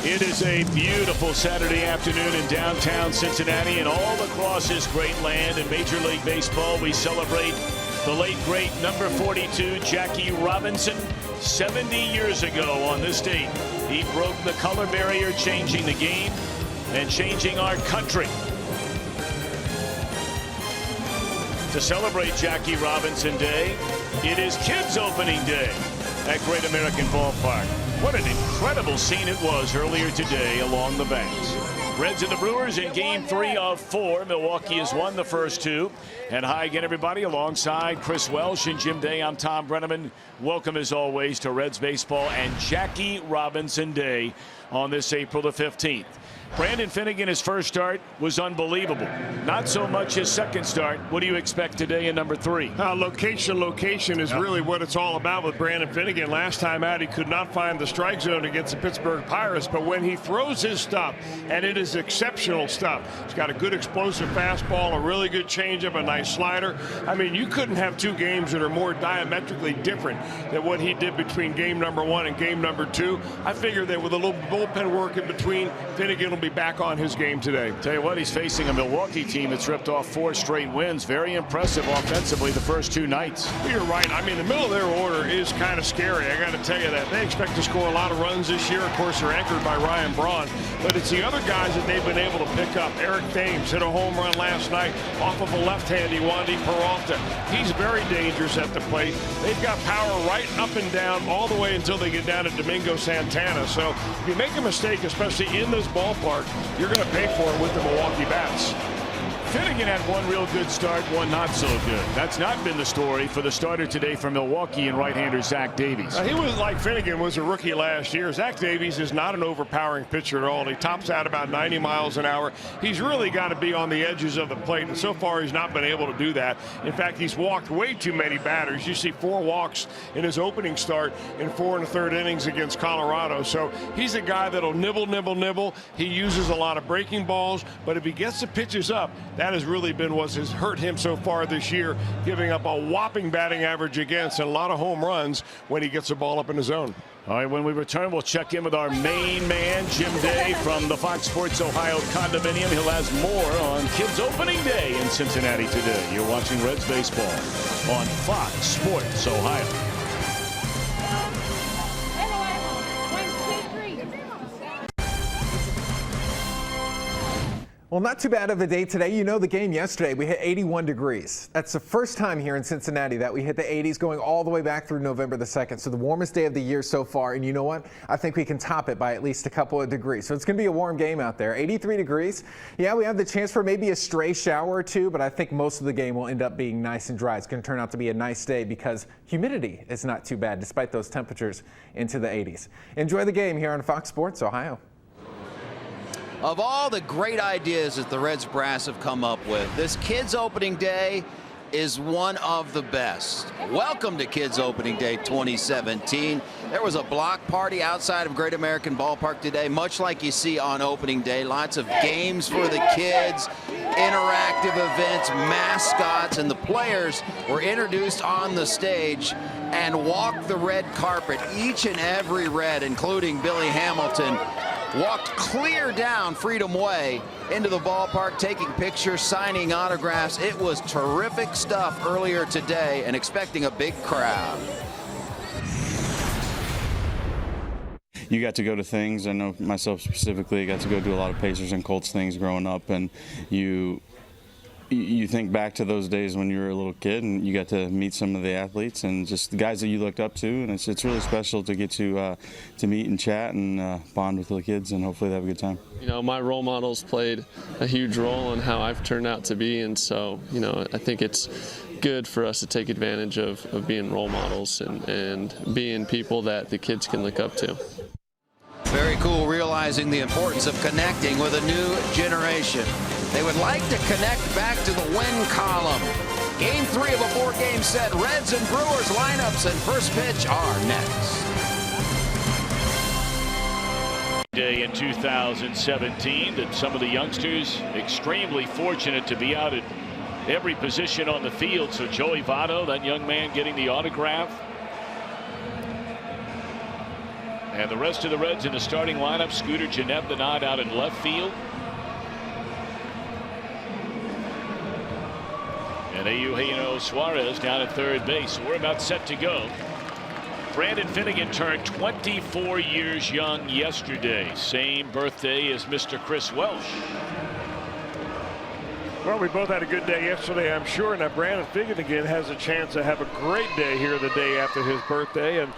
It is a beautiful Saturday afternoon in downtown Cincinnati, and all across this great land in Major League Baseball, we celebrate the late, great number 42, Jackie Robinson. 70 years ago on this date, he broke the color barrier, changing the game and changing our country. To celebrate Jackie Robinson Day, it is Kids Opening Day at Great American Ballpark. What an incredible scene it was earlier today along the banks. Reds and the Brewers in Game 3 of 4. Milwaukee has won the first 2. And hi again, everybody. Alongside Chris Welsh and Jim Day, I'm Tom Brenneman. Welcome, as always, to Reds Baseball and Jackie Robinson Day on this April the 15th. Brandon Finnegan, his first start was unbelievable. Not so much his second start. What do you expect today in number 3? Location is really what it's all about with Brandon Finnegan. Last time out, he could not find the strike zone against the Pittsburgh Pirates, but when he throws his stuff, and it is exceptional stuff, he's got a good explosive fastball, a really good changeup, a nice slider. I mean, you couldn't have two games that are more diametrically different than what he did between game number 1 and game number 2. I figure that with a little bullpen work in between, Finnegan will be back on his game today. Tell you what, he's facing a Milwaukee team that's ripped off 4 straight wins. Very impressive offensively the first 2 nights. You're right. I mean, the middle of their order is kind of scary. I got to tell you that. They expect to score a lot of runs this year. Of course, they're anchored by Ryan Braun, but it's the other guys that they've been able to pick up. Eric Thames hit a home run last night off of a left-handy Wandy Peralta. He's very dangerous at the plate. They've got power right up and down all the way until they get down to Domingo Santana. So if you make a mistake, especially in this ballpark, you're going to pay for it with the Milwaukee bats. Finnegan had one real good start, one not so good. That's not been the story for the starter today for Milwaukee and right-hander Zach Davies. He was like Finnegan was a rookie last year. Zach Davies is not an overpowering pitcher at all. He tops out about 90 miles an hour. He's really got to be on the edges of the plate, and so far he's not been able to do that. In fact, he's walked way too many batters. You see 4 walks in his opening start in 4 1/3 innings against Colorado. So he's a guy that'll nibble. He uses a lot of breaking balls, but if he gets the pitches up, that has really been what has hurt him so far this year, giving up a whopping batting average against and a lot of home runs when he gets the ball up in the zone. All right, when we return, we'll check in with our main man, Jim Day, from the Fox Sports Ohio condominium. He'll have more on Kids Opening Day in Cincinnati today. You're watching Reds Baseball on Fox Sports Ohio. Well, not too bad of a day today. You know the game yesterday. We hit 81 degrees. That's the first time here in Cincinnati that we hit the 80s, going all the way back through November the 2nd. So the warmest day of the year so far. And you know what? I think we can top it by at least a couple of degrees. So it's going to be a warm game out there. 83 degrees. Yeah, we have the chance for maybe a stray shower or two, but I think most of the game will end up being nice and dry. It's going to turn out to be a nice day because humidity is not too bad despite those temperatures into the 80s. Enjoy the game here on Fox Sports Ohio. Of all the great ideas that the Reds brass have come up with, this Kids Opening Day is one of the best. Welcome to Kids Opening Day 2017. There was a block party outside of Great American Ballpark today, much like you see on opening day. Lots of games for the kids, interactive events, mascots, and the players were introduced on the stage and walked the red carpet. Each and every Red, including Billy Hamilton, walked clear down Freedom Way into the ballpark, taking pictures, signing autographs. It was terrific stuff earlier today, and expecting a big crowd. You got to go to things. I know myself specifically, I got to go do a lot of Pacers and Colts things growing up, and you think back to those days when you were a little kid and you got to meet some of the athletes and just the guys that you looked up to, and it's really special to get to meet and chat and bond with the kids, and hopefully they have a good time. You know, my role models played a huge role in how I've turned out to be, and so, you know, I think it's good for us to take advantage of being role models and being people that the kids can look up to. Very cool, realizing the importance of connecting with a new generation. They would like to connect back to the win column. Game 3 of a 4-game set. Reds and Brewers lineups and first pitch are next. Day in 2017 that some of the youngsters extremely fortunate to be out at every position on the field. So Joey Votto, that young man getting the autograph. And the rest of the Reds in the starting lineup: Scooter Gennett, the nod out in left field. And Eugenio Suarez down at third base. So we're about set to go. Brandon Finnegan turned 24 years young yesterday. Same birthday as Mr. Chris Welsh. Well, we both had a good day yesterday, I'm sure. Now, Brandon Finnegan has a chance to have a great day here the day after his birthday. And,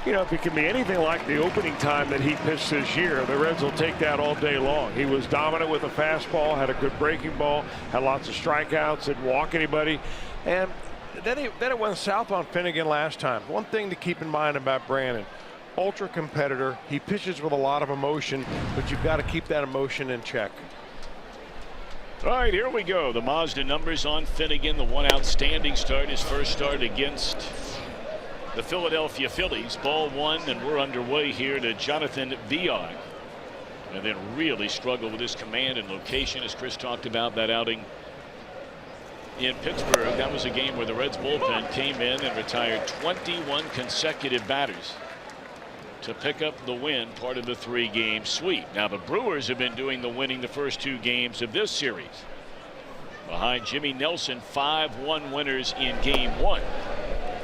you know, if it can be anything like the opening time that he pitched this year, the Reds will take that all day long. He was dominant with a fastball, had a good breaking ball, had lots of strikeouts, didn't walk anybody. And then it went south on Finnegan last time. One thing to keep in mind about Brandon: ultra competitor. He pitches with a lot of emotion, but you've got to keep that emotion in check. All right, here we go. The Mazda numbers on Finnegan. The one outstanding start, his first start against the Philadelphia Phillies. Ball one, and we're underway here to Jonathan Villar. And then really struggled with his command and location, as Chris talked about that outing in Pittsburgh. That was a game where the Reds bullpen came in and retired 21 consecutive batters to pick up the win, part of the 3-game sweep. Now the Brewers have been doing the winning the first 2 games of this series. Behind Jimmy Nelson, 5-1 winners in game 1.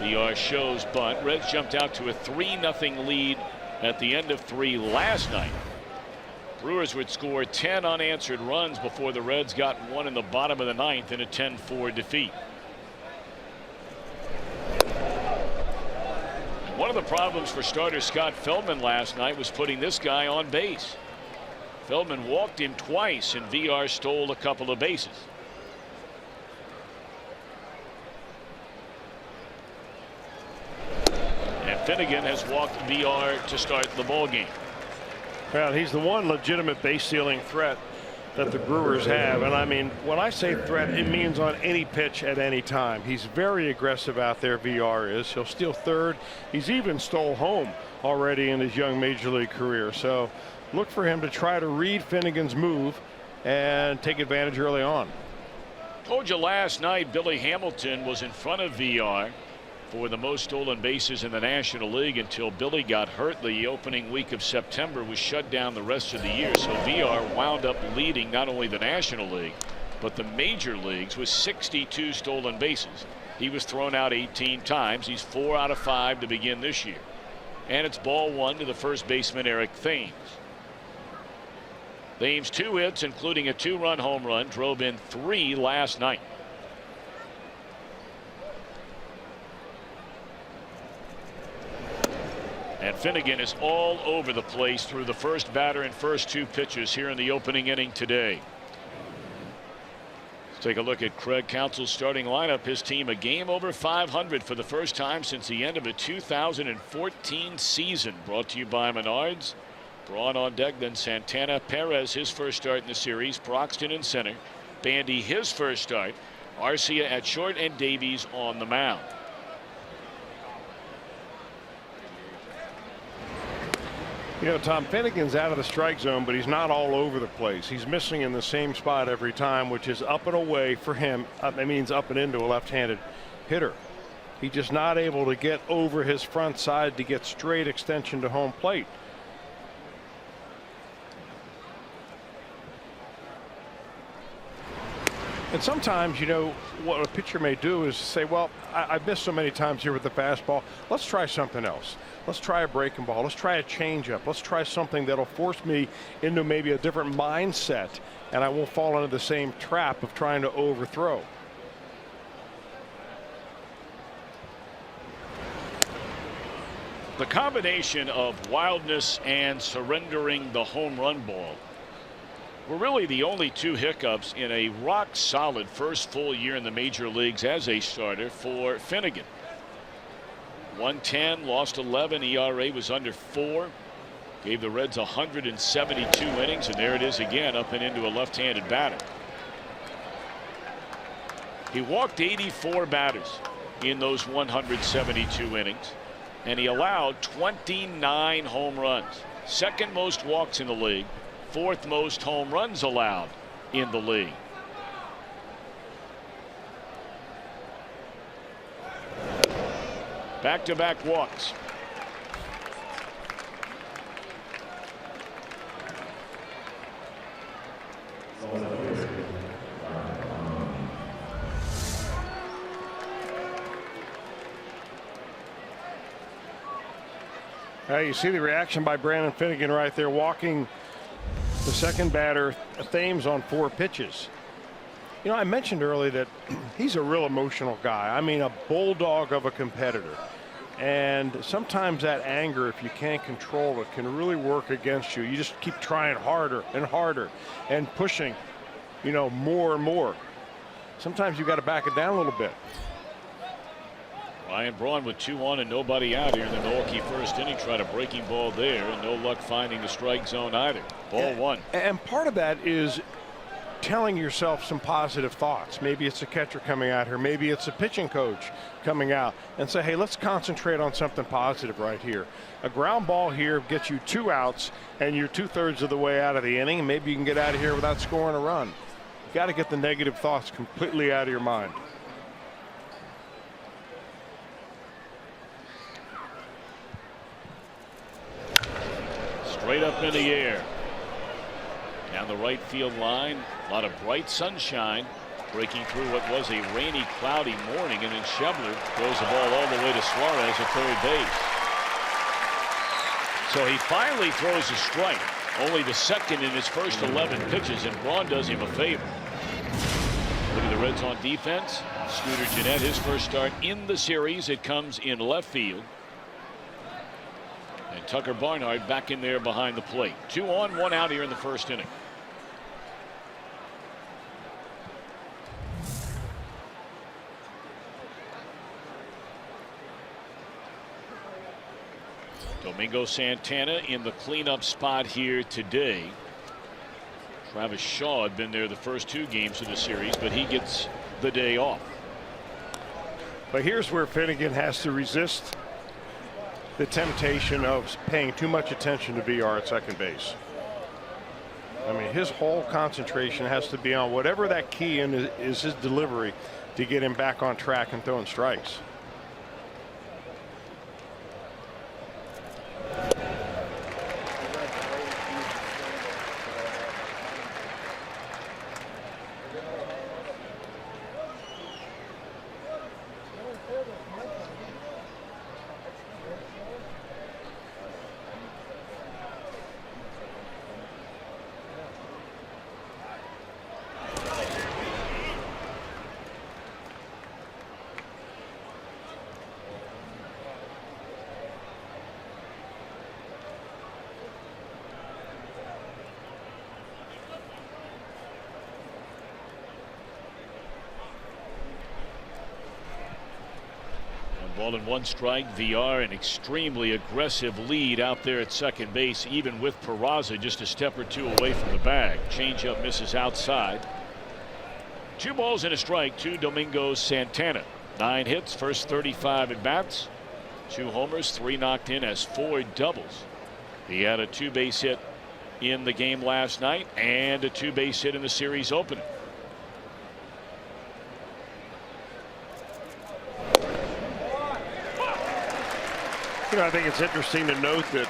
VR shows bunt. Reds jumped out to a 3-0 lead at the end of 3 last night. Brewers would score 10 unanswered runs before the Reds got one in the bottom of the 9th in a 10-4 defeat. One of the problems for starter Scott Feldman last night was putting this guy on base. Feldman walked him twice, and VR stole a couple of bases. And Finnegan has walked VR to start the ball game. Well, he's the one legitimate base stealing threat that the Brewers have. And I mean, when I say threat, it means on any pitch at any time. He's very aggressive out there, VR is. He'll steal third. He's even stole home already in his young major league career. So look for him to try to read Finnegan's move and take advantage early on. Told you last night Billy Hamilton was in front of VR for the most stolen bases in the National League until Billy got hurt the opening week of September, was shut down the rest of the year. So VR wound up leading not only the National League but the major leagues with 62 stolen bases. He was thrown out 18 times. He's 4 out of 5 to begin this year. And it's ball one to the first baseman, Eric Thames. Thames 2 hits, including a 2-run home run, drove in 3 last night. And Finnegan is all over the place through the first batter and first 2 pitches here in the opening inning today. Let's take a look at Craig Counsell's starting lineup. His team a game over 500 for the first time since the end of a 2014 season. Brought to you by Menards. Braun on deck, then Santana. Perez, his first start in the series. Broxton in center. Bandy, his first start. Arcia at short, and Davies on the mound. You know, Tom, Finnegan's out of the strike zone, but he's not all over the place. He's missing in the same spot every time, which is up and away for him. That means up and into a left-handed hitter. He's just not able to get over his front side to get straight extension to home plate. And sometimes, you know, what a pitcher may do is say, well, I've missed so many times here with the fastball. Let's try something else. Let's try a breaking ball. Let's try a changeup. Let's try something that'll force me into maybe a different mindset, and I won't fall into the same trap of trying to overthrow. The combination of wildness and surrendering the home run ball were really the only 2 hiccups in a rock solid first full year in the major leagues as a starter for Finnegan. 110, lost 11, ERA was under 4, gave the Reds 172 innings, and there it is again, up and into a left-handed batter. He walked 84 batters in those 172 innings, and he allowed 29 home runs. Second most walks in the league, 4th most home runs allowed in the league. Back-to-back walks. You see the reaction by Brandon Finnegan right there, walking the second batter, Thames, on 4 pitches. You know, I mentioned earlier that he's a real emotional guy. I mean, a bulldog of a competitor. And sometimes that anger, if you can't control it, can really work against you. You just keep trying harder and harder and pushing, you know, more and more. Sometimes you got to back it down a little bit. Ryan Braun with 2 on and nobody out here in the Milwaukee first inning. Tried a breaking ball there and no luck finding the strike zone either. Ball 1. And part of that is telling yourself some positive thoughts. Maybe it's a catcher coming out here. Maybe it's a pitching coach coming out and say, hey, let's concentrate on something positive right here. A ground ball here gets you 2 outs and you're 2/3 of the way out of the inning. And maybe you can get out of here without scoring a run. You got to get the negative thoughts completely out of your mind. Straight up in the air. Down the right field line. A lot of bright sunshine breaking through what was a rainy, cloudy morning. And then Schebler throws the ball all the way to Suarez at third base. So he finally throws a strike. Only the second in his first 11 pitches. And Braun does him a favor. Look at the Reds on defense. Scooter Gennett, his first start in the series. It comes in left field. And Tucker Barnhart back in there behind the plate. 2 on, 1 out here in the first inning. Domingo Santana in the cleanup spot here today. Travis Shaw had been there the first 2 games of the series, but he gets the day off. But here's where Finnegan has to resist the temptation of paying too much attention to VR at second base. I mean, his whole concentration has to be on whatever that key in is his delivery to get him back on track and throwing strikes. Ball and 1 strike. VR an extremely aggressive lead out there at second base, even with Peraza just a step or 2 away from the bag. Changeup misses outside. 2 balls and a strike to Domingo Santana. 9 hits, first 35 at bats. 2 homers, 3 knocked in, has 4 doubles. He had a 2-base hit in the game last night and a 2-base hit in the series opener. You know, I think it's interesting to note that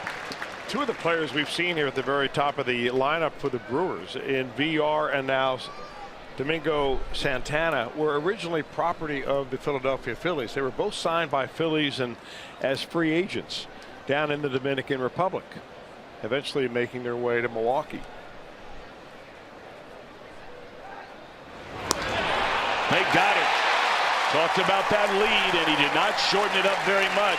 2 of the players we've seen here at the very top of the lineup for the Brewers in VR and now Domingo Santana were originally property of the Philadelphia Phillies. They were both signed by Phillies and as free agents down in the Dominican Republic, eventually making their way to Milwaukee. They got it. Talked about that lead, and he did not shorten it up very much.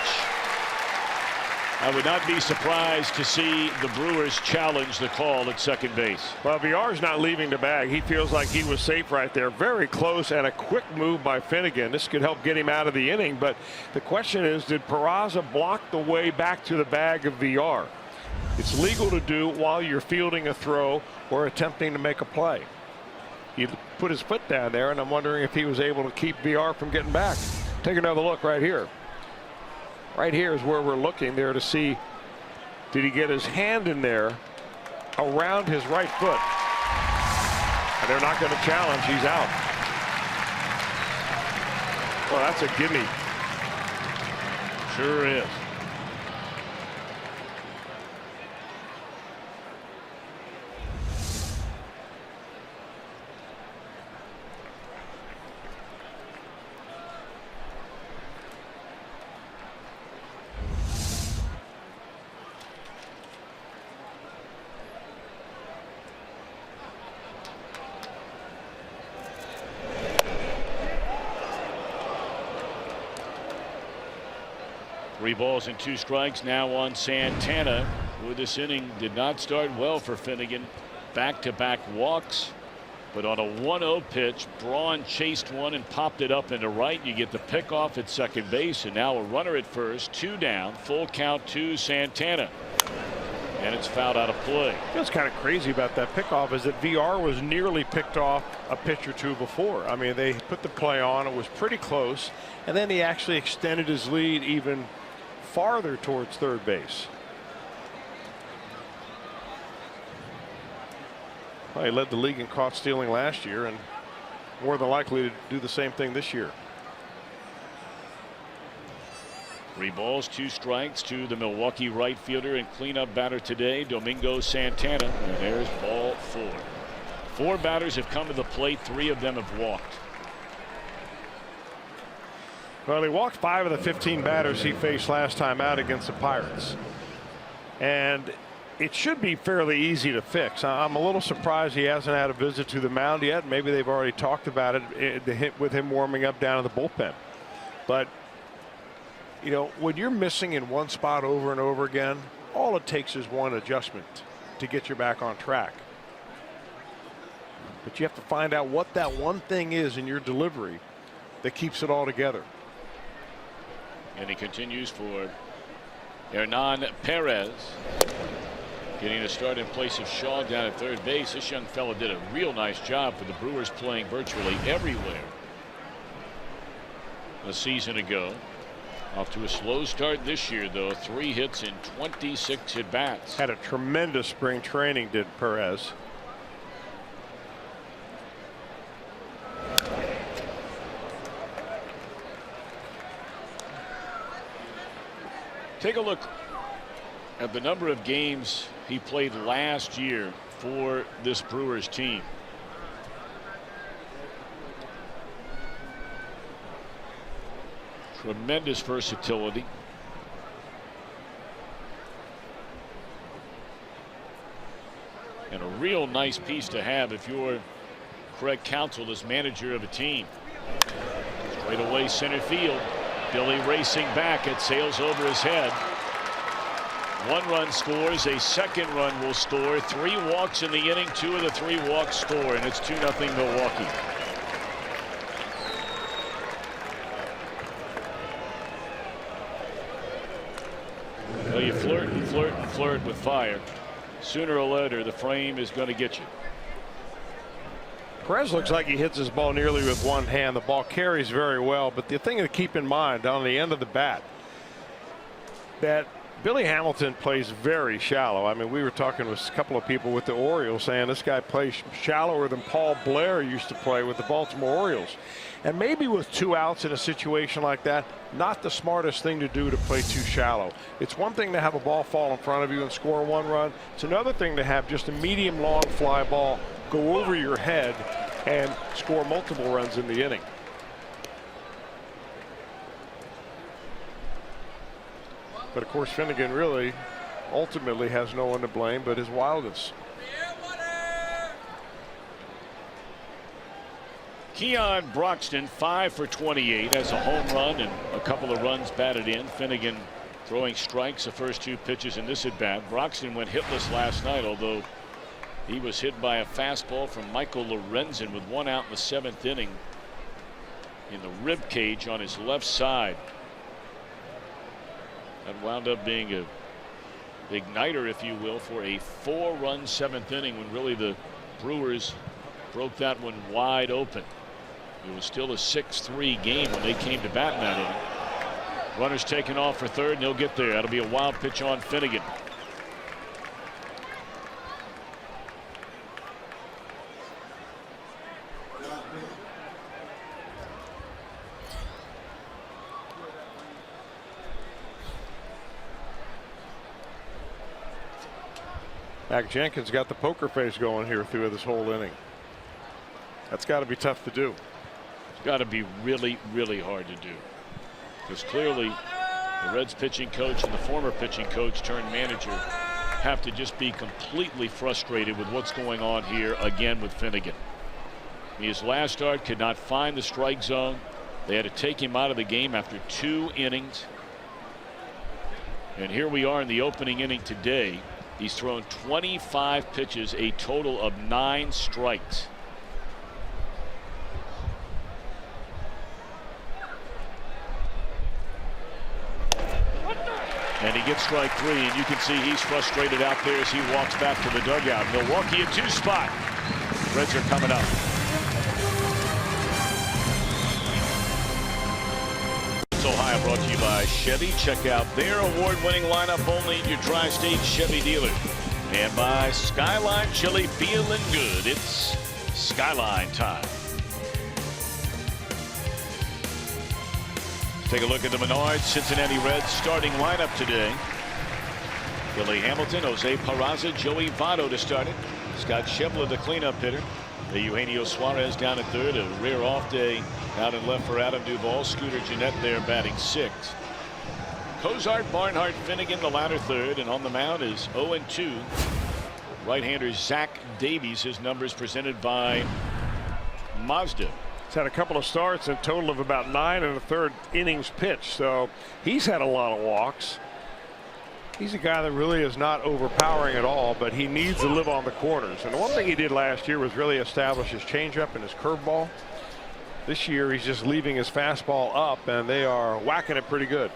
I would not be surprised to see the Brewers challenge the call at second base. Well, VR's not leaving the bag. He feels like he was safe right there. Very close and a quick move by Finnegan. This could help get him out of the inning. But the question is, did Peraza block the way back to the bag of VR? It's legal to do while you're fielding a throw or attempting to make a play. He put his foot down there, and I'm wondering if he was able to keep VR from getting back. Take another look right here. Right here is where we're looking there to see, did he get his hand in there around his right foot? And they're not going to challenge. He's out. Well, that's a gimme. Sure is. 3 balls and 2 strikes now on Santana, who this inning did not start well for Finnegan. Back-to-back walks, but on a 1-0 pitch, Braun chased one and popped it up into right. You get the pickoff at second base, and now a runner at first, 2 down, full count to Santana. And it's fouled out of play. What's kind of crazy about that pickoff is that VR was nearly picked off a pitch or two before. I mean, they put the play on, it was pretty close, and then he actually extended his lead even farther towards third base. Well, he led the league in caught stealing last year, and more than likely to do the same thing this year. 3 balls, 2 strikes to the Milwaukee right fielder and cleanup batter today, Domingo Santana. And there's ball 4. 4 batters have come to the plate. 3 of them have walked. Well, he walked 5 of the 15 batters he faced last time out against the Pirates. And it should be fairly easy to fix. I'm a little surprised he hasn't had a visit to the mound yet. Maybe they've already talked about it with him warming up down in the bullpen. But you know, when you're missing in one spot over and over again, all it takes is one adjustment to get you back on track. But you have to find out what that one thing is in your delivery that keeps it all together. And he continues for Hernan Perez, getting a start in place of Shaw down at third base. This young fella did a real nice job for the Brewers, playing virtually everywhere a season ago. Off to a slow start this year, though. 3 hits in 26 at bats. Had a tremendous spring training, did Perez. Take a look at the number of games he played last year for this Brewers team. Tremendous versatility. And a real nice piece to have if you're Craig Counsell as manager of a team. Straight away center field. Billy racing back. It sails over his head. 1 run scores. A 2nd run will score. 3 walks in the inning. 2 of the 3 walks score, and it's 2-0 Milwaukee. Well, you flirt and flirt and flirt with fire. Sooner or later, the frame is going to get you. Perez looks like he hits his ball nearly with one hand. The ball carries very well, but the thing to keep in mind on the end of the bat, that Billy Hamilton plays very shallow. I mean, we were talking with a couple of people with the Orioles saying this guy plays shallower than Paul Blair used to play with the Baltimore Orioles. And maybe with 2 outs in a situation like that, not the smartest thing to do to play too shallow. It's one thing to have a ball fall in front of you and score 1 run. It's another thing to have just a medium long fly ball go over your head and score multiple runs in the inning. But of course, Finnegan really ultimately has no one to blame but his wildness. Keon Broxton 5 for 28 has a home run and a couple of runs batted in. Finnegan throwing strikes the first 2 pitches in this at bat. Broxton went hitless last night, although he was hit by a fastball from Michael Lorenzen with 1 out in the 7th inning in the rib cage on his left side. That wound up being a igniter, if you will, for a 4-run 7th inning when really the Brewers broke that one wide open. It was still a 6-3 game when they came to bat in that inning. Runners taken off for third, and he'll get there. That'll be a wild pitch on Finnegan. Mac Jenkins got the poker face going here through this whole inning. That's got to be tough to do. It's got to be really, really hard to do. Because clearly the Reds pitching coach and the former pitching coach turned manager have to just be completely frustrated with what's going on here again with Finnegan. His last start could not find the strike zone. They had to take him out of the game after 2 innings. And here we are in the opening inning today. He's thrown 25 pitches, a total of 9 strikes. And he gets strike 3, and you can see he's frustrated out there as he walks back to the dugout. Milwaukee at 2 spot. Reds are coming up. Ohio brought to you by Chevy. Check out their award-winning lineup only at your tri-state Chevy dealer. And by Skyline Chili, feeling good. It's Skyline time. Take a look at the Menards Cincinnati Reds starting lineup today. Billy Hamilton, Jose Peraza, Joey Votto to start it. Scott Schebler, the cleanup hitter. Eugenio Suarez down at third. A rare off day out in left for Adam Duvall. Scooter Gennett there batting 6th. Cozart, Barnhart, Finnegan the latter third, and on the mound is 0-2 right-hander Zack Davies. His numbers presented by Mazda. He's had a couple of starts, a total of about 9 1/3 innings pitched, so he's had a lot of walks. He's a guy that really is not overpowering at all, but he needs to live on the corners. And the one thing he did last year was really establish his changeup and his curveball. This year he's just leaving his fastball up, and they are whacking it pretty good.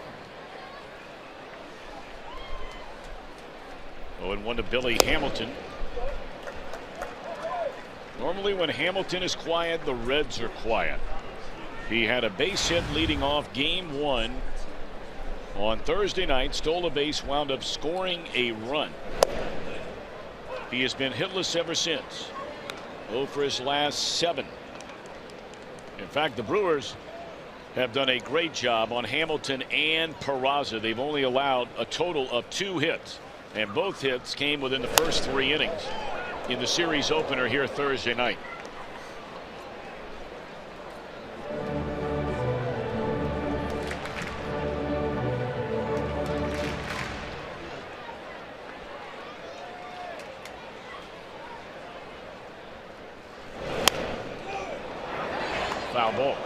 0-1 to Billy Hamilton. Normally when Hamilton is quiet, the Reds are quiet. He had a base hit leading off game 1 on Thursday night, stole a base, wound up scoring a run. He has been hitless ever since. 0 for his last 7. In fact, the Brewers have done a great job on Hamilton and Peraza. They've only allowed a total of 2 hits, and both hits came within the first 3 innings in the series opener here Thursday night. Foul ball.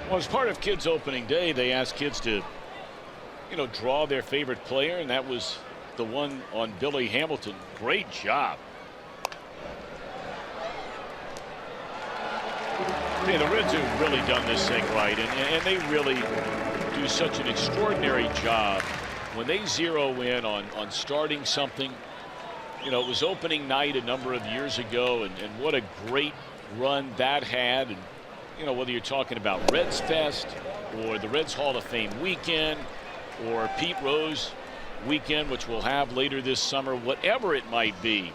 Well, as part of kids opening day, they asked kids to, draw their favorite player, and that was the one on Billy Hamilton. Great job. The Reds have really done this thing right, and they really do such an extraordinary job when they zero in on starting something. It was opening night a number of years ago, and what a great run that had. And whether you're talking about Reds Fest or the Reds Hall of Fame weekend or Pete Rose weekend, which we'll have later this summer, whatever it might be,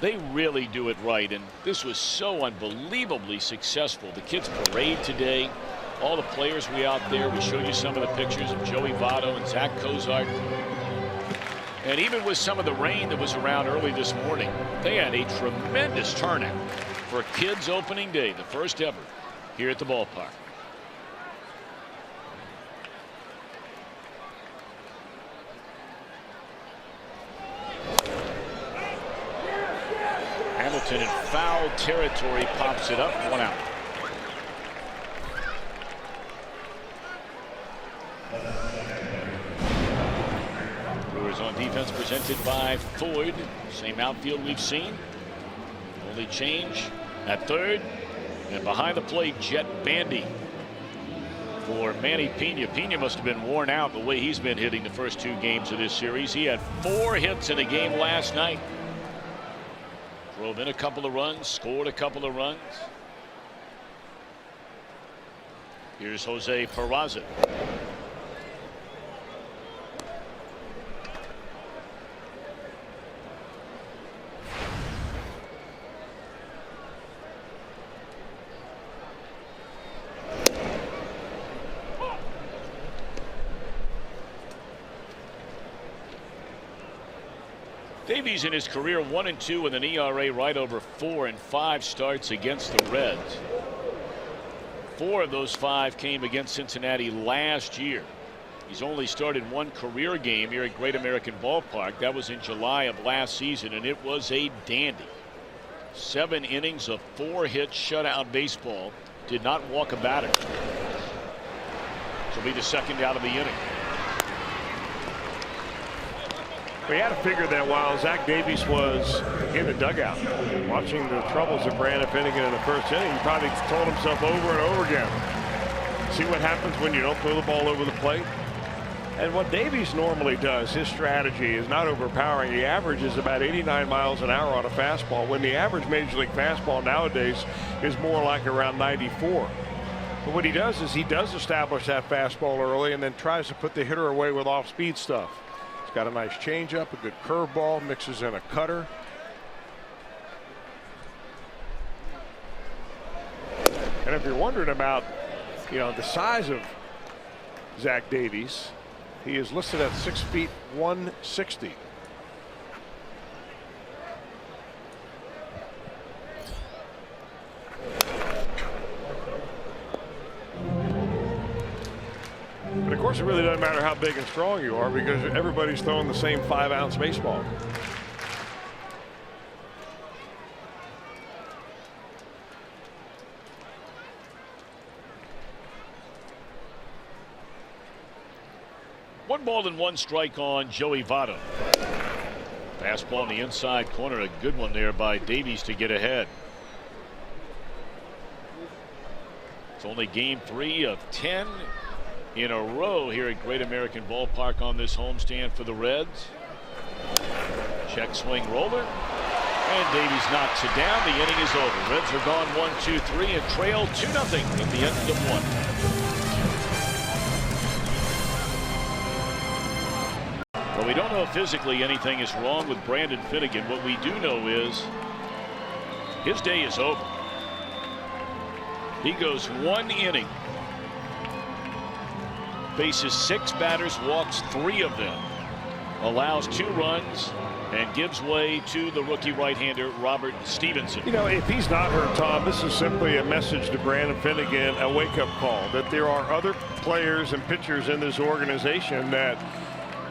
they really do it right. And this was so unbelievably successful. The kids parade today, all the players out there. We showed you some of the pictures of Joey Votto and Zack Cozart. And even with some of the rain that was around early this morning, they had a tremendous turnout for kids opening day, the first ever here at the ballpark. Hamilton in foul territory pops it up, 1 out. Brewers on defense presented by Ford. Same outfield we've seen. Only change at third. And behind the plate, Jet Bandy for Manny Pena. Pena must have been worn out the way he's been hitting the first 2 games of this series. He had 4 hits in a game last night. Drove in a couple of runs, scored a couple of runs. Here's Jose Peraza. Davies in his career 1-2 with an ERA right over 4 in 5 starts against the Reds. 4 of those 5 came against Cincinnati last year. He's only started one career game here at Great American Ballpark. That was in July of last season, and it was a dandy. 7 innings of 4-hit shutout baseball. Did not walk a batter. This will be the second out of the inning. We had to figure that while Zach Davies was in the dugout watching the troubles of Brandon Finnegan in the first inning, he probably told himself over and over again, see what happens when you don't throw the ball over the plate. And what Davies normally does, his strategy is not overpowering. The average is about 89 miles an hour on a fastball, when the average Major League fastball nowadays is more like around 94. But what he does is he does establish that fastball early and then tries to put the hitter away with off-speed stuff. He's got a nice changeup, a good curveball, mixes in a cutter. And if you're wondering about, the size of Zach Davies, he is listed at 6 feet 160. But of course, it really doesn't matter how big and strong you are, because everybody's throwing the same 5-ounce baseball. One ball and 1 strike on Joey Votto. Fastball in the inside corner, a good one there by Davies to get ahead. It's only game 3 of 10 in a row here at Great American Ballpark on this homestand for the Reds. Check swing roller, and Davies knocks it down. The inning is over. Reds are gone 1-2-3 and trail 2-0 at the end of 1. Well, we don't know if physically anything is wrong with Brandon Finnegan. What we do know is his day is over. He goes 1 inning, faces 6 batters, walks 3 of them, allows 2 runs, and gives way to the rookie right-hander Robert Stevenson. If he's not hurt, Tom, this is simply a message to Brandon Finnegan, a wake-up call that there are other players and pitchers in this organization that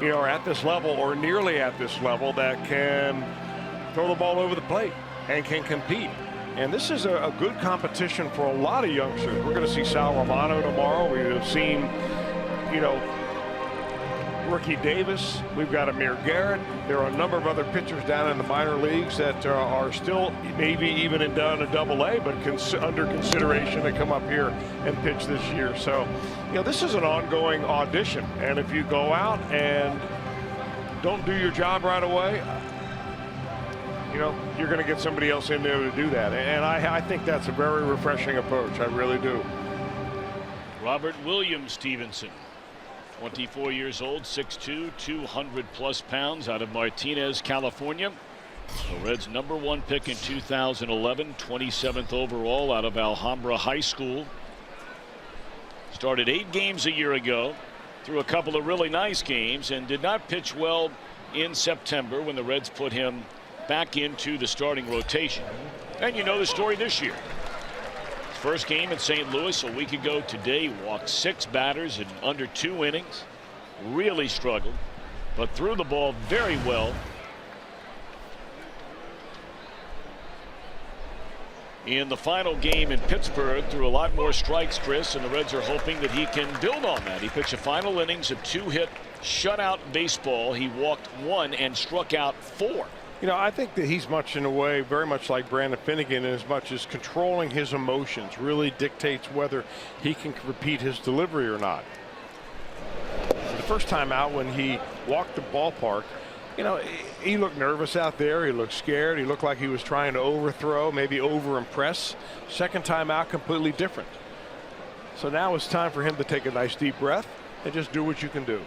are at this level or nearly at this level that can throw the ball over the plate and can compete. And this is a good competition for a lot of youngsters. We're going to see Sal Romano tomorrow. We have seen, Rookie Davis. We've got Amir Garrett. There are a number of other pitchers down in the minor leagues that are still maybe even down to Double-A, but under consideration to come up here and pitch this year. So, this is an ongoing audition. And if you go out and don't do your job right away, you're going to get somebody else in there to do that. And I think that's a very refreshing approach. I really do. Robert Williams Stevenson, 24 years old, 6'2", 200+ pounds, out of Martinez, California. The Reds' #1 pick in 2011, 27th overall out of Alhambra High School. Started 8 games a year ago, threw a couple of really nice games, and did not pitch well in September when the Reds put him back into the starting rotation. And you know the story this year. First game in St. Louis a week ago today, walked 6 batters in under 2 innings. Really struggled, but threw the ball very well. In the final game in Pittsburgh, threw a lot more strikes, Chris, and the Reds are hoping that he can build on that. He pitched a final innings of 2-hit shutout baseball. He walked 1 and struck out 4. I think that he's much in a way very much like Brandon Finnegan, in as much as controlling his emotions really dictates whether he can repeat his delivery or not. The first time out when he walked the ballpark, he looked nervous out there. He looked scared. He looked like he was trying to overthrow, maybe over-impress. Second time out, completely different. So now it's time for him to take a nice deep breath and just do what you can do.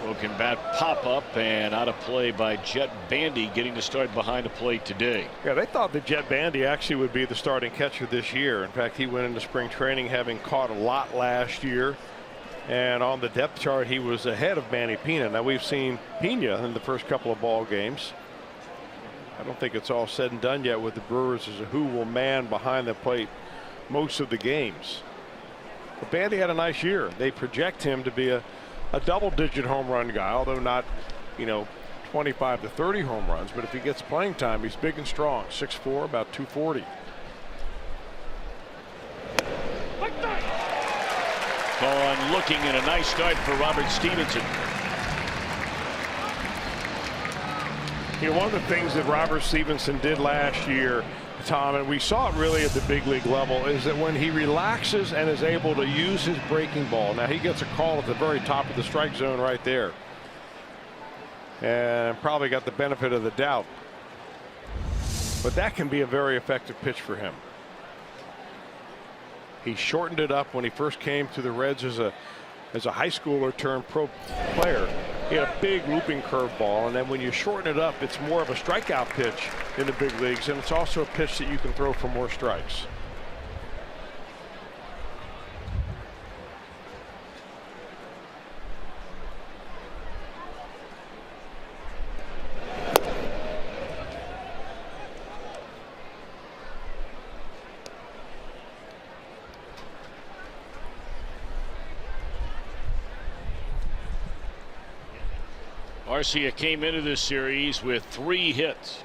Broken bat pop up and out of play by Jet Bandy, getting to start behind the plate today. Yeah, they thought that Jet Bandy actually would be the starting catcher this year. In fact, he went into spring training having caught a lot last year, and on the depth chart he was ahead of Manny Pena. Now we've seen Pena in the first couple of ball games. I don't think it's all said and done yet with the Brewers as to who will man behind the plate most of the games. But Bandy had a nice year. They project him to be a double-digit home run guy, although not, 25 to 30 home runs. But if he gets playing time, he's big and strong, 6'4", about 240. Gone looking, and a nice start for Robert Stevenson. One of the things that Robert Stevenson did last year, Tom, and we saw it really at the big league level, is that when he relaxes and is able to use his breaking ball. Now he gets a call at the very top of the strike zone right there, and probably got the benefit of the doubt, but that can be a very effective pitch for him. He shortened it up when he first came to the Reds as a high schooler turned pro player. He had a big looping curveball, and then when you shorten it up, it's more of a strikeout pitch in the big leagues, and it's also a pitch that you can throw for more strikes. Garcia came into this series with 3 hits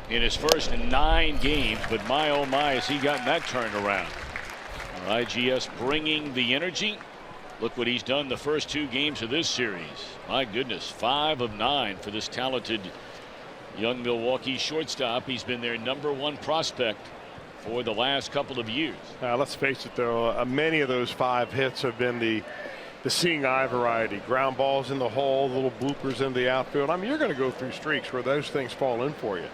in his first 9 games, but my oh my has he gotten that turned around. IGS bringing the energy. Look what he's done the first 2 games of this series. My goodness, 5 of 9 for this talented young Milwaukee shortstop. He's been their #1 prospect for the last couple of years. Let's face it, though, many of those 5 hits have been the seeing eye variety. Ground balls in the hole, little bloopers in the outfield. I mean, you're going to go through streaks where those things fall in for you.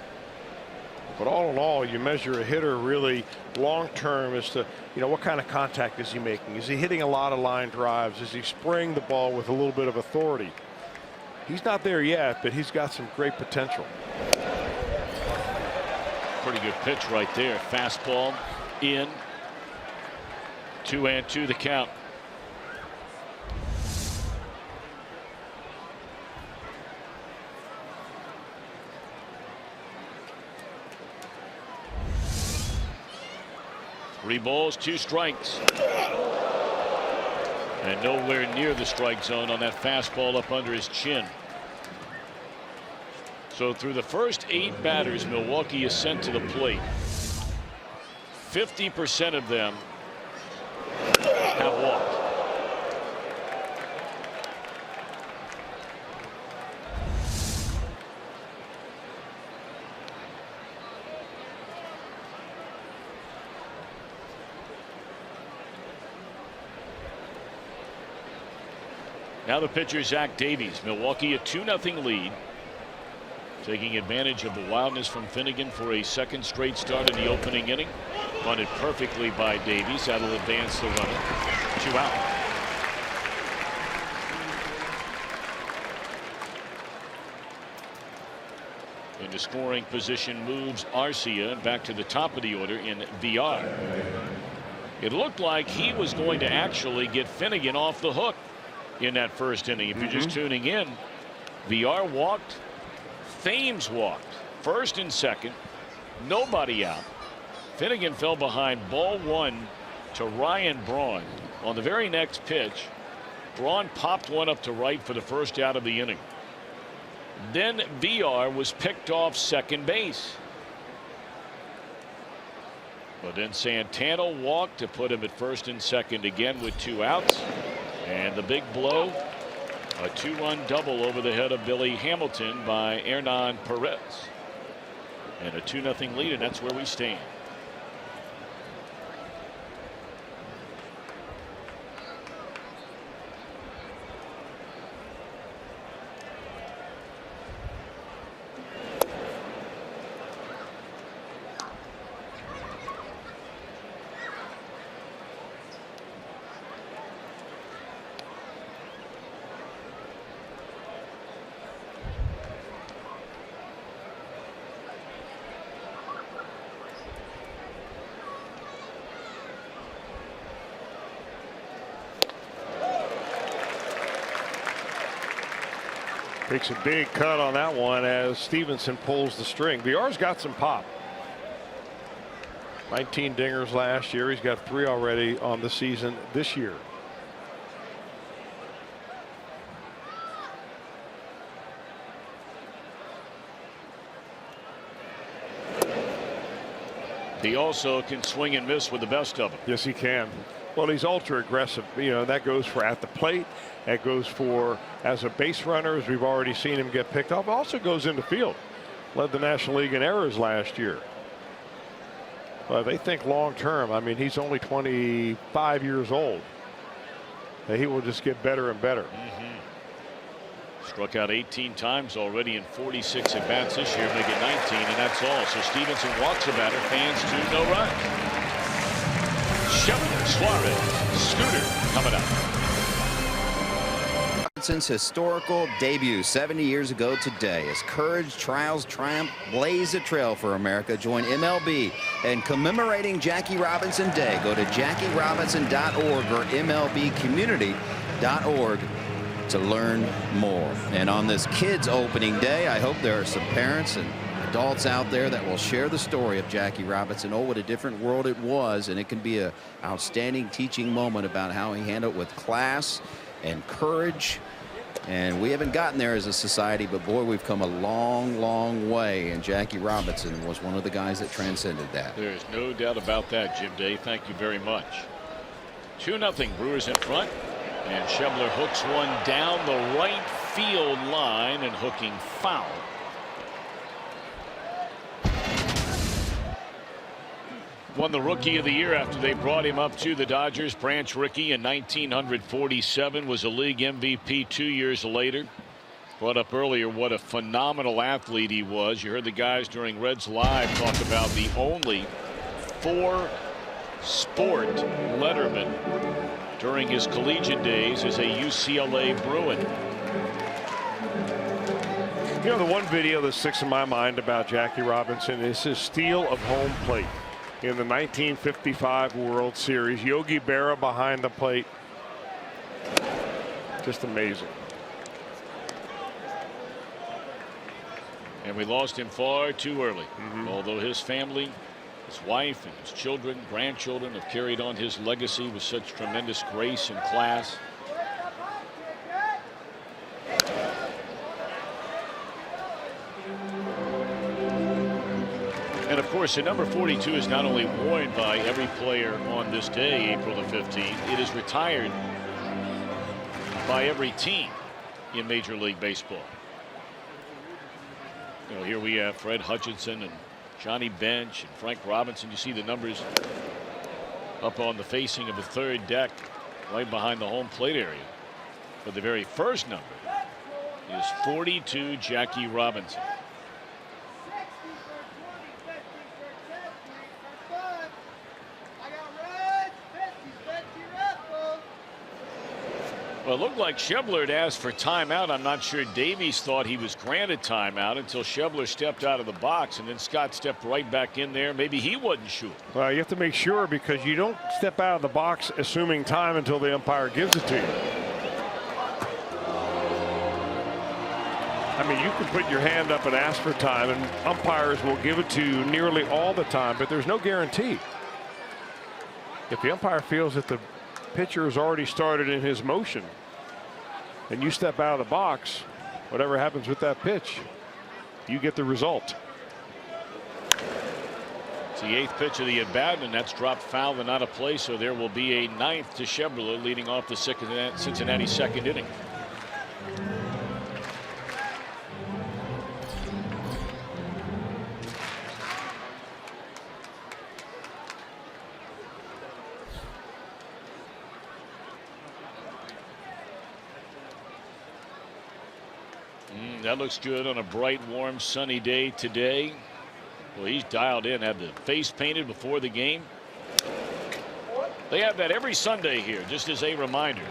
But all in all, you measure a hitter really long term as to, what kind of contact is he making? Is he hitting a lot of line drives? Is he spraying the ball with a little bit of authority? He's not there yet, but he's got some great potential. Pretty good pitch right there. Fastball in. 2-2 the count. Three balls, 2 strikes. And nowhere near the strike zone on that fastball up under his chin. So through the first 8 batters Milwaukee is sent to the plate, 50% of them have walked. Now the pitcher, Zach Davies. Milwaukee a 2-0 lead. Taking advantage of the wildness from Finnegan for a second straight start in the opening inning. Bunted perfectly by Davies. That'll advance the runner. 2 out. Into scoring position moves Arcia back to the top of the order in VR. It looked like he was going to actually get Finnegan off the hook in that first inning. If you're just tuning in, VR walked, Thames walked, first and second, nobody out. Finnegan fell behind ball 1 to Ryan Braun. On the very next pitch, Braun popped one up to right for the first out of the inning. Then VR was picked off second base. But then Santana walked to put him at first and second again with 2 outs. And the big blow, a 2-run double over the head of Billy Hamilton by Hernan Perez. And a 2-0 lead, and that's where we stand. Takes a big cut on that one as Stevenson pulls the string. VR's got some pop. 19 dingers last year. He's got 3 already on the season this year. He also can swing and miss with the best of them. Yes, he can. Well, he's ultra aggressive. You know, that goes for at the plate. That goes for as a base runner, as we've already seen him get picked up. Also goes into field. Led the National League in errors last year. Well, they think long term. I mean, he's only 25 years old. He will just get better and better. Struck out 18 times already in 46 at bats this year, make it 19, and that's all. So Stevenson walks the batter, fans 2, no runs. Schebler, Suarez, Scooter coming up. Robinson's historical debut 70 years ago today as courage, trials, triumph blaze a trail for America. Join MLB in commemorating Jackie Robinson Day. Go to JackieRobinson.org or MLBcommunity.org to learn more. And on this kids opening day, I hope there are some parents and adults out there that will share the story of Jackie Robinson. Oh, what a different world it was, and it can be an outstanding teaching moment about how he handled it with class and courage. And we haven't gotten there as a society, but boy, we've come a long, long way, and Jackie Robinson was one of the guys that transcended that. There's no doubt about that, Jim Day. Thank you very much. 2-0 Brewers in front, and Schebler hooks one down the right field line and hooking foul. Won the Rookie of the Year after they brought him up to the Dodgers. Branch Rickey in 1947 was a league MVP 2 years later. Brought up earlier what a phenomenal athlete he was. You heard the guys during Reds Live talk about the only 4-sport letterman during his collegiate days as a UCLA Bruin. You know, the one video that sticks in my mind about Jackie Robinson is his steal of home plate in the 1955 World Series. Yogi Berra behind the plate. Just amazing. And we lost him far too early. Although his family, his wife and his children, grandchildren have carried on his legacy with such tremendous grace and class. And of course, the number 42 is not only worn by every player on this day, April the 15th, it is retired by every team in Major League Baseball. You know, here we have Fred Hutchinson and Johnny Bench and Frank Robinson. You see the numbers up on the facing of the third deck right behind the home plate area. But the very first number is 42, Jackie Robinson. Well, it looked like Schebler had asked for timeout. I'm not sure Davies thought he was granted timeout until Schebler stepped out of the box, and then Scott stepped right back in there. Maybe he wasn't sure. Well, you have to make sure, because you don't step out of the box assuming time until the umpire gives it to you. I mean, you can put your hand up and ask for time, and umpires will give it to you nearly all the time, but there's no guarantee. If the umpire feels that the pitcher has already started in his motion and you step out of the box, whatever happens with that pitch, you get the result. It's the 8th pitch of the at bat, and that's dropped foul and out of play, so there will be a 9th to Schebler leading off the Cincinnati second inning. That looks good on a bright, warm, sunny day today. Well, he's dialed in, had the face painted before the game. They have that every Sunday here, just as a reminder.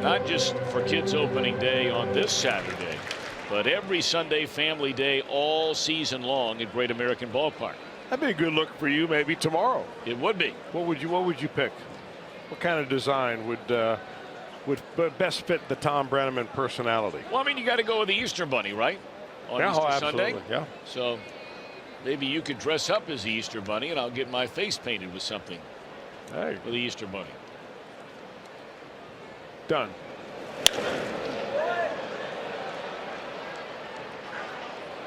Not just for kids opening day on this Saturday, but every Sunday family day all season long at Great American Ballpark. That'd be a good look for you maybe tomorrow. It would be. What would you pick? What kind of design would would best fit the Tom Brenneman personality. Well, I mean, you got to go with the Easter Bunny, right? On Yeah, Easter absolutely. Sunday. Yeah. So maybe you could dress up as the Easter Bunny, and I'll get my face painted with something Hey, for the Easter Bunny. done.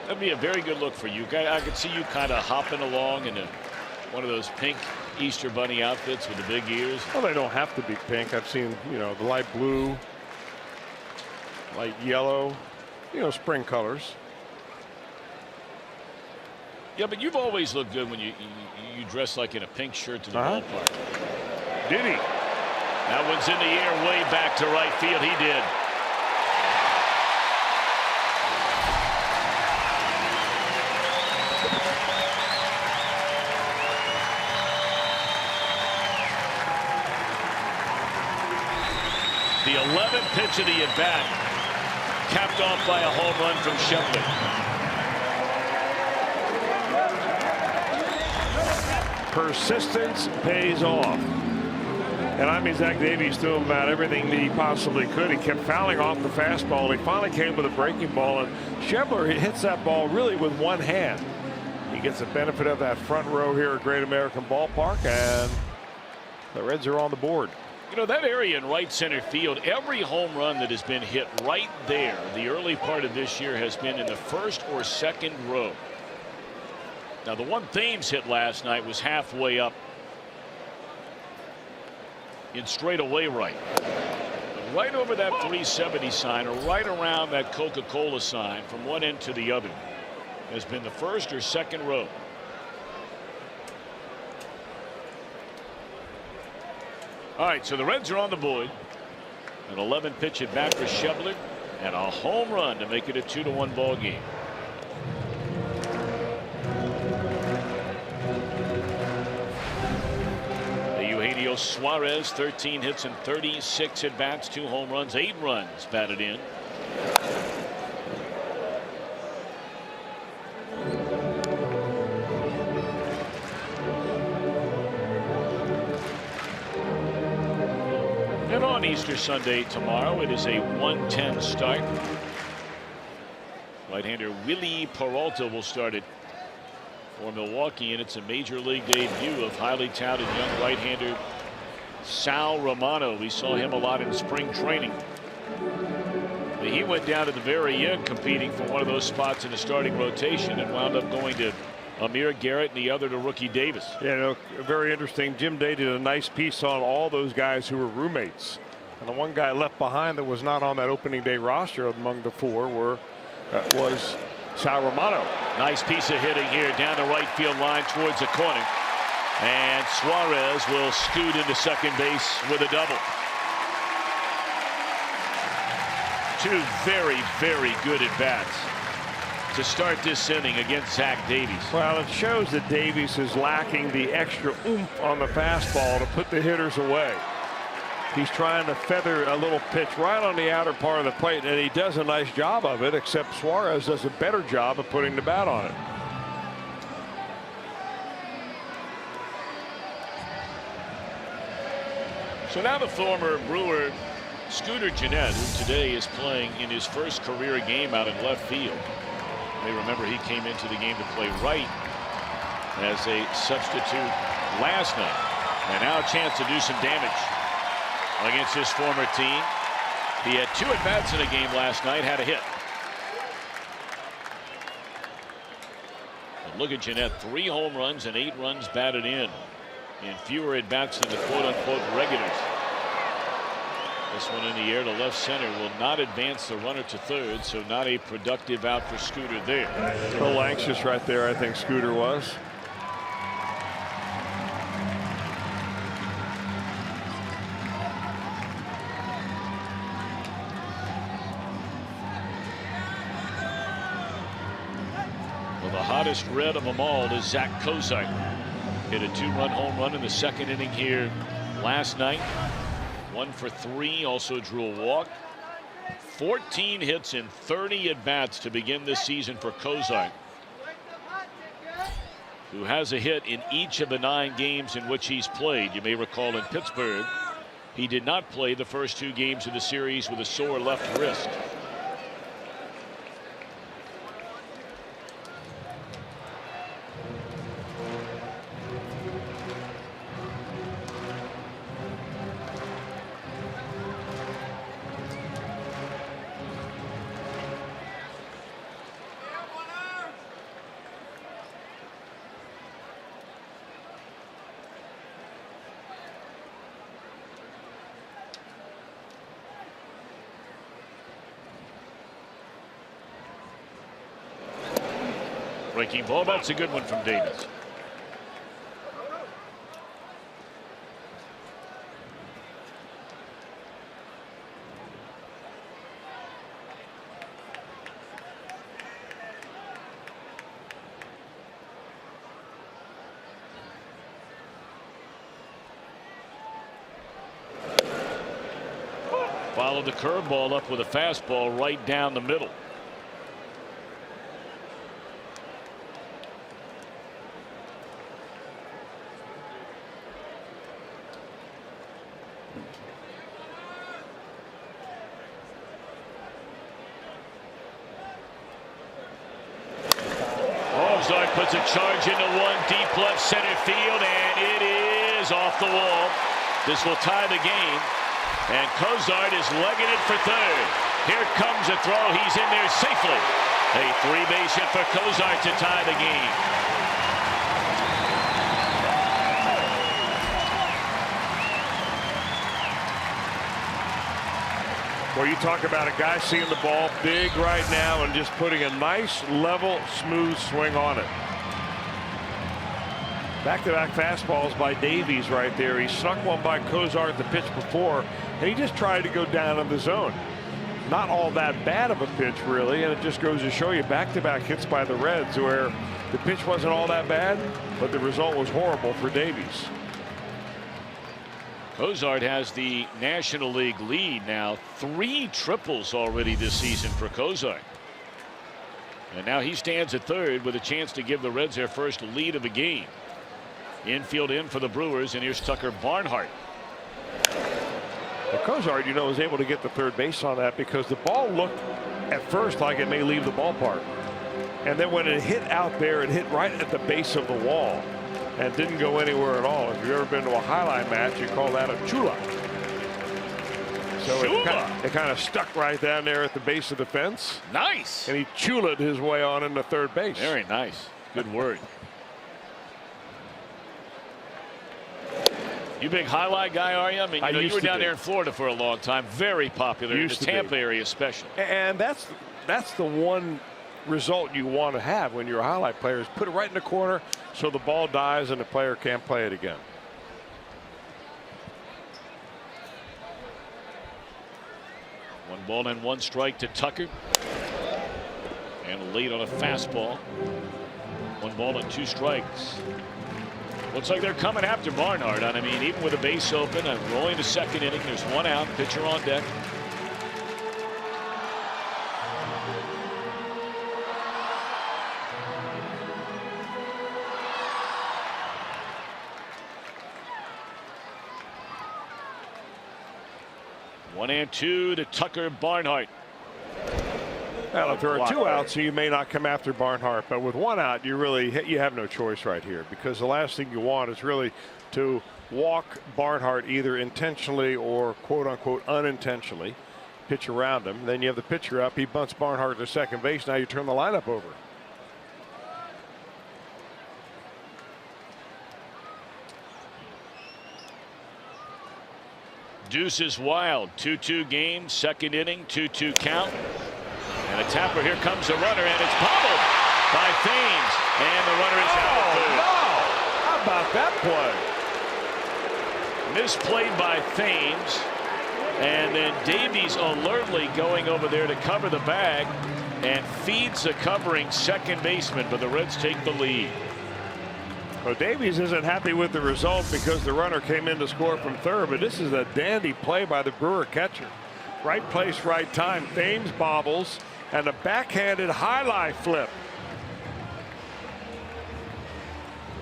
That'd be a very good look for you. I could see you kind of hopping along in one of those pink Easter Bunny outfits with the big ears. Well, they don't have to be pink. I've seen, you know, the light blue, light yellow, you know, spring colors. Yeah, but you've always looked good when you dress like in a pink shirt to the ballpark. Did he? That one's in the air way back to right field. He did. The 11th pitch of the at-bat, capped off by a home run from Schebler. Persistence pays off. And I mean, Zach Davies threw him about everything that he possibly could. He kept fouling off the fastball. He finally came with a breaking ball, and Schebler hits that ball really with one hand. He gets the benefit of that front row here at Great American Ballpark, and the Reds are on the board. You know, that area in right center field, every home run that has been hit right there the early part of this year has been in the first or second row. Now, the one Thames hit last night was halfway up in straightaway right. Right over that 370 sign, or right around that Coca-Cola sign from one end to the other, has been the first or second row. All right, so the Reds are on the board. An 11 pitch at bat for Schebler, and a home run to make it a 2-1 ball game. Eugenio Suarez, 13 hits and 36 at bats, 2 home runs, 8 runs batted in. And on Easter Sunday tomorrow, it is a 1:10 start. Right-hander Willie Peralta will start it for Milwaukee, and it's a major league debut of highly touted young right-hander Sal Romano. We saw him a lot in spring training. But he went down to the very end competing for one of those spots in the starting rotation and wound up going to Amir Garrett and the other to rookie Davis. Yeah, no, very interesting. Jim Day did a nice piece on all those guys who were roommates. And the one guy left behind that was not on that opening day roster among the 4 was Sal Romano. Nice piece of hitting here down the right field line towards the corner. And Suarez will scoot into second base with a double. 2 very, very good at bats to start this inning against Zach Davies. Well, it shows that Davies is lacking the extra oomph on the fastball to put the hitters away. He's trying to feather a little pitch right on the outer part of the plate, and he does a nice job of it, except Suarez does a better job of putting the bat on it. So now the former Brewer Scooter Gennett, who today is playing in his first career game out in left field. You may remember he came into the game to play right as a substitute last night. And now a chance to do some damage against his former team. He had 2 at-bats in a game last night, had a hit. But look at Gennett, 3 home runs and 8 runs batted in fewer at-bats than the quote-unquote regulars. This one in the air to left center will not advance the runner to third, so not a productive out for Scooter there. A little anxious right there, I think Scooter was. Well, the hottest Red of them all is Zack Cozart. Hit a 2-run home run in the second inning here last night. 1 for 3, also drew a walk. 14 hits and 30 at-bats to begin this season for Cozart, who has a hit in each of the 9 games in which he's played. You may recall in Pittsburgh, He did not play the first 2 games of the series with a sore left wrist. Breaking ball. That's a good one from Davis. Followed the curveball up with a fastball right down the middle. Cozart puts a charge into one deep left center field, and it is off the wall. This will tie the game, and Cozart is legging it for third. Here comes a throw. He's in there safely. A 3-base hit for Cozart to tie the game. Well, you talk about a guy seeing the ball big right now and just putting a nice, level, smooth swing on it. Back-to-back fastballs by Davies right there. He snuck one by Cozart the pitch before, and he just tried to go down in the zone. Not all that bad of a pitch, really, and it just goes to show you back-to-back hits by the Reds where the pitch wasn't all that bad, but the result was horrible for Davies. Cozart has the National League lead now. 3 triples already this season for Cozart. And now he stands at third with a chance to give the Reds their first lead of the game. Infield in for the Brewers, and here's Tucker Barnhart. Well, Cozart, you know, was able to get the third base on that because the ball looked at first like it may leave the ballpark. And then when it hit out there, it hit right at the base of the wall and didn't go anywhere at all. If you've ever been to a highlight match, you call that a chula. So it kind of stuck right down there at the base of the fence. Nice. And he chulaed his way on into third base. Very nice. Good word. You big highlight guy, are you? I mean, you were down there in Florida for a long time. Very popular in the Tampa area especially. And that's the one result you want to have when you're a highlight player is put it right in the corner so the ball dies and the player can't play it again. One ball and 1 strike to Tucker. And late on a fastball. 1 ball and 2 strikes. Looks like they're coming after Barnhart. I mean, even with a base open and rolling to second inning, there's 1 out, pitcher on deck. One and 2 to Tucker Barnhart. Well, if there are 2 outs, so you may not come after Barnhart, but with 1 out, you have no choice right here because the last thing you want is really to walk Barnhart either intentionally or quote unquote unintentionally, pitch around him. Then you have the pitcher up. He bunts Barnhart to second base. Now you turn the lineup over. Deuce is wild. 2-2 game, second inning, 2-2 count. And a tapper. Here comes a runner, and it's bobbled by Thames. And the runner is out of third. No! How about that play? Misplayed by Thames. And then Davies alertly going over there to cover the bag and feeds the covering second baseman, but the Reds take the lead. Well, Davies isn't happy with the result because the runner came in to score from third, but this is a dandy play by the Brewer catcher. Right place, right time. Thames bobbles and a backhanded highlight flip.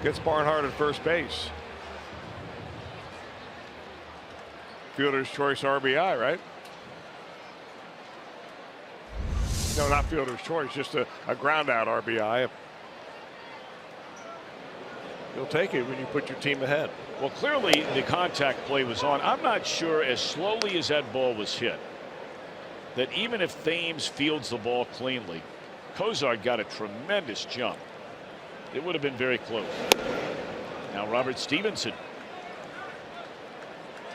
Gets Barnhart at first base. Fielder's choice RBI, right? No, not fielder's choice, just a ground out RBI. You'll take it when you put your team ahead. Well, clearly the contact play was on. I'm not sure, as slowly as that ball was hit, that even if Thames fields the ball cleanly, Cozart got a tremendous jump. It would have been very close. Now Robert Stevenson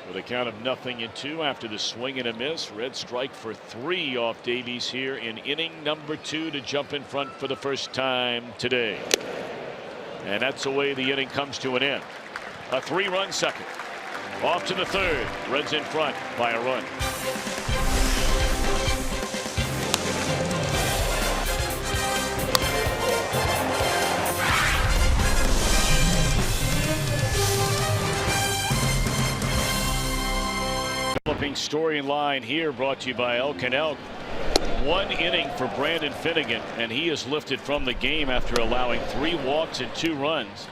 with a count of 0-2 after the swing and a miss. Red strike for 3 off Davies here in inning number 2 to jump in front for the first time today. And that's the way the inning comes to an end. A 3-run second. Off to the third. Reds in front by a run. Developing storyline here brought to you by Elk and Elk. 1 inning for Brandon Finnegan, and he is lifted from the game after allowing 3 walks and 2 runs.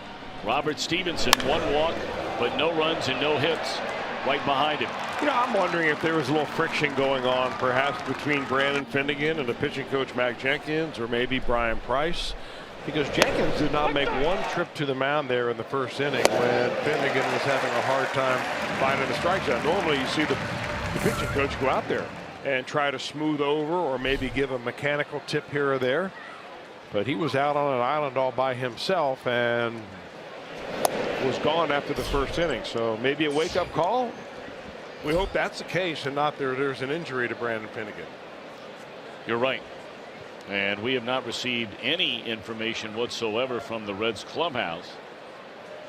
Robert Stevenson, 1 walk, but no runs and no hits right behind him. You know, I'm wondering if there was a little friction going on perhaps between Brandon Finnegan and the pitching coach Mac Jenkins, or maybe Brian Price, because Jenkins did not make 1 trip to the mound there in the first inning when Finnegan was having a hard time finding the strike zone. Normally you see the pitching coach go out there and try to smooth over or maybe give a mechanical tip here or there, but he was out on an island all by himself and was gone after the first inning. So maybe a wake-up call. We hope that's the case and not there's an injury to Brandon Finnegan. You're right. And we have not received any information whatsoever from the Reds clubhouse.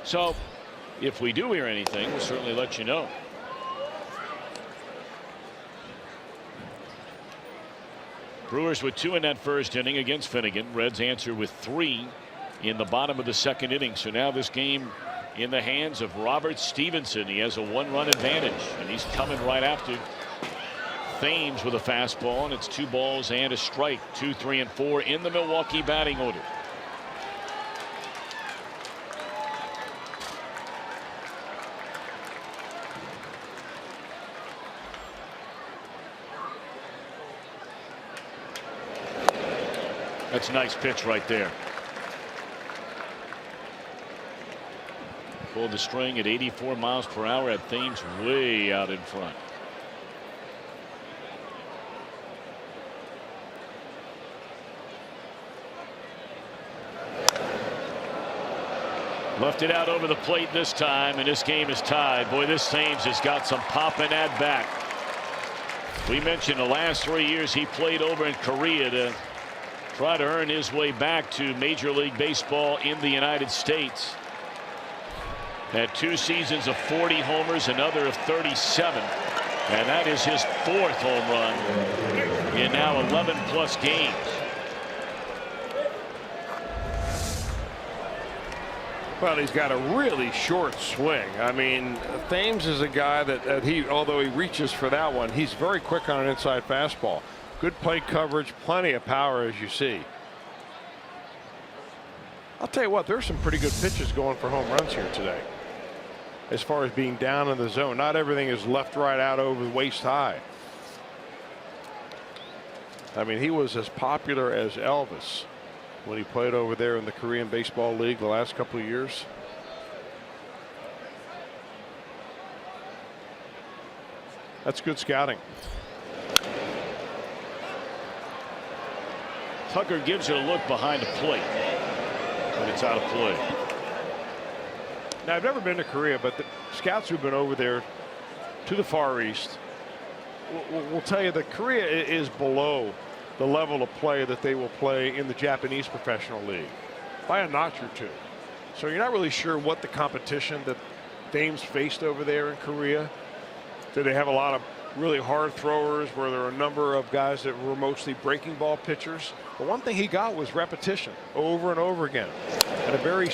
So if we do hear anything, we'll certainly let you know. Brewers with 2 in that first inning against Finnegan. Reds answer with 3 in the bottom of the second inning. So now this game in the hands of Robert Stevenson. He has a 1-run advantage, and he's coming right after Thames with a fastball, and it's 2 balls and a strike. 2, 3, and 4 in the Milwaukee batting order. That's a nice pitch right there. Pulled the string at 84 miles per hour at Thames way out in front. Left it out over the plate this time, and this game is tied. Boy, this Thames has got some pop in that bat. We mentioned the last 3 years he played over in Korea to try to earn his way back to Major League Baseball in the United States. Had 2 seasons of 40 homers, another of 37, and that is his 4th home run in now 11+ games. Well, he's got a really short swing. I mean, Thames is a guy that although he reaches for that one, he's very quick on an inside fastball. Good plate coverage, plenty of power, as you see. I'll tell you what, there's some pretty good pitches going for home runs here today. As far as being down in the zone, not everything is left, right, out over waist high. I mean, he was as popular as Elvis when he played over there in the Korean Baseball League the last couple of years. That's good scouting. Tucker gives it a look behind the plate, but it's out of play. Now, I've never been to Korea, but the scouts who've been over there to the Far East will tell you that Korea is below the level of play that they will play in the Japanese professional league by a notch or 2. So you're not really sure what the competition that Thames faced over there in Korea. Did they have a lot of really hard throwers? Where there were a number of guys that were mostly breaking ball pitchers? But one thing he got was repetition over and over again, and a very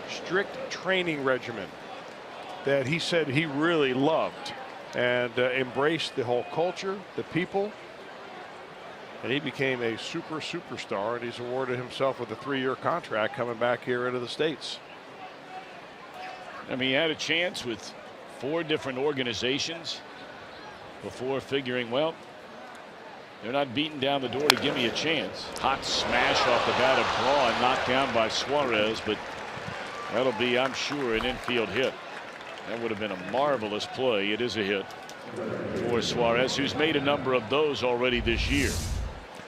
strict training regimen that he said he really loved and embraced the whole culture, the people, and he became a superstar, and he's awarded himself with a 3-year contract coming back here into the States. I mean, he had a chance with 4 different organizations before figuring, well, they're not beating down the door to give me a chance. Hot smash off the bat of Braun, knocked down by Suarez, but that'll be, I'm sure, an infield hit. That would have been a marvelous play. It is a hit for Suarez, who's made a number of those already this year.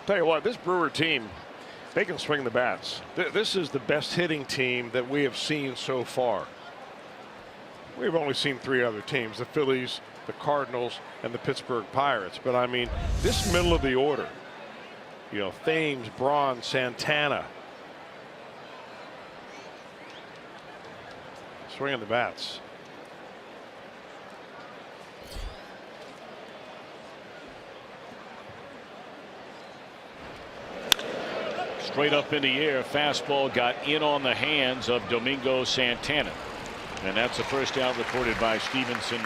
Tell you what, this Brewer team, they can swing the bats. This is the best hitting team that we have seen so far. We've only seen 3 other teams, the Phillies, the Cardinals, and the Pittsburgh Pirates. But I mean, this middle of the order, you know, Thames, Braun, Santana, swinging the bats. Straight up in the air, fastball got in on the hands of Domingo Santana. And that's the first out recorded by Stevenson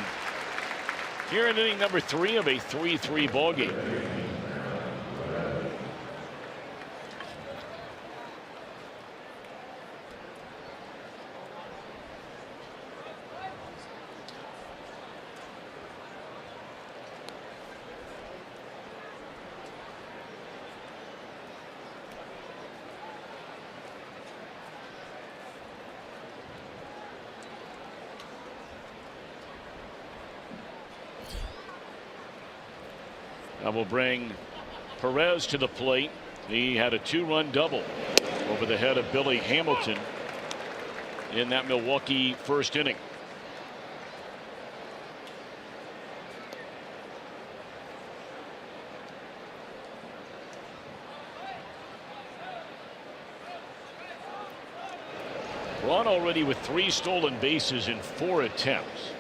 here in inning number 3 of a 3-3 ball game. That will bring Perez to the plate. He had a 2-run double over the head of Billy Hamilton in that Milwaukee first inning. Braun already with 3 stolen bases in 4 attempts.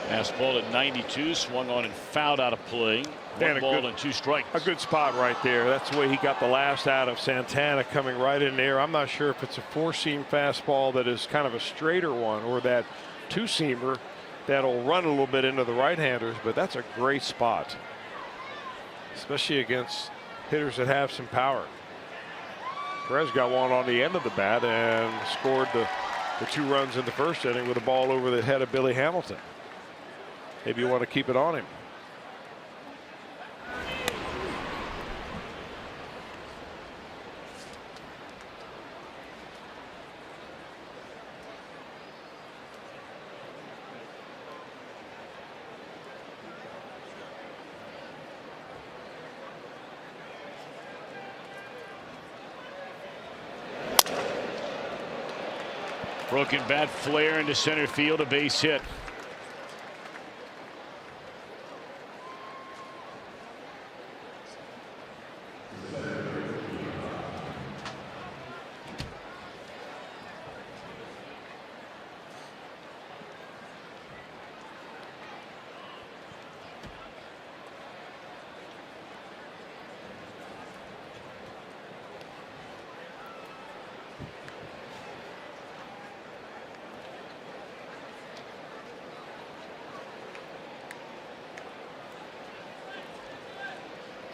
Fastball at 92, swung on and fouled out of play. 1 ball and 2 strikes. A good spot right there. That's the way he got the last out of Santana, coming right in there. I'm not sure if it's a 4-seam fastball that is kind of a straighter one, or that 2-seamer that'll run a little bit into the right-handers, but that's a great spot, especially against hitters that have some power. Perez got one on the end of the bat and scored the 2 runs in the first inning with a ball over the head of Billy Hamilton. Maybe you want to keep it on him. Broken bat flare into center field, a base hit.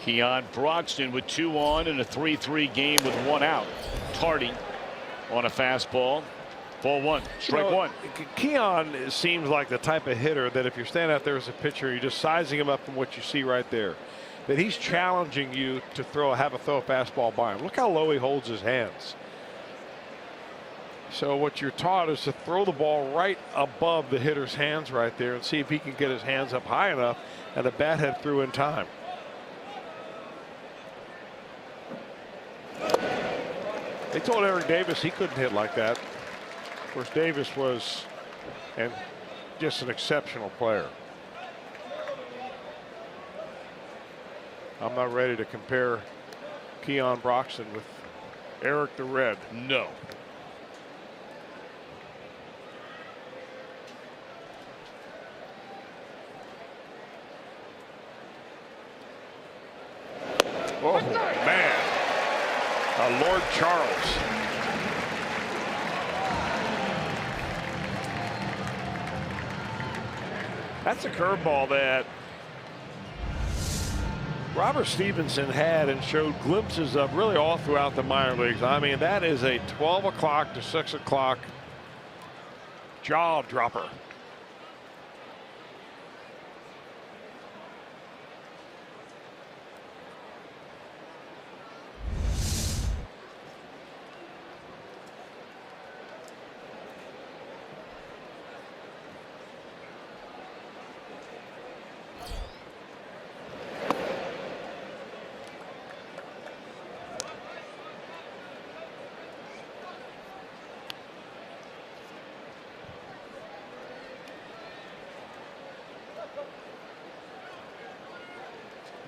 Keon Broxton with 2 on in a 3-3 game with 1 out. Tardy on a fastball. Ball 1, strike 1. Keon seems like the type of hitter that if you're standing out there as a pitcher, you're just sizing him up from what you see right there, that he's challenging you to throw a fastball by him. Look how low he holds his hands. So what you're taught is to throw the ball right above the hitter's hands right there and see if he can get his hands up high enough and the bat head through in time. They told Eric Davis he couldn't hit like that. Of course, Davis was just an exceptional player. I'm not ready to compare Keon Broxton with Eric the Red. No. Oh, man. Lord Charles. That's a curveball that Robert Stevenson had and showed glimpses of really all throughout the minor leagues. I mean, that is a 12 o'clock to 6 o'clock jaw dropper.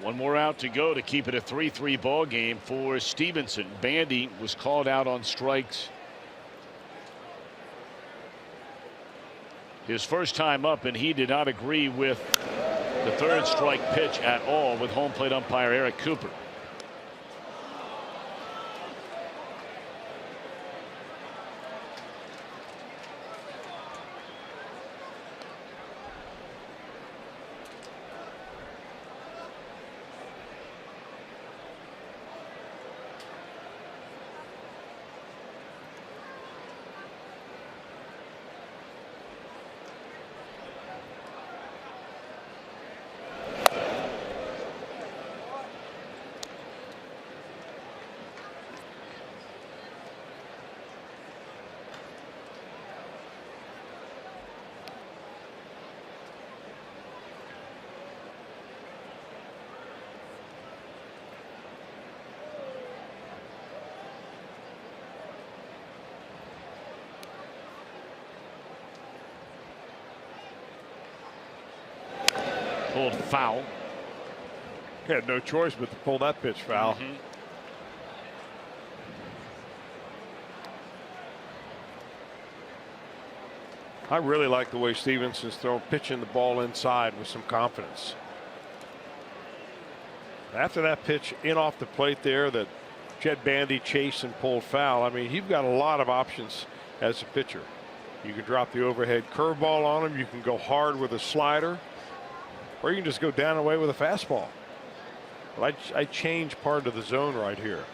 One more out to go to keep it a 3-3 ball game for Stevenson. Bandy was called out on strikes his first time up, and he did not agree with the third strike pitch at all with home plate umpire Eric Cooper. Pulled foul. He had no choice but to pull that pitch foul. I really like the way Stevenson's pitching the ball inside with some confidence. After that pitch in off the plate there that Jed Bandy chased and pulled foul, I mean, you've got a lot of options as a pitcher. You can drop the overhead curveball on him. You can go hard with a slider, or you can just go down and away with a fastball. But I change part of the zone right here.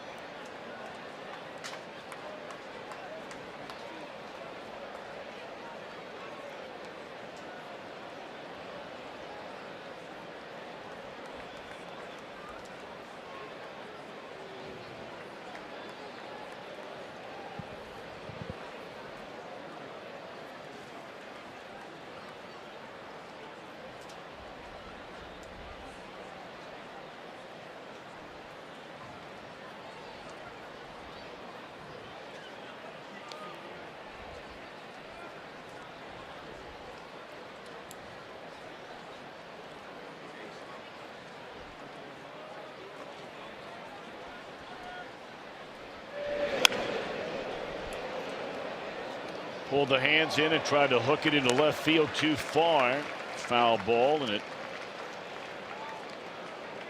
Pulled the hands in and tried to hook it into left field too far. Foul ball, and it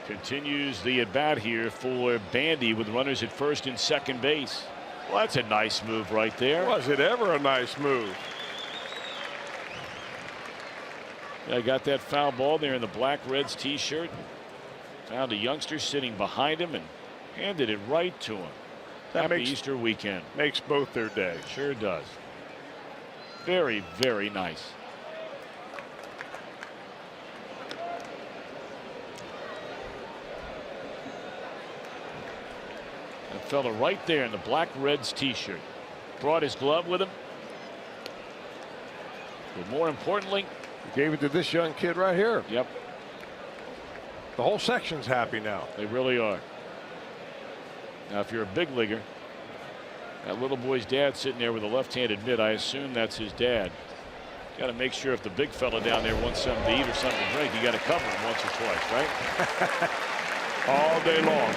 continues the at bat here for Bandy with runners at first and second base. Well, that's a nice move right there. Was it ever a nice move? I got that foul ball there in the black Reds t-shirt. Found a youngster sitting behind him and handed it right to him. Happy Easter weekend. Makes both their day. Sure does. Very, very nice. That fella right there in the black Reds t-shirt. brought his glove with him. But more importantly, he gave it to this young kid right here. Yep. The whole section's happy now. They really are. Now, if you're a big leaguer, that little boy's dad sitting there with a left-handed mitt, I assume that's his dad. Got to make sure if the big fella down there wants something to eat or something to drink, you got to cover him once or twice, right? All day long.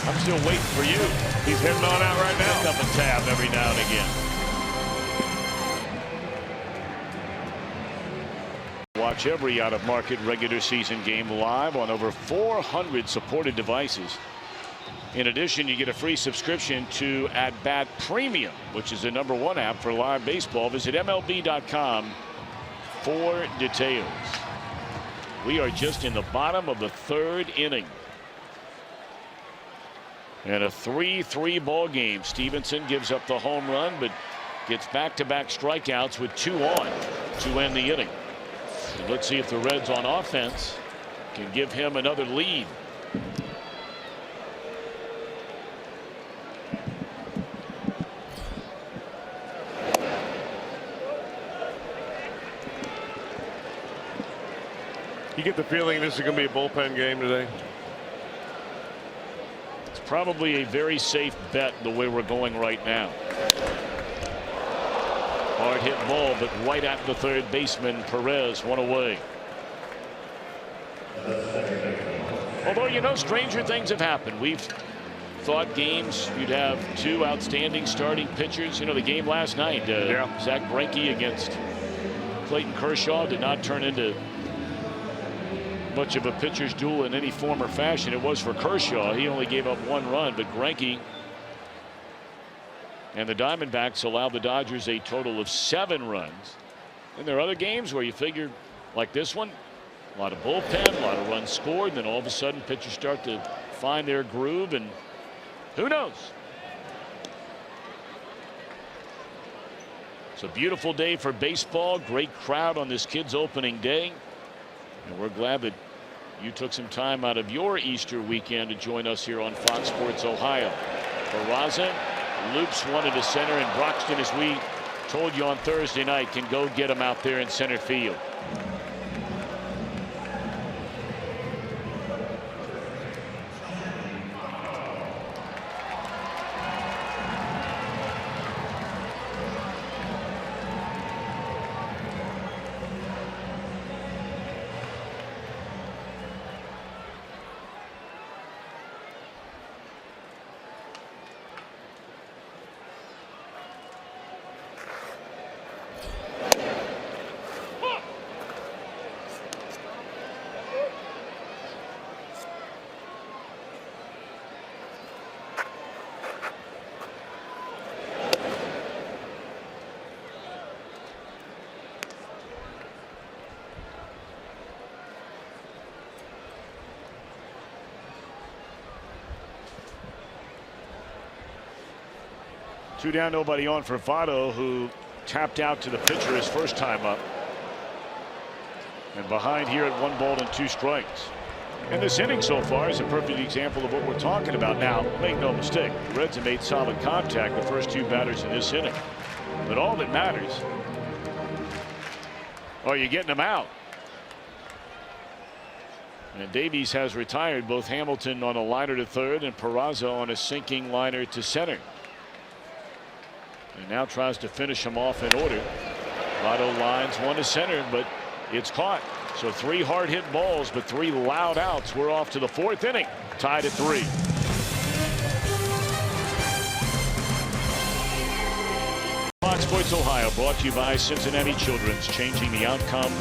I'm still waiting for you. He's heading on out right now. Pick up a tab every now and again. Watch every out-of-market regular season game live on over 400 supported devices. In addition, you get a free subscription to At Bat Premium, which is the #1 app for live baseball. Visit MLB.com for details. We are just in the bottom of the 3rd inning. And a 3-3 ball game. Stevenson gives up the home run, but gets back-to-back strikeouts with 2 on to end the inning. And let's see if the Reds on offense can give him another lead. You get the feeling this is going to be a bullpen game today? It's probably a very safe bet the way we're going right now. Hard hit ball, but right at the third baseman. Perez, one away. Although, you know, stranger things have happened. We've thought games you'd have 2 outstanding starting pitchers. You know, the game last night, Zack Cozart against Clayton Kershaw did not turn into much of a pitcher's duel in any form or fashion. It was for Kershaw. He only gave up 1 run, but Greinke and the Diamondbacks allowed the Dodgers a total of 7 runs. And there are other games where you figure, like this one, a lot of bullpen, a lot of runs scored, and then all of a sudden pitchers start to find their groove, and who knows? It's a beautiful day for baseball. Great crowd on this kids opening day. And we're glad that you took some time out of your Easter weekend to join us here on Fox Sports Ohio. Peraza loops one into center, and Broxton, as we told you on Thursday night, can go get him out there in center field. Two down, nobody on for Votto, who tapped out to the pitcher his first time up. And behind here at 1 ball and 2 strikes. And this inning so far is a perfect example of what we're talking about. Now, make no mistake, the Reds have made solid contact the first 2 batters in this inning. But all that matters, are you getting them out? And Davies has retired both Hamilton on a liner to third and Peraza on a sinking liner to center. And now tries to finish him off in order. Votto lines one to center, but it's caught. So 3 hard hit balls, but 3 loud outs. We're off to the 4th inning, tied at 3. Fox Sports Ohio, brought to you by Cincinnati Children's, changing the outcome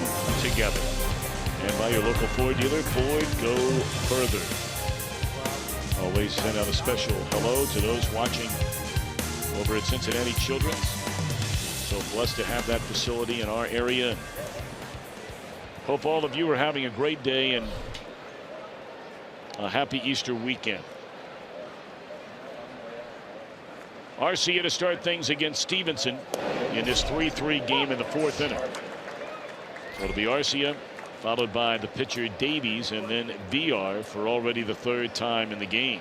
together. And by your local Ford dealer, Ford, go further. Always send out a special hello to those watching over at Cincinnati Children's. So blessed to have that facility in our area. Hope all of you are having a great day and a happy Easter weekend. Arcia to start things against Stevenson in this 3-3 game in the 4th inning. It'll be Arcia, followed by the pitcher Davies, and then VR for already the 3rd time in the game.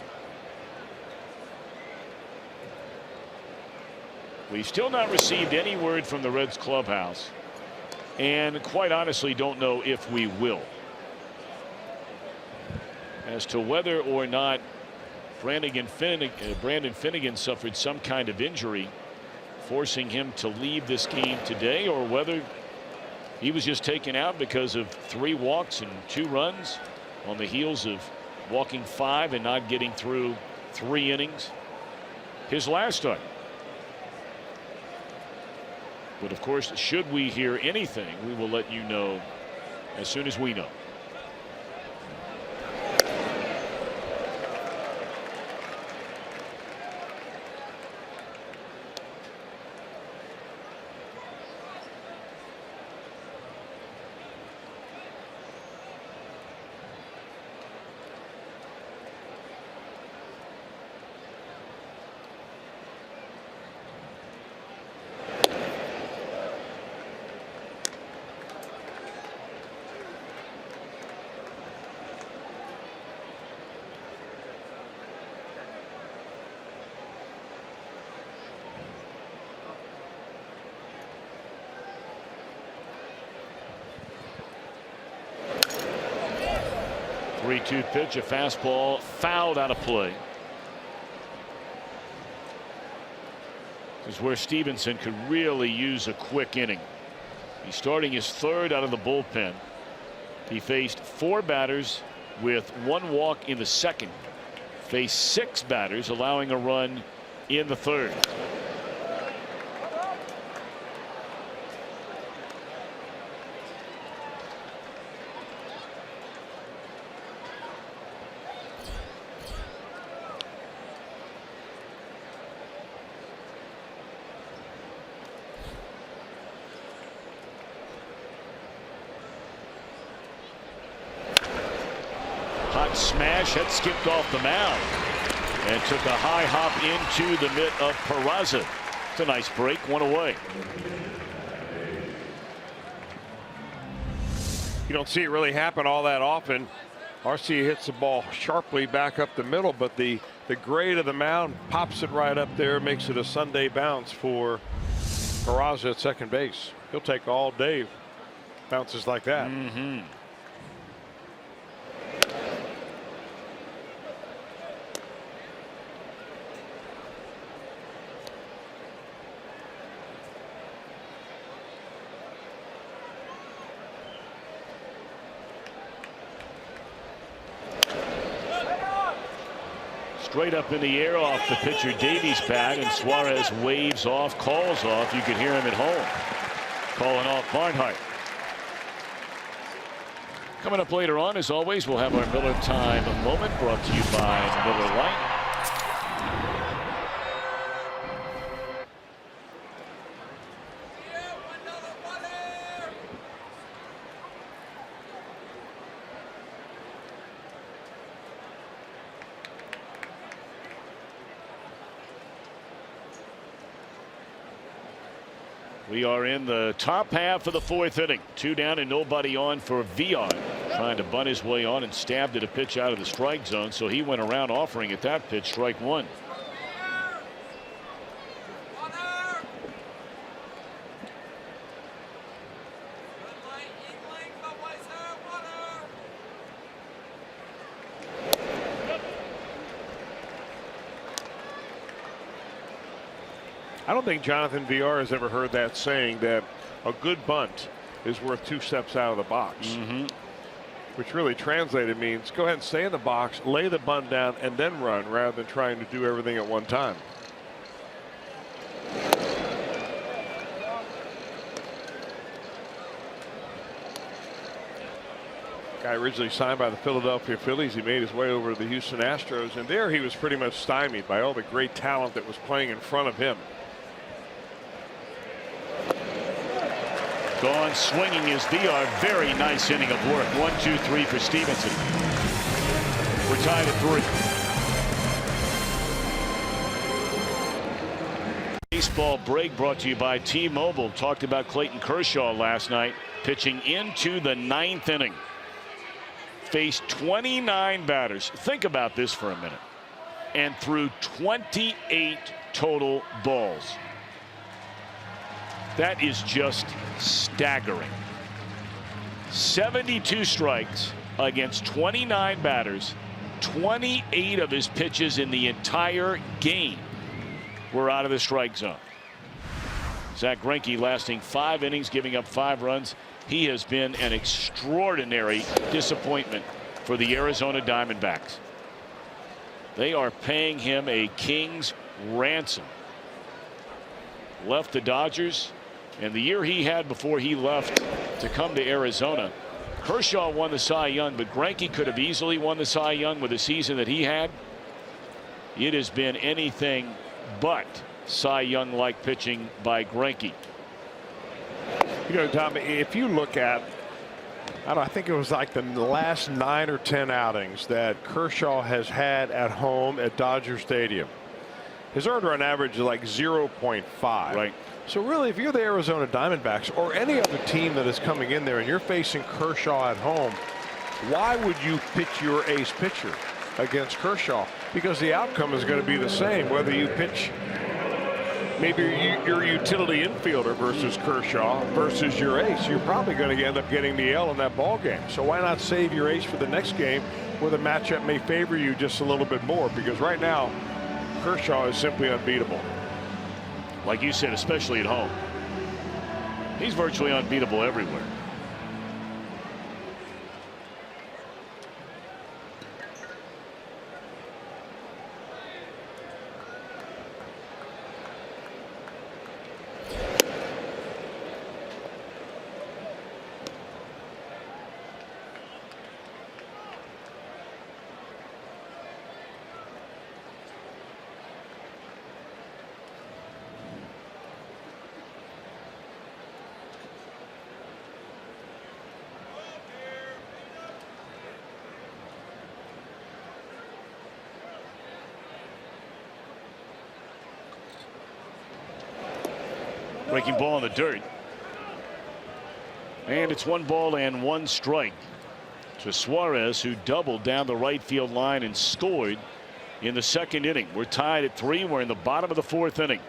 We've still not received any word from the Reds clubhouse, and quite honestly don't know if we will, as to whether or not Brandon Finnegan suffered some kind of injury forcing him to leave this game today, or whether he was just taken out because of 3 walks and 2 runs on the heels of walking 5 and not getting through 3 innings his last start. But of course, should we hear anything, we will let you know as soon as we know. Three-two pitch, a fastball fouled out of play. This is where Stevenson could really use a quick inning. He's starting his 3rd out of the bullpen. He faced 4 batters with 1 walk in the 2nd. Faced 6 batters, allowing a run in the 3rd. Smash had skipped off the mound and took a high hop into the mitt of Peraza. It's a nice break, 1 away. You don't see it really happen all that often. Arcia hits the ball sharply back up the middle, but the grade of the mound pops it right up there, makes it a Sunday bounce for Peraza at second base. He'll take all day bounces like that. Straight up in the air off the pitcher Davies' bat, and Suarez waves off, calls off. You can hear him at home calling off Barnhart. Coming up later on, as always, we'll have our Miller Time moment brought to you by Miller Lite. We are in the top half of the 4th inning. 2 down and nobody on for VR. Trying to bunt his way on and stabbed at a pitch out of the strike zone. So he went around offering at that pitch, strike 1. I don't think Jonathan VR has ever heard that saying, that a good bunt is worth 2 steps out of the box. Which really translated means go ahead and stay in the box, lay the bunt down, and then run, rather than trying to do everything at one time. Guy originally signed by the Philadelphia Phillies. He made his way over to the Houston Astros, and there he was pretty much stymied by all the great talent that was playing in front of him. Gone swinging is VR. Very nice inning of work. 1, 2, 3 for Stevenson. We're tied at 3. Baseball break brought to you by T-Mobile. Talked about Clayton Kershaw last night, pitching into the 9th inning. Faced 29 batters. Think about this for a minute. And threw 28 total balls. That is just staggering. 72 strikes against 29 batters. 28 of his pitches in the entire game were out of the strike zone. Zack Greinke lasting 5 innings, giving up 5 runs. He has been an extraordinary disappointment for the Arizona Diamondbacks. They are paying him a king's ransom. Left the Dodgers, and the year he had before he left to come to Arizona, Kershaw won the Cy Young, but Greinke could have easily won the Cy Young with the season that he had. It has been anything but Cy Young-like pitching by Greinke. You know, Tom, if you look at, I think it was like the last 9 or 10 outings that Kershaw has had at home at Dodger Stadium, his earned run average is like 0.5. Right. So really, if you're the Arizona Diamondbacks or any other team that is coming in there and you're facing Kershaw at home, why would you pitch your ace pitcher against Kershaw? Because the outcome is going to be the same whether you pitch maybe your utility infielder versus Kershaw versus your ace. You're probably going to end up getting the L in that ball game. So why not save your ace for the next game where the matchup may favor you just a little bit more? Because right now Kershaw is simply unbeatable. Like you said, especially at home. He's virtually unbeatable everywhere. Breaking ball in the dirt. And it's 1 ball and 1 strike to Suarez, who doubled down the right field line and scored in the 2nd inning. We're tied at 3. We're in the bottom of the 4th inning.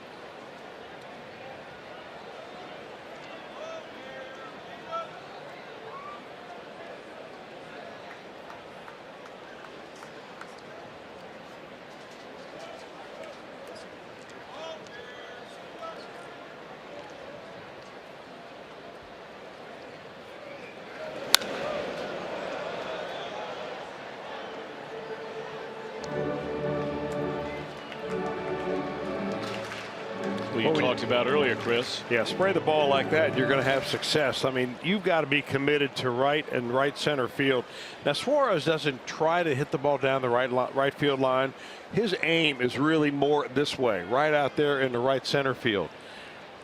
You talked about earlier, Chris. Yeah, spray the ball like that, you're going to have success. I mean, you've got to be committed to right and right center field. Now, Suarez doesn't try to hit the ball down the right field line. His aim is really more this way, right out there in the right center field.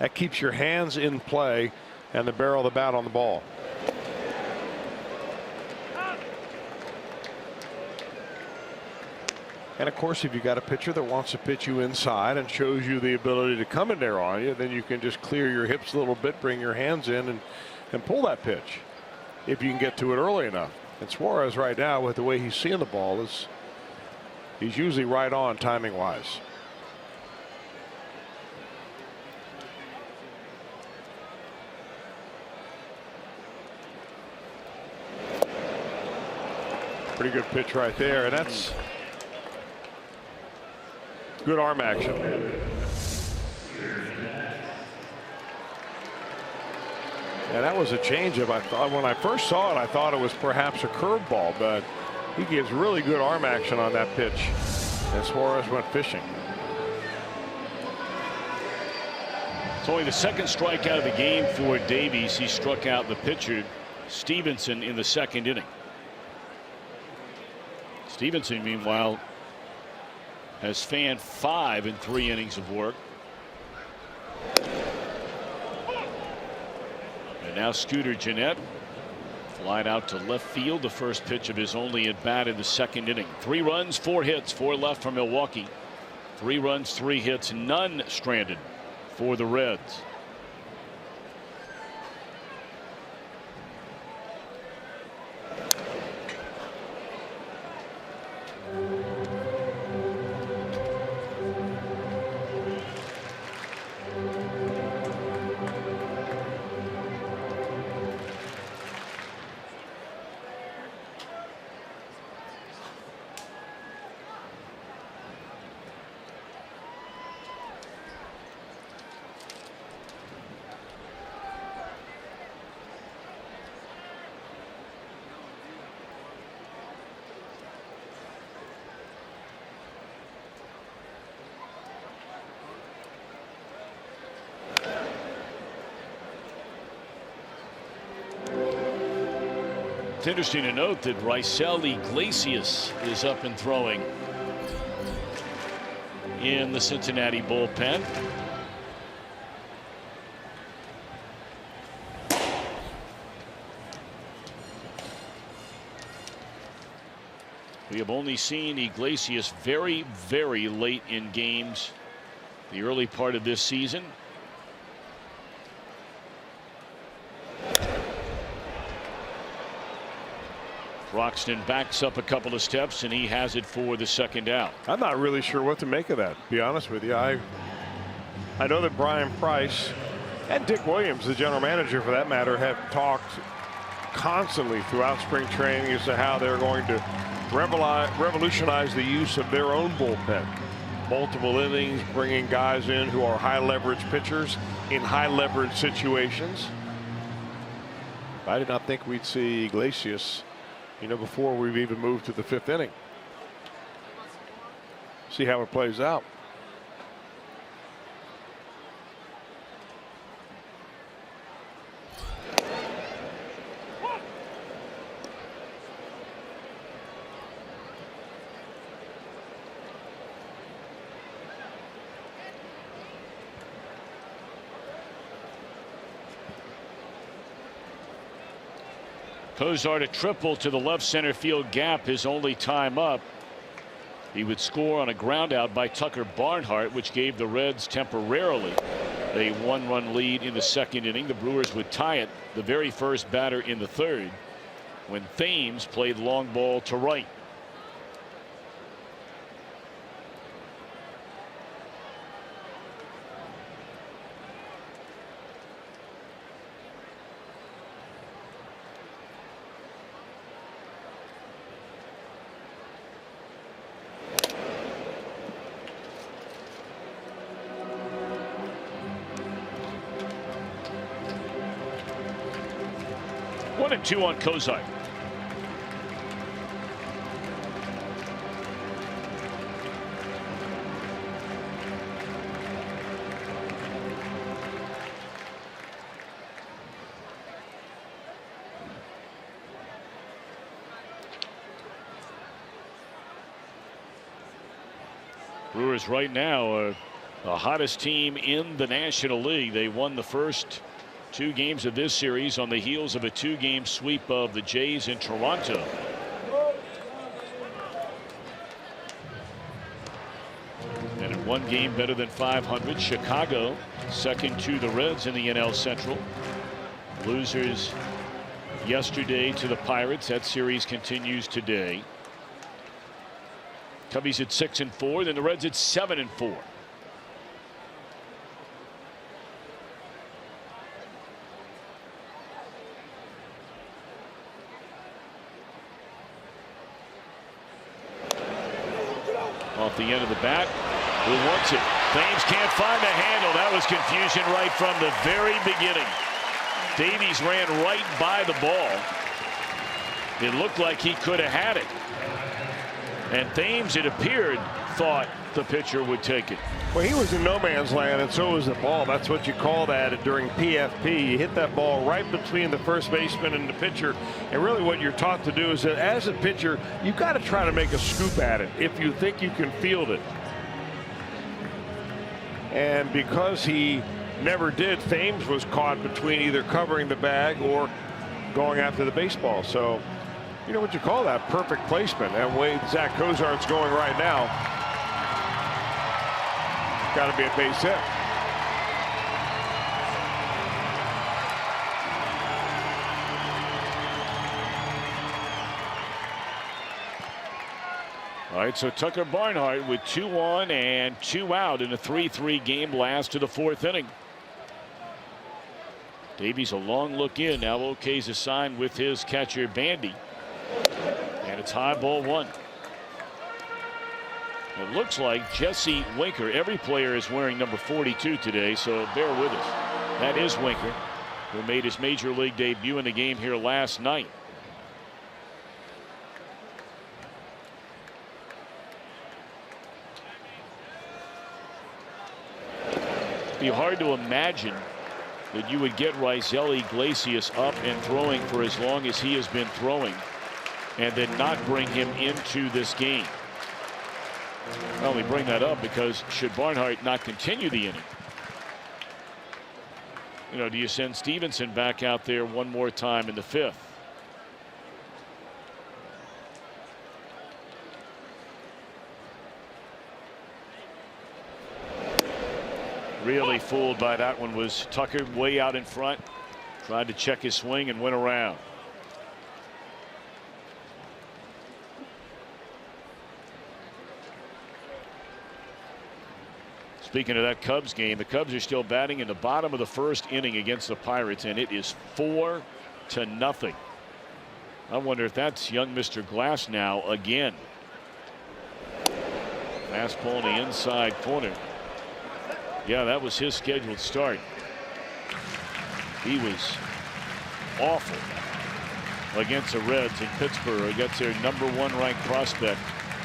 That keeps your hands in play and the barrel of the bat on the ball. And of course, if you got a pitcher that wants to pitch you inside and shows you the ability to come in there on you, then you can just clear your hips a little bit, bring your hands in and pull that pitch if you can get to it early enough. And Suarez right now, with the way he's seeing the ball, he's usually right on timing wise. Pretty good pitch right there, and that's good arm action. And that was a changeup. I thought when I first saw it, I thought it was perhaps a curveball, but he gives really good arm action on that pitch. And Suarez went fishing. It's only the 2nd strikeout of the game for Davies. He struck out the pitcher Stevenson in the 2nd inning. Stevenson, meanwhile, has fanned 5 in 3 innings of work. And now Scooter Gennett flying out to left field, the first pitch of his only at bat in the 2nd inning. 3 runs, 4 hits, 4 left for Milwaukee. 3 runs, 3 hits, none stranded for the Reds. It's interesting to note that Raisel Iglesias is up and throwing in the Cincinnati bullpen. We have only seen Iglesias very, very late in games the early part of this season. Broxton backs up a couple of steps and he has it for the second out. I'm not really sure what to make of that, to be honest with you. I know that Brian Price and Dick Williams, the general manager for that matter, have talked constantly throughout spring training as to how they're going to revolutionize the use of their own bullpen. Multiple innings, bringing guys in who are high leverage pitchers in high leverage situations. I did not think we'd see Iglesias, before we've even moved to the 5th inning. See how it plays out. Cozart a triple to the left center field gap, his only time up. He would score on a ground out by Tucker Barnhart, which gave the Reds temporarily a 1-run lead in the 2nd inning. The Brewers would tie it the very first batter in the 3rd when Thames played long ball to right. One and two on Cozart. Brewers right now are the hottest team in the National League. They won the first 2 games of this series on the heels of a 2-game sweep of the Jays in Toronto. And in 1 game better than 500, Chicago second to the Reds in the NL Central. Losers yesterday to the Pirates. That series continues today. Cubbies at 6-4, then the Reds at 7-4. Off the end of the bat. Who wants it? Thames can't find the handle. That was confusion right from the very beginning. Davies ran right by the ball. It looked like he could have had it. And Thames, it appeared, thought the pitcher would take it. Well, he was in no man's land, and so was the ball. That's what you call that during PFP. You hit that ball right between the first baseman and the pitcher. And really what you're taught to do is that as a pitcher, you've got to try to make a scoop at it if you think you can field it. And because he never did, Thames was caught between either covering the bag or going after the baseball. So, you know what you call that? Perfect placement. And way Zack Cozart's going right now. Got to be a base hit. All right, so Tucker Barnhart with 2 on and 2 out in a 3-3 game last to the 4th inning. Davies a long look in. Now OK's assigned with his catcher Bandy. And it's high ball 1. It looks like Jesse Winker. Every player is wearing number 42 today, so bear with us. That is Winker, who made his major league debut in the game here last night. It'd be hard to imagine that you would get Raisel Iglesias up and throwing for as long as he has been throwing, and then not bring him into this game. I only bring that up because should Barnhart not continue the inning, you know, do you send Stevenson back out there one more time in the 5th? Really fooled by that one was Tucker, way out in front. Tried to check his swing and went around. Speaking of that Cubs game, the Cubs are still batting in the bottom of the 1st inning against the Pirates, and it is 4-0. I wonder if that's young Mr. Glass now again. Fastball in the inside corner. Yeah, that was his scheduled start. He was awful against the Reds in Pittsburgh, against their #1 ranked prospect.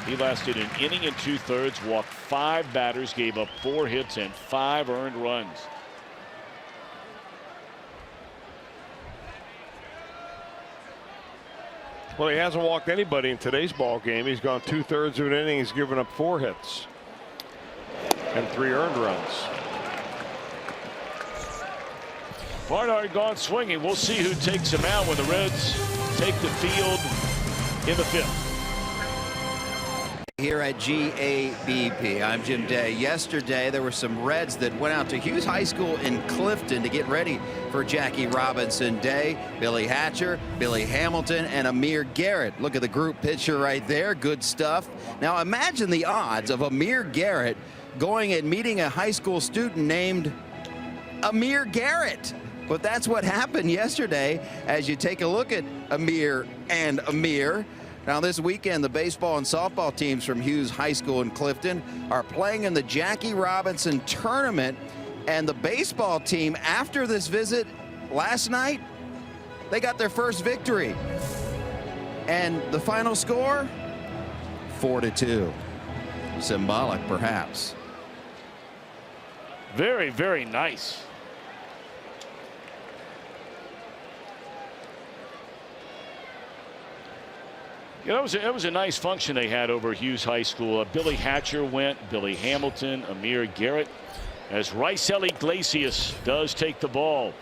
He lasted an inning and 2/3, walked 5 batters, gave up 4 hits and 5 earned runs. Well, he hasn't walked anybody in today's ball game. He's gone 2/3 of an inning. He's given up 4 hits and 3 earned runs. Barnhart gone swinging. We'll see who takes him out when the Reds take the field in the 5th. Here at GABP, I'm Jim Day. Yesterday, there were some Reds that went out to Hughes High School in Clifton to get ready for Jackie Robinson Day. Billy Hatcher, Billy Hamilton, and Amir Garrett. Look at the group picture right there. Good stuff. Now, imagine the odds of Amir Garrett going and meeting a high school student named Amir Garrett. But that's what happened yesterday as you take a look at Amir and Amir. Now this weekend, the baseball and softball teams from Hughes High School in Clifton are playing in the Jackie Robinson tournament. And the baseball team, after this visit last night, they got their first victory. And the final score, 4-2. Symbolic, perhaps. Very, very nice. You know, it was a nice function they had over at Hughes High School. Billy Hatcher went, Billy Hamilton, Amir Garrett, as Raisel Iglesias does take the ball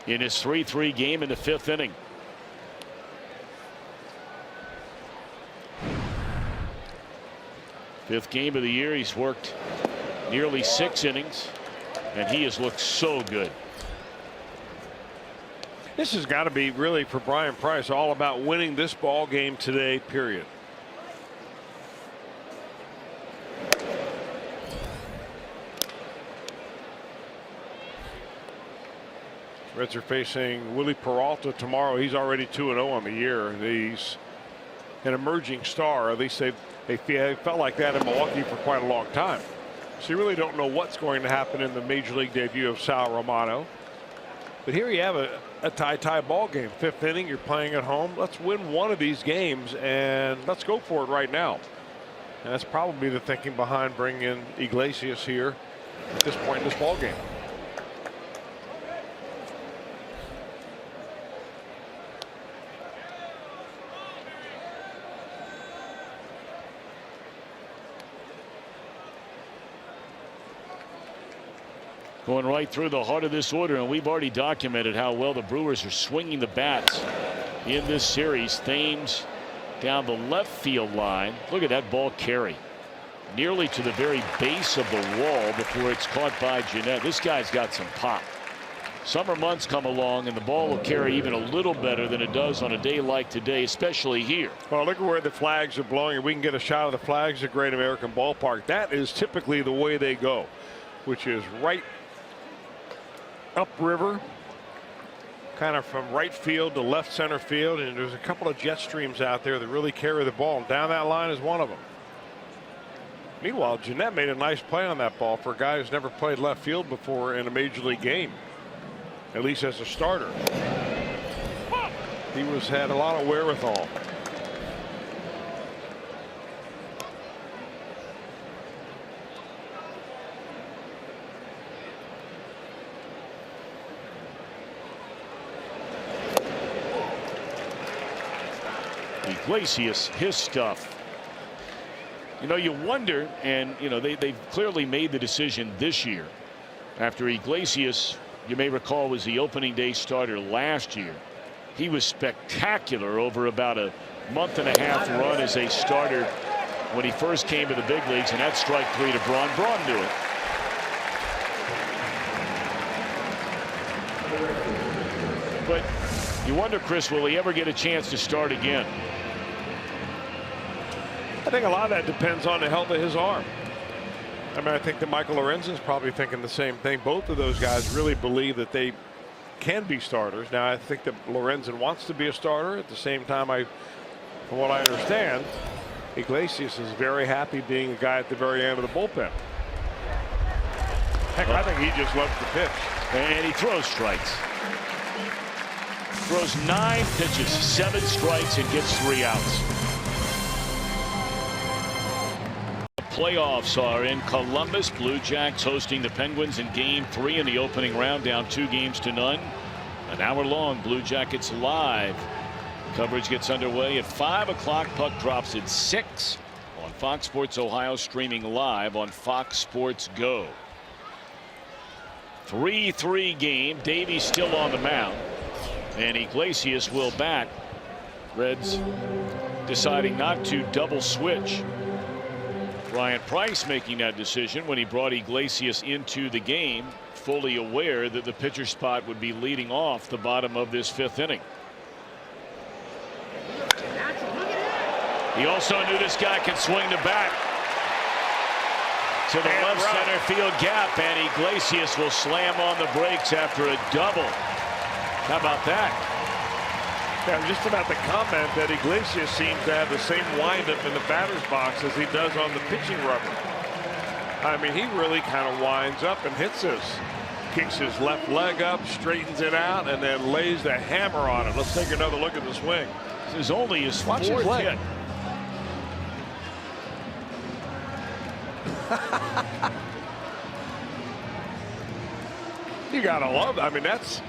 in his 3-3 game in the 5th inning. Fifth game of the year. He's worked nearly 6 innings, and he has looked so good. This has got to be really for Brian Price all about winning this ball game today, period. Reds are facing Willie Peralta tomorrow. He's already 2-0 on the year. He's an emerging star. At least they felt like that in Milwaukee for quite a long time. So you really don't know what's going to happen in the major league debut of Sal Romano. But here you have a tie ball game. 5th inning, you're playing at home. Let's win one of these games and let's go for it right now. And that's probably the thinking behind bringing in Iglesias here at this point in this ball game. Going right through the heart of this order, and we've already documented how well the Brewers are swinging the bats in this series. Thames down the left field line. Look at that ball carry. Nearly to the very base of the wall before it's caught by Jeanette. This guy's got some pop. Summer months come along, and the ball will carry even a little better than it does on a day like today, especially here. Well, look at where the flags are blowing, and we can get a shot of the flags at Great American Ballpark. That is typically the way they go, which is right upriver, kind of from right field to left center field, and there's a couple of jet streams out there that really carry the ball, and down that line is one of them. Meanwhile, Jeanette made a nice play on that ball for a guy who's never played left field before in a major league game, at least as a starter. He had a lot of wherewithal. Iglesias, his stuff. You know, you wonder, and you know they've clearly made the decision this year. After Iglesias, you may recall, was the opening day starter last year. He was spectacular over about a month-and-a-half run as a starter when he first came to the big leagues, and that's strike 3 to Braun. Braun knew it. But you wonder, Chris, will he ever get a chance to start again? I think a lot of that depends on the health of his arm. I mean, I think that Michael Lorenzen's probably thinking the same thing. Both of those guys really believe that they can be starters. Now, I think that Lorenzen wants to be a starter. At the same time, from what I understand, Iglesias is very happy being a guy at the very end of the bullpen. Heck, I think he just loves the pitch. And he throws strikes. Throws 9 pitches, 7 strikes, and gets 3 outs. Playoffs are in Columbus. Blue Jackets hosting the Penguins in Game 3 in the opening round, down 2-0. An hour long Blue Jackets live coverage gets underway at 5 o'clock. Puck drops at 6 on Fox Sports Ohio, streaming live on Fox Sports Go. 3-3 game. Davies still on the mound, and Iglesias will bat. Reds deciding not to double switch. Ryan Price making that decision when he brought Iglesias into the game, fully aware that the pitcher spot would be leading off the bottom of this 5th inning. He also knew this guy could swing the bat to the left center field gap, and Iglesias will slam on the brakes after a double. How about that? Yeah, I'm just about to comment that Iglesias seems to have the same windup in the batter's box as he does on the pitching rubber. I mean, he really kind of winds up and hits this. Kicks his left leg up, straightens it out, and then lays the hammer on it. Let's take another look at the swing. This is only his 4th hit. You gotta love it. I mean, that's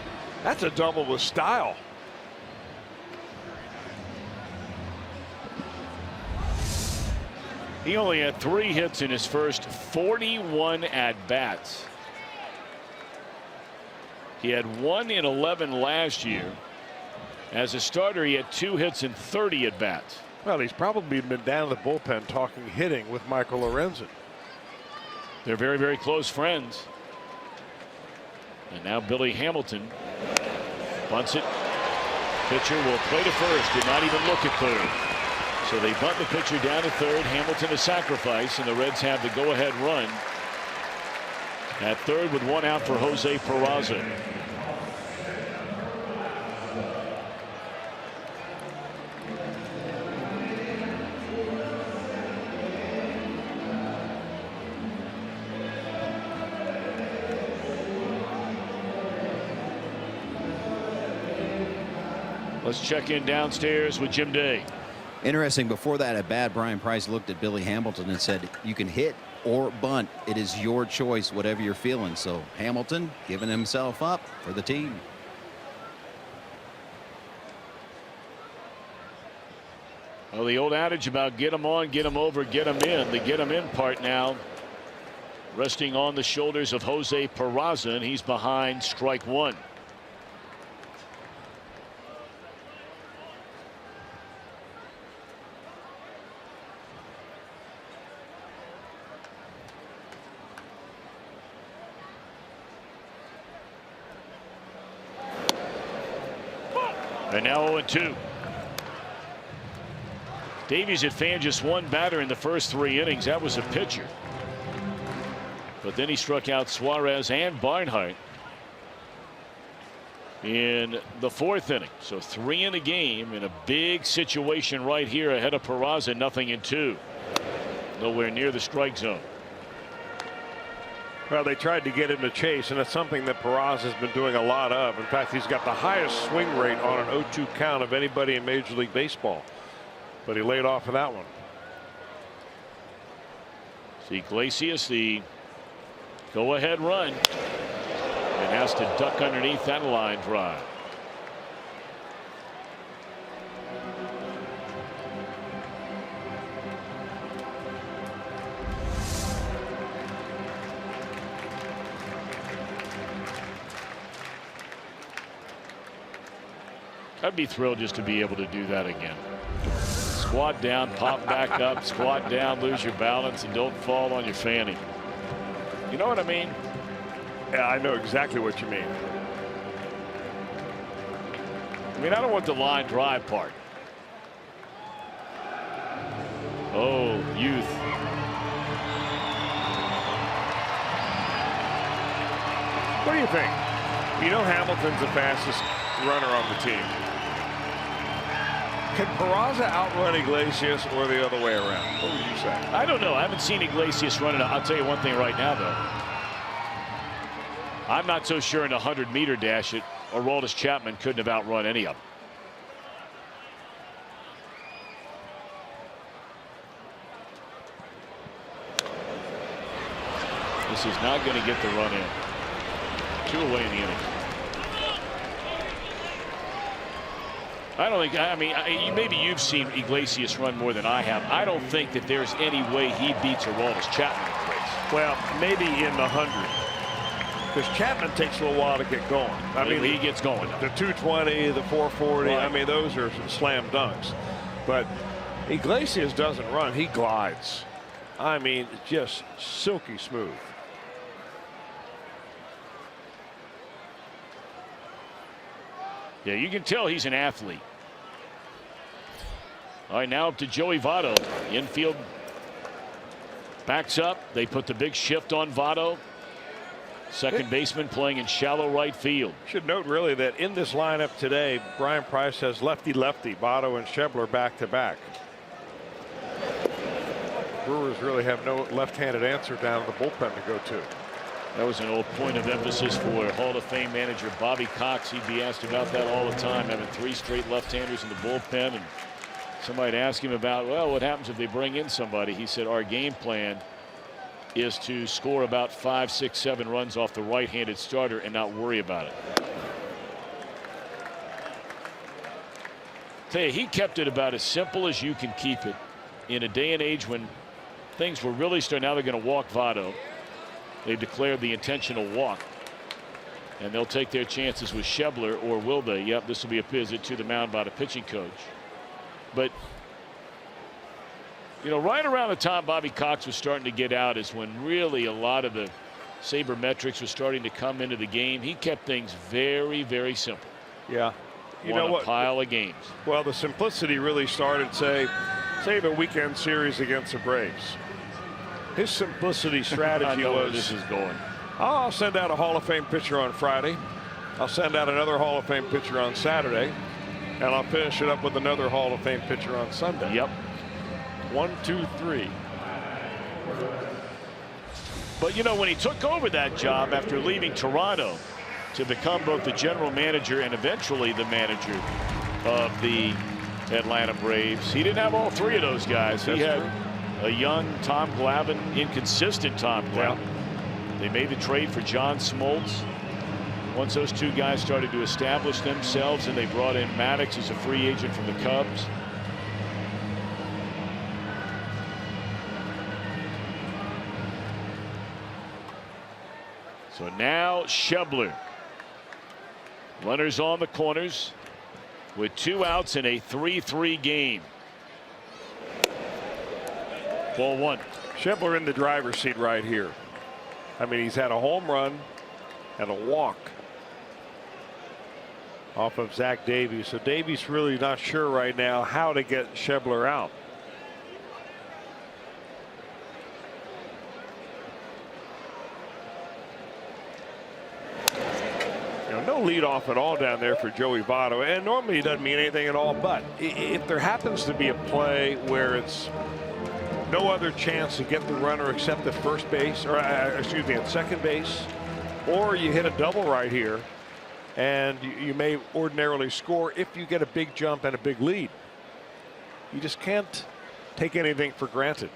a double with style. He only had 3 hits in his first 41 at-bats. He had 1 in 11 last year. As a starter, he had 2 hits in 30 at-bats. Well, he's probably been down in the bullpen talking hitting with Michael Lorenzen. They're very, very close friends. And now Billy Hamilton bunts it. Pitcher will play to first, did not even look at third. So they bunt the pitcher down to third. Hamilton a sacrifice, and the Reds have the go-ahead run at third with 1 out for Jose Peraza. Let's check in downstairs with Jim Day. Interesting, before that at bat, Brian Price looked at Billy Hamilton and said, you can hit or bunt. It is your choice, whatever you're feeling. So Hamilton giving himself up for the team. Well, the old adage about get them on, get them over, get them in. The get them in part now resting on the shoulders of Jose Peraza, and he's behind strike 1. And now 0-2. Davies had fanned just 1 batter in the first 3 innings. That was a pitcher. But then he struck out Suarez and Barnhart in the 4th inning. So 3 in a game in a big situation right here ahead of Peraza. 0-2. Nowhere near the strike zone. Well, they tried to get him to chase, and that's something that Peraza has been doing a lot of. In fact, he's got the highest swing rate on an 0-2 count of anybody in Major League Baseball. But he laid off for that one. See Iglesias, the go-ahead run, and has to duck underneath that line drive. I'd be thrilled just to be able to do that again. Squat down, pop back up, squat down, lose your balance, and don't fall on your fanny. You know what I mean? Yeah, I know exactly what you mean. I mean, I don't want the line drive part. Oh, youth. What do you think? You know Hamilton's the fastest runner on the team. Can Peraza outrun Iglesias or the other way around? What would you say? I don't know. I haven't seen Iglesias running. I'll tell you one thing right now, though. I'm not so sure in a 100-meter dash that Aroldis Chapman couldn't have outrun any of them. This is not going to get the run in. 2 away in the inning. I don't think, I mean, maybe you've seen Iglesias run more than I have. I don't think that there's any way he beats Aroldis Chapman in the race. Well, maybe in the 100. Because Chapman takes a little while to get going. I mean, he gets going. The 220, the 440, right. I mean, those are slam dunks. But Iglesias doesn't run, he glides. I mean, just silky smooth. Yeah, you can tell he's an athlete. All right, now up to Joey Votto. Infield backs up. They put the big shift on Votto. Second baseman playing in shallow right field. Should note really that in this lineup today, Brian Price has lefty-lefty, Votto and Schebler back-to-back. Brewers really have no left-handed answer down in the bullpen to go to. That was an old point of emphasis for Hall of Fame manager Bobby Cox. He'd be asked about that all the time, having 3 straight left-handers in the bullpen. And somebody'd ask him about, well, what happens if they bring in somebody? He said, our game plan is to score about 5, 6, 7 runs off the right-handed starter and not worry about it. Tell you, he kept it about as simple as you can keep it in a day and age when things were really starting. Now they're going to walk Votto. They've declared the intentional walk, and they'll take their chances with Schebler, or will they? Yep, this will be a visit to the mound by the pitching coach. But, you know, right around the time Bobby Cox was starting to get out is when really a lot of the sabermetrics was starting to come into the game. He kept things very, very simple. Yeah. You Won know what? A pile of games. Well, the simplicity really started, say the weekend series against the Braves. His simplicity strategy was, this is going. I'll send out a Hall of Fame pitcher on Friday. I'll send out another Hall of Fame pitcher on Saturday. And I'll finish it up with another Hall of Fame pitcher on Sunday. Yep. 1, 2, 3. But, you know, when he took over that job after leaving Toronto to become both the general manager and eventually the manager of the Atlanta Braves, he didn't have all 3 of those guys. He had a young Tom Glavine, inconsistent Tom Glavine. Yeah. They made the trade for John Smoltz. Once those 2 guys started to establish themselves, and they brought in Maddox as a free agent from the Cubs. So now Schebler. Runners on the corners with 2 outs in a 3-3 game. Ball 1. Schebler in the driver's seat right here. I mean, he's had a home run and a walk off of Zach Davies. So Davies really not sure right now how to get Schebler out. No lead off at all down there for Joey Votto, and normally he doesn't mean anything at all, but if there happens to be a play where it's no other chance to get the runner except at first base, or excuse me, at second base, or you hit a double right here, and you may ordinarily score if you get a big jump and a big lead. You just can't take anything for granted.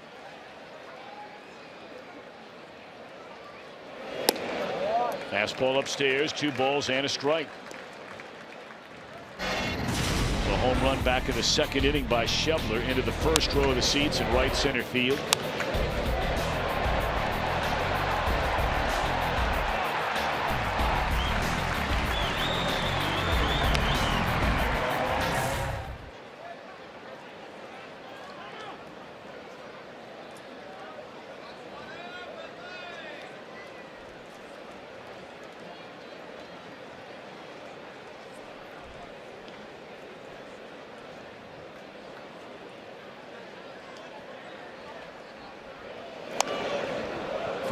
Fastball upstairs, 2 balls and a strike. So home run back in the 2nd inning by Schebler into the first row of the seats in right center field.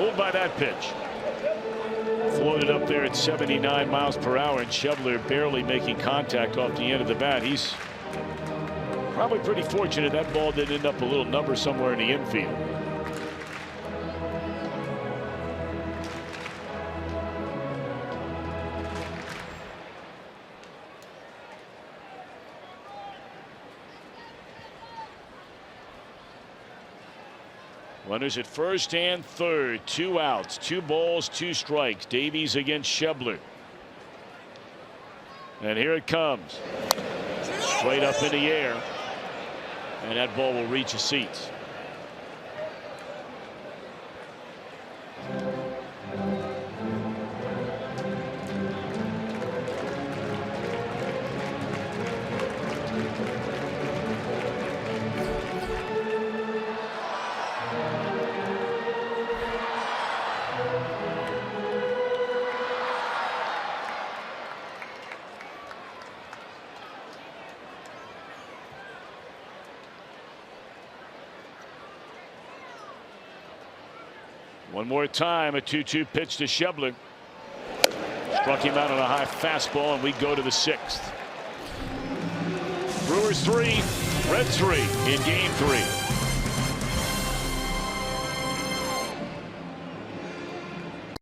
Fooled by that pitch. Floated up there at 79 miles per hour, and Schebler barely making contact off the end of the bat. He's probably pretty fortunate that ball did end up a little number somewhere in the infield. Runners at first and third. 2 outs, 2 balls, 2 strikes. Davies against Schebler. And here it comes. Straight up in the air. And that ball will reach the seats. One more time, a 2-2 pitch to Schebler. Struck him out on a high fastball, and we go to the 6th. Brewers 3, Reds 3 in game 3.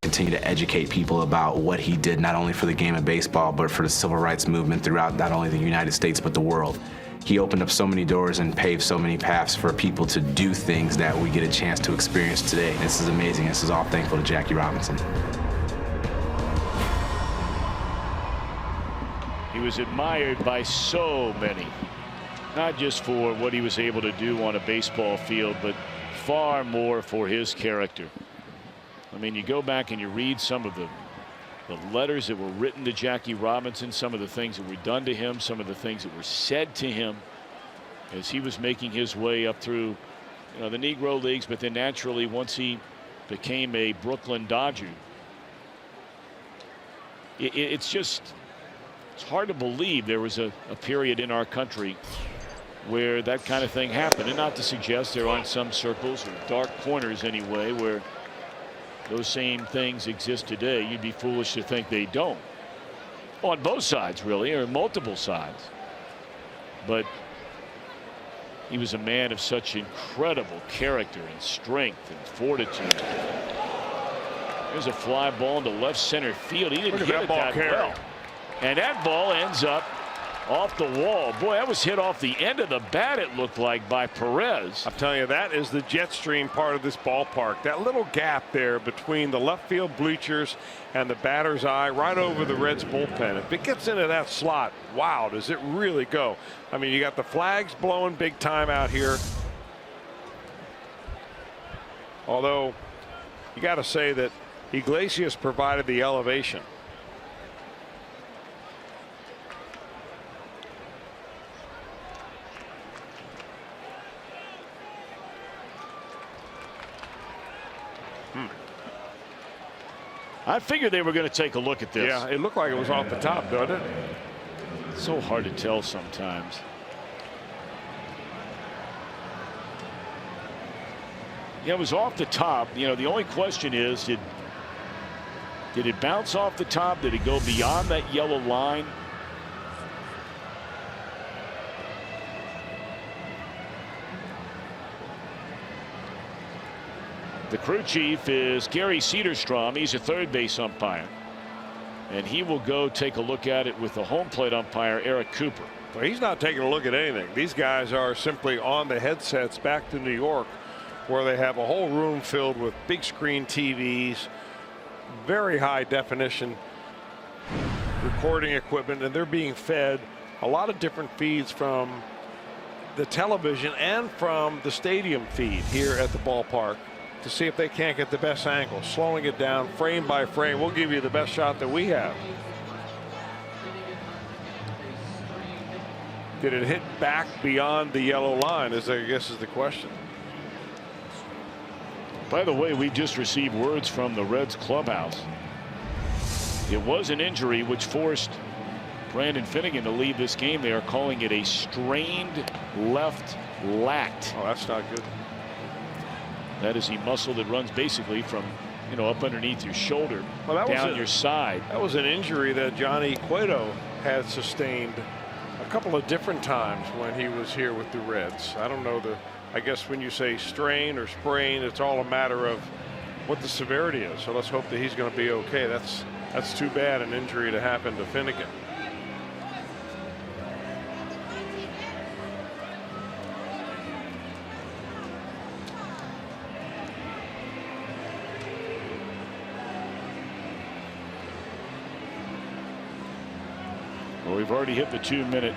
Continue to educate people about what he did, not only for the game of baseball, but for the civil rights movement throughout not only the United States, but the world. He opened up so many doors and paved so many paths for people to do things that we get a chance to experience today. This is amazing. This is all thankful to Jackie Robinson. He was admired by so many, not just for what he was able to do on a baseball field, but far more for his character. I mean, you go back and you read some of the letters that were written to Jackie Robinson, some of the things that were done to him, some of the things that were said to him as he was making his way up through, the Negro Leagues, but then naturally once he became a Brooklyn Dodger. It's hard to believe there was a period in our country where that kind of thing happened, and not to suggest there aren't some circles or dark corners anyway where those same things exist today. You'd be foolish to think they don't, on both sides really, or multiple sides. But he was a man of such incredible character and strength and fortitude. There's a fly ball into left center field. He didn't hit it that well, and that ball ends up off the wall. Boy, that was hit off the end of the bat, it looked like, by Perez. I'm telling you, that is the jet stream part of this ballpark. That little gap there between the left field bleachers and the batter's eye, right over the Reds bullpen. If it gets into that slot, wow, does it really go? I mean, you got the flags blowing big time out here. Although, you got to say that Iglesias provided the elevation. I figured they were going to take a look at this. Yeah, it looked like it was off the top, doesn't it? It's so hard to tell sometimes. Yeah, it was off the top. The only question is, did it bounce off the top? Did it go beyond that yellow line? The crew chief is Gary Cederstrom. He's a third base umpire, and he will go take a look at it with the home plate umpire Eric Cooper. Well, he's not taking a look at anything. These guys are simply on the headsets back to New York, where they have a whole room filled with big screen TVs, very high definition recording equipment, and they're being fed a lot of different feeds from the television and from the stadium feed here at the ballpark to see if they can't get the best angle, slowing it down frame by frame. We'll give you the best shot that we have. Did it hit back beyond the yellow line, I guess is the question. By the way, we just received words from the Reds clubhouse. It was an injury which forced Brandon Finnegan to leave this game. They are calling it a strained left lat. Oh, that's not good. That is a muscle that runs basically from up underneath your shoulder, well, down your side. That was an injury that Johnny Cueto had sustained a couple of different times when he was here with the Reds. I don't know I guess when you say strain or sprain, it's all a matter of what the severity is. So let's hope that he's going to be okay. That's too bad, an injury to happen to Finnegan. Well, we've already hit the 2-minute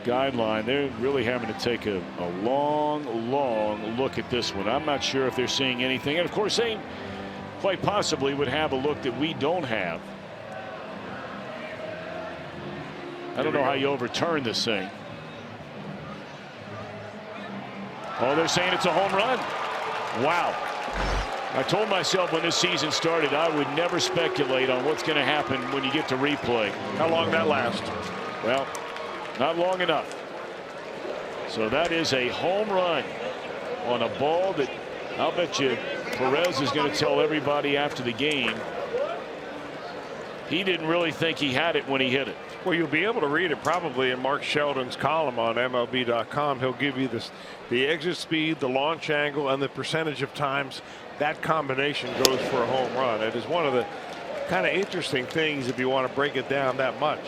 guideline. They're really having to take a long look at this one. I'm not sure if they're seeing anything. And of course, they quite possibly would have a look that we don't have. I don't know how you overturn this thing. Oh, they're saying it's a home run. Wow. I told myself when this season started I would never speculate on what's going to happen when you get to replay. How long that lasts? Well, not long enough. So that is a home run on a ball that I'll bet you Perez is going to tell everybody after the game he didn't really think he had it when he hit it. Well, you'll be able to read it probably in Mark Sheldon's column on MLB.com. He'll give you the exit speed, the launch angle, and the percentage of times that combination goes for a home run. It is one of the kind of interesting things if you want to break it down that much.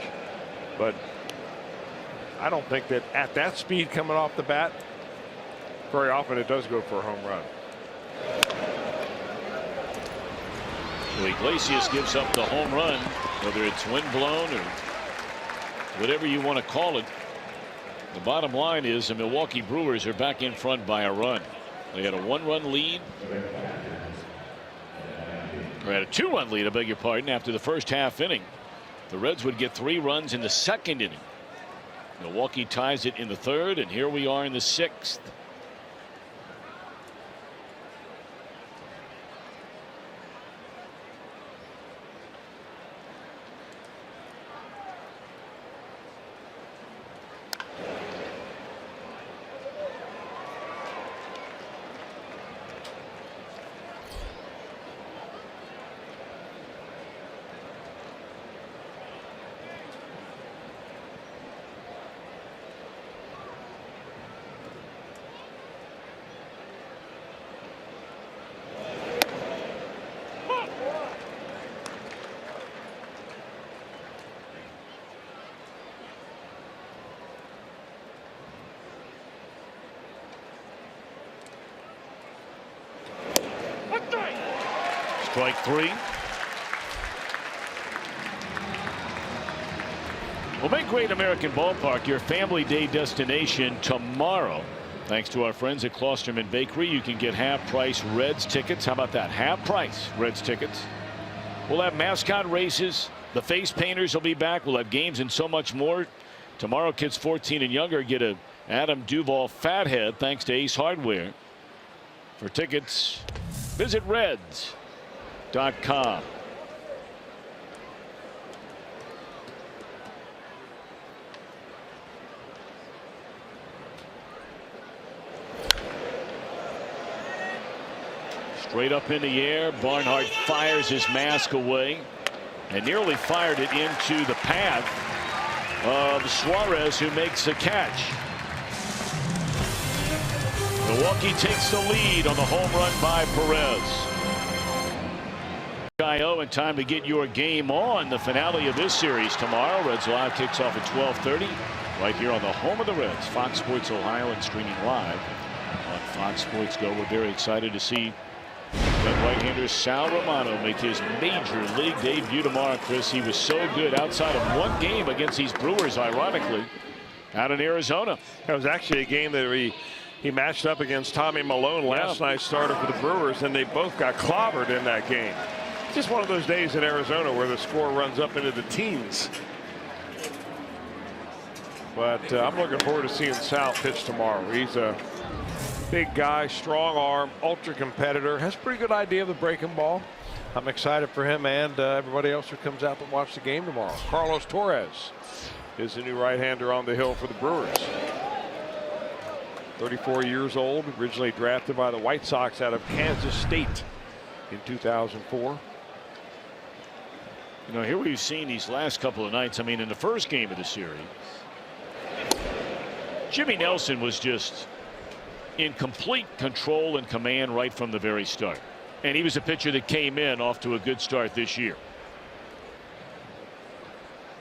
But I don't think that at that speed coming off the bat, very often it does go for a home run. So Iglesias gives up the home run, whether it's windblown or whatever you want to call it. The bottom line is the Milwaukee Brewers are back in front by a run. They had a 1-run lead. Or had a 2-run lead, I beg your pardon, after the first half inning. The Reds would get 3 runs in the second inning. Milwaukee ties it in the third, and here we are in the 6th. Strike 3. We'll make Great American Ballpark your family day destination tomorrow. Thanks to our friends at Klosterman Bakery, you can get half-price Reds tickets. How about that? Half-price Reds tickets. We'll have mascot races. The face painters will be back. We'll have games and so much more. Tomorrow, kids 14 and younger get a Adam Duvall Fathead thanks to Ace Hardware. For tickets, visit Reds.com. Straight up in the air, Barnhart fires his mask away and nearly fired it into the path of Suarez, who makes the catch. Milwaukee takes the lead on the home run by Perez. IO in time to get your game on. The finale of this series tomorrow. Reds Live kicks off at 12:30 right here on the home of the Reds, Fox Sports Ohio, and streaming live on Fox Sports Go. We're very excited to see that right-hander Sal Romano make his major league debut tomorrow, Chris. He was so good outside of one game against these Brewers, ironically, out in Arizona. That was actually a game that he matched up against Tommy Malone last night's starter for the Brewers, and they both got clobbered in that game. Just one of those days in Arizona where the score runs up into the teens. But I'm looking forward to seeing Sal pitch tomorrow. He's a big guy, strong arm, ultra competitor, has a pretty good idea of the breaking ball. I'm excited for him and everybody else who comes out to watch the game tomorrow. Carlos Torres is the new right-hander on the hill for the Brewers. 34 years old, originally drafted by the White Sox out of Kansas State. in 2004. You know, here we've seen these last couple of nights. I mean, in the first game of the series, Jimmy Nelson was just in complete control and command right from the very start. And he was a pitcher that came in off to a good start this year.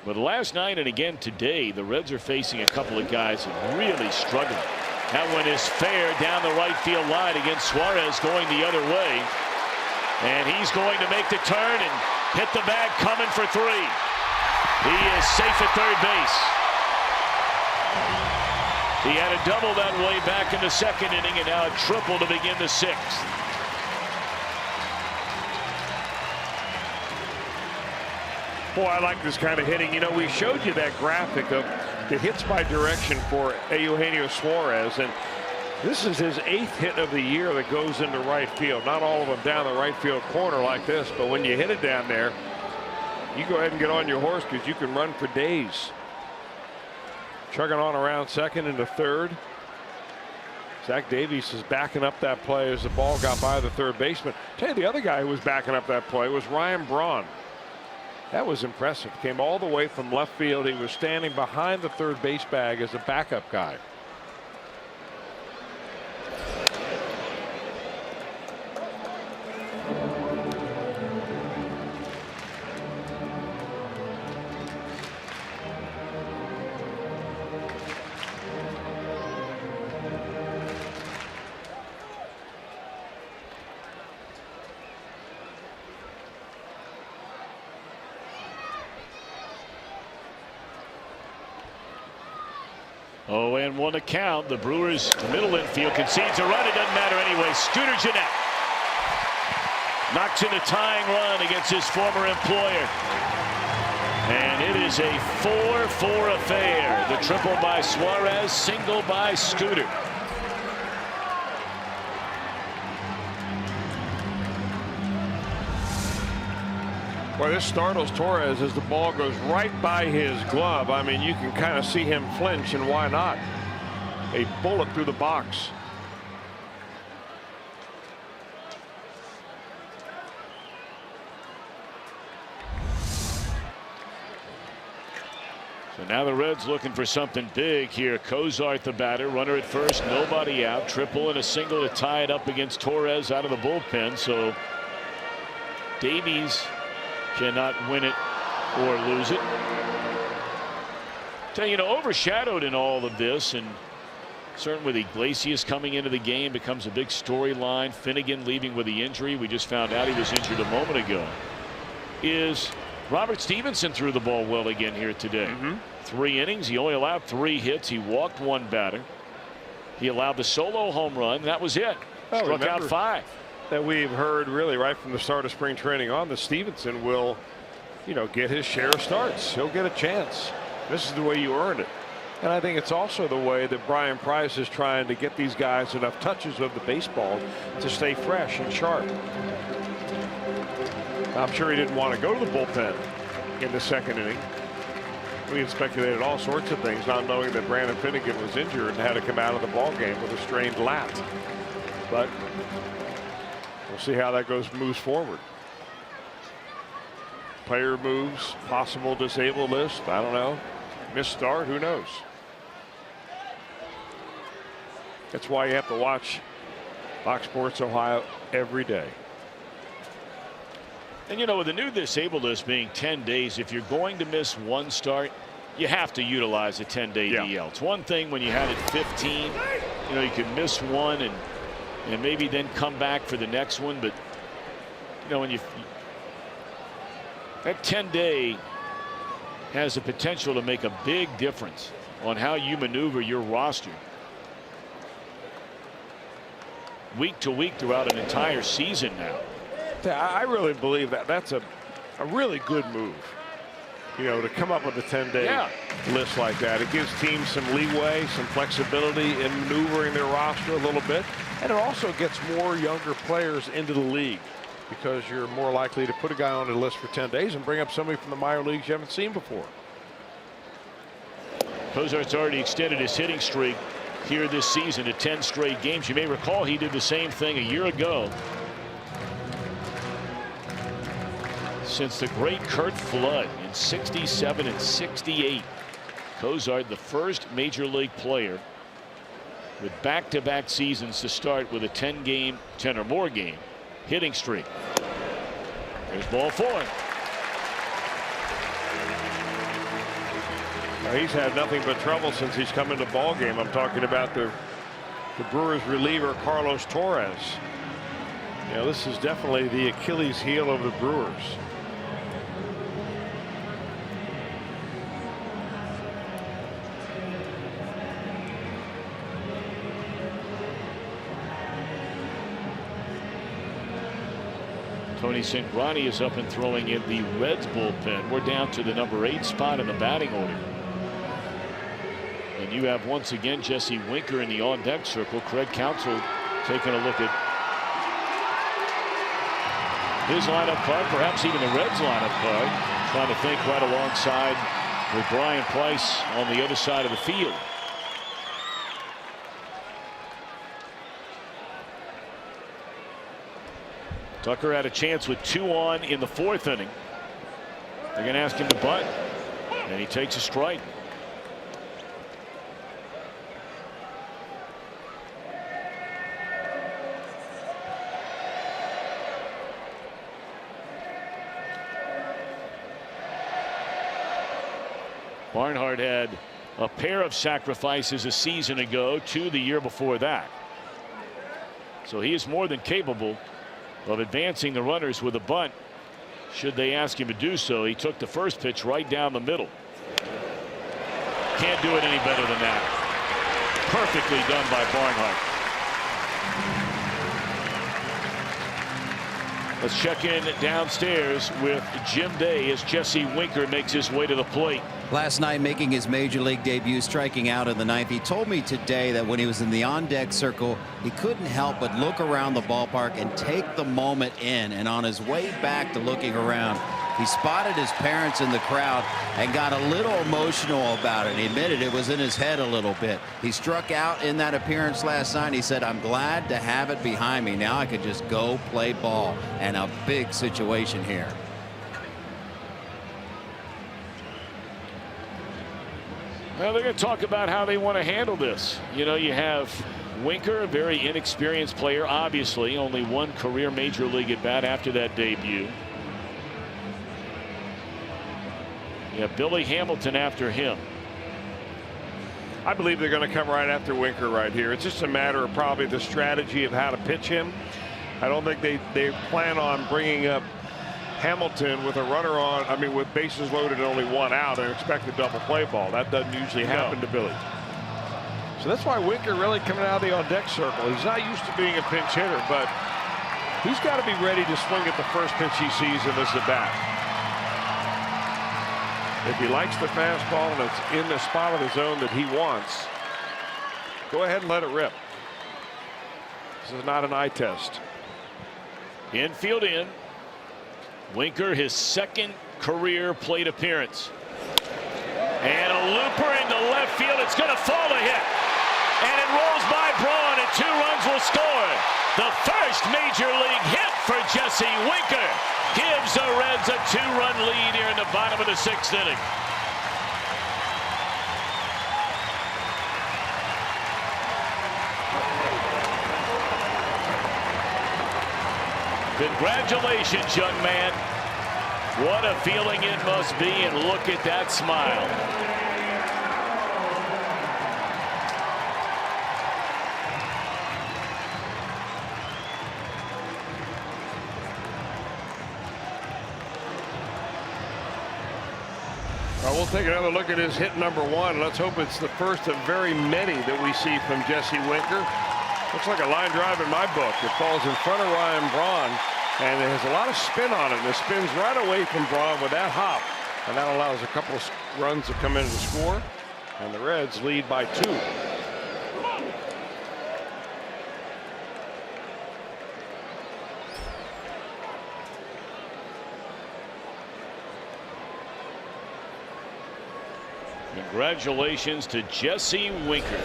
But last night and again today, the Reds are facing a couple of guys that really struggling. That one is fair down the right field line against Suarez going the other way. And he's going to make the turn and hit the bag coming for 3. He is safe at third base. He had a double that way back in the second inning and now a triple to begin the 6th. Boy, I like this kind of hitting. You know, we showed you that graphic of the hits by direction for Eugenio Suarez, and this is his 8th hit of the year that goes into right field. Not all of them down the right field corner like this, but when you hit it down there, you go ahead and get on your horse because you can run for days. Chugging on around second into third. Zach Davies is backing up that play as the ball got by the third baseman. Tell you, the other guy who was backing up that play was Ryan Braun. That was impressive. Came all the way from left field. He was standing behind the third base bag as a backup guy. Oh, and 1 count. The Brewers middle infield concedes a run. It doesn't matter anyway. Scooter Gennett knocks in a tying run against his former employer. And it is a 4-4 affair. The triple by Suarez, single by Scooter. Well, this startles Torres as the ball goes right by his glove. I mean, you can kind of see him flinch, and why not? A bullet through the box. So now the Reds looking for something big here. Cozart the batter, runner at first, nobody out. Triple and a single to tie it up against Torres out of the bullpen. So Davies cannot win it or lose it. You know, overshadowed in all of this, and certainly with Iglesias coming into the game becomes a big storyline. Finnegan leaving with the injury. We just found out he was injured a moment ago. Is Robert Stevenson threw the ball well again here today. 3 innings. He only allowed 3 hits. He walked 1 batter. He allowed the solo home run. That was it. Struck out 5. That we've heard really right from the start of spring training on, that Stevenson will, you know, get his share of starts. He'll get a chance. This is the way you earned it. And I think it's also the way that Brian Price is trying to get these guys enough touches of the baseball to stay fresh and sharp. I'm sure he didn't want to go to the bullpen in the second inning. We had speculated all sorts of things, not knowing that Brandon Finnegan was injured and had to come out of the ball game with a strained lat. But we'll see how that moves forward. Player moves, possible disabled list. I don't know. Missed start, who knows? That's why you have to watch Fox Sports Ohio every day. And you know, with the new disabled list being 10 days, if you're going to miss 1 start, you have to utilize a 10-day DL. It's one thing when you had it 15, you know, you could miss 1 and maybe then come back for the next one. But you know, when that 10-day has the potential to make a big difference on how you maneuver your roster week to week throughout an entire season now. I really believe that that's a really good move, you know, to come up with a 10-day list like that. It gives teams some leeway, some flexibility in maneuvering their roster a little bit, and it also gets more younger players into the league because you're more likely to put a guy on the list for 10 days and bring up somebody from the minor leagues you haven't seen before. Cozart's already extended his hitting streak here this season to 10 straight games. You may recall he did the same thing a year ago since the great Curt Flood in '67 and '68. Cozart, the first major league player with back-to-back seasons to start with a 10 or more game hitting streak. There's ball 4. Now, he's had nothing but trouble since he's come into the ball game. I'm talking about the Brewers reliever Carlos Torres. You know, this is definitely the Achilles heel of the Brewers. Tony Cingrani is up and throwing in the Reds bullpen. We're down to the number 8 spot in the batting order. And you have once again Jesse Winker in the on-deck circle. Craig Counsell taking a look at his lineup card, perhaps even the Reds lineup card. Trying to think right alongside with Brian Price on the other side of the field. Tucker had a chance with 2 on in the 4th inning. They're going to ask him to bunt, and he takes a strike. Barnhart had a pair of sacrifices a season ago, 2 the year before that. So he is more than capable of advancing the runners with a bunt should they ask him to do so. He took the first pitch right down the middle. Can't do it any better than that. Perfectly done by Barnhart. Let's check in downstairs with Jim Day as Jesse Winker makes his way to the plate. Last night, making his major league debut, striking out in the 9th. He told me today that when he was in the on-deck circle, he couldn't help but look around the ballpark and take the moment in. And on his way back to looking around, he spotted his parents in the crowd and got a little emotional about it. He admitted it was in his head a little bit. He struck out in that appearance last night. He said, "I'm glad to have it behind me. Now I could just go play ball." And a big situation here. Well, they're going to talk about how they want to handle this. You know, you have Winker, a very inexperienced player, obviously, only 1 career major league at bat after that debut. You have Billy Hamilton after him. I believe they're going to come right after Winker right here. It's just a matter of probably the strategy of how to pitch him. I don't think they plan on bringing up Hamilton with a runner on, with bases loaded and only 1 out and expect a double play ball. That doesn't usually happen to Billy. So that's why Winker really coming out of the on-deck circle. He's not used to being a pinch hitter, but he's got to be ready to swing at the first pitch he sees in this at bat. If he likes the fastball and it's in the spot of the zone that he wants, go ahead and let it rip. This is not an eye test. Infield in. Winker, his 2nd career plate appearance. And a looper into left field. It's going to fall a hit. And it rolls by Braun, and 2 runs will score. The first major league hit for Jesse Winker gives the Reds a 2-run lead here in the bottom of the 6th inning. Congratulations, young man. What a feeling it must be, and look at that smile. Well, we'll take another look at his hit number 1. Let's hope it's the first of very many that we see from Jesse Winker. Looks like a line drive in my book. It falls in front of Ryan Braun, and it has a lot of spin on it. And it spins right away from Braun with that hop, and that allows a couple of runs to come in to score. And the Reds lead by 2. Congratulations to Jesse Winker.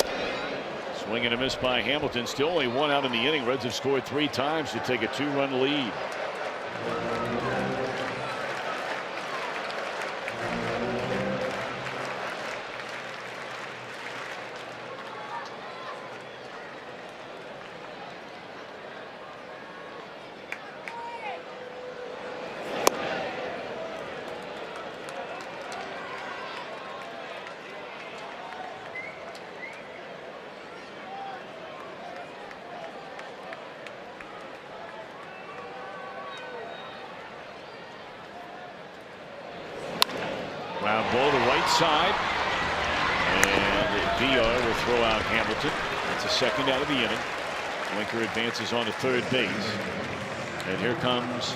Swing and a miss by Hamilton. Still only 1 out in the inning. Reds have scored 3 times to take a 2-run lead. Ground ball to right side. And VR will throw out Hamilton. That's a second out of the inning. Winker advances on to third base. And here comes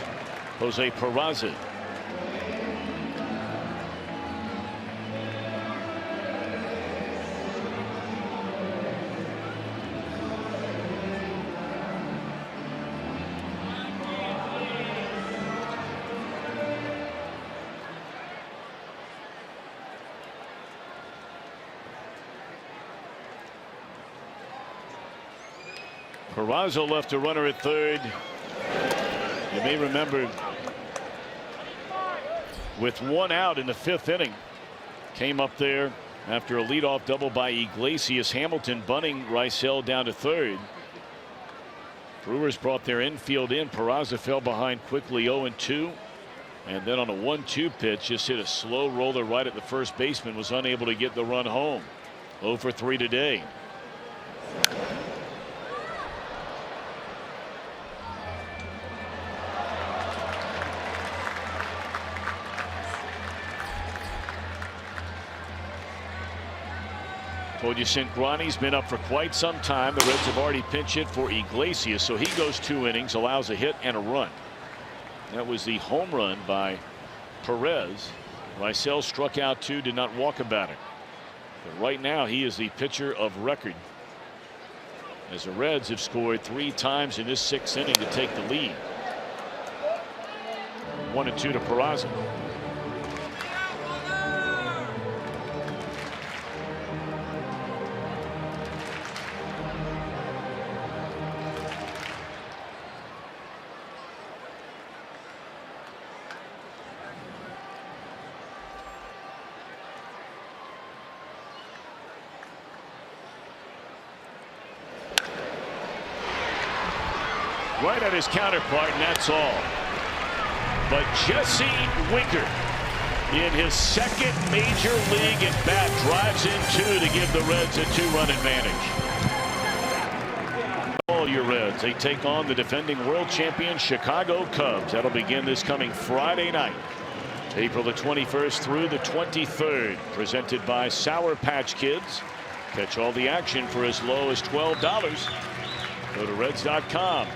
Jose Peraza. Peraza left a runner at third. You may remember with one out in the fifth inning, came up there after a leadoff double by Iglesias. Hamilton bunting Rysell down to third. Brewers brought their infield in. Peraza fell behind quickly 0-2. And then on a 1-2 pitch, just hit a slow roller right at the first baseman. Was unable to get the run home. 0 for 3 today. Told you Cingrani's been up for quite some time. The Reds have already pinch hit for Iglesias, so he goes 2 innings, allows a hit and a run. That was the home run by Perez. Rysell struck out 2, did not walk a batter. But right now he is the pitcher of record, as the Reds have scored 3 times in this 6th inning to take the lead. 1-2 to Peraza. Right at his counterpart, and that's all. But Jesse Winker, in his second major league at bat, drives in 2 to give the Reds a 2-run advantage. All your Reds, they take on the defending world champion Chicago Cubs. That'll begin this coming Friday night, April the 21st through the 23rd. Presented by Sour Patch Kids. Catch all the action for as low as $12. Go to Reds.com.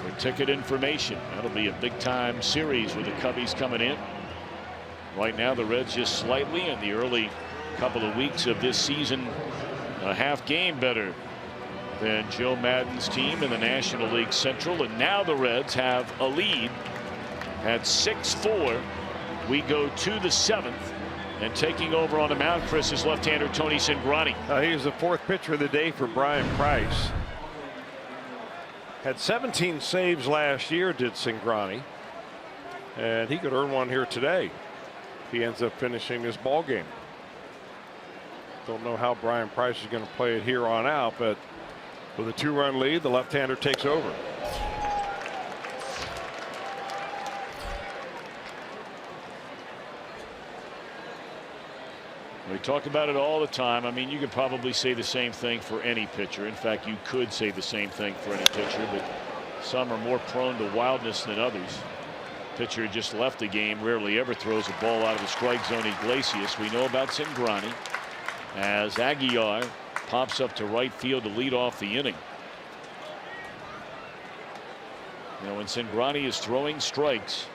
for ticket information. That'll be a big time series with the Cubbies coming in. Right now the Reds just slightly in the early couple of weeks of this season, a half game better than Joe Madden's team in the National League Central, and now the Reds have a lead at 6-4. We go to the 7th, and taking over on the mound, Chris, is left-hander Tony Cingrani. He's the 4th pitcher of the day for Brian Price. Had 17 saves last year, did Cingrani, and he could earn one here today if he ends up finishing this ball game. Don't know how Brian Price is going to play it here on out, but with a 2-run lead, the left-hander takes over. We talk about it all the time. I mean, you could probably say the same thing for any pitcher. In fact, you could say the same thing for any pitcher, but some are more prone to wildness than others. Pitcher just left the game, rarely ever throws a ball out of the strike zone. Iglesias, we know about Cingrani, as Aguilar pops up to right field to lead off the inning. You know, when Cingrani is throwing strikes,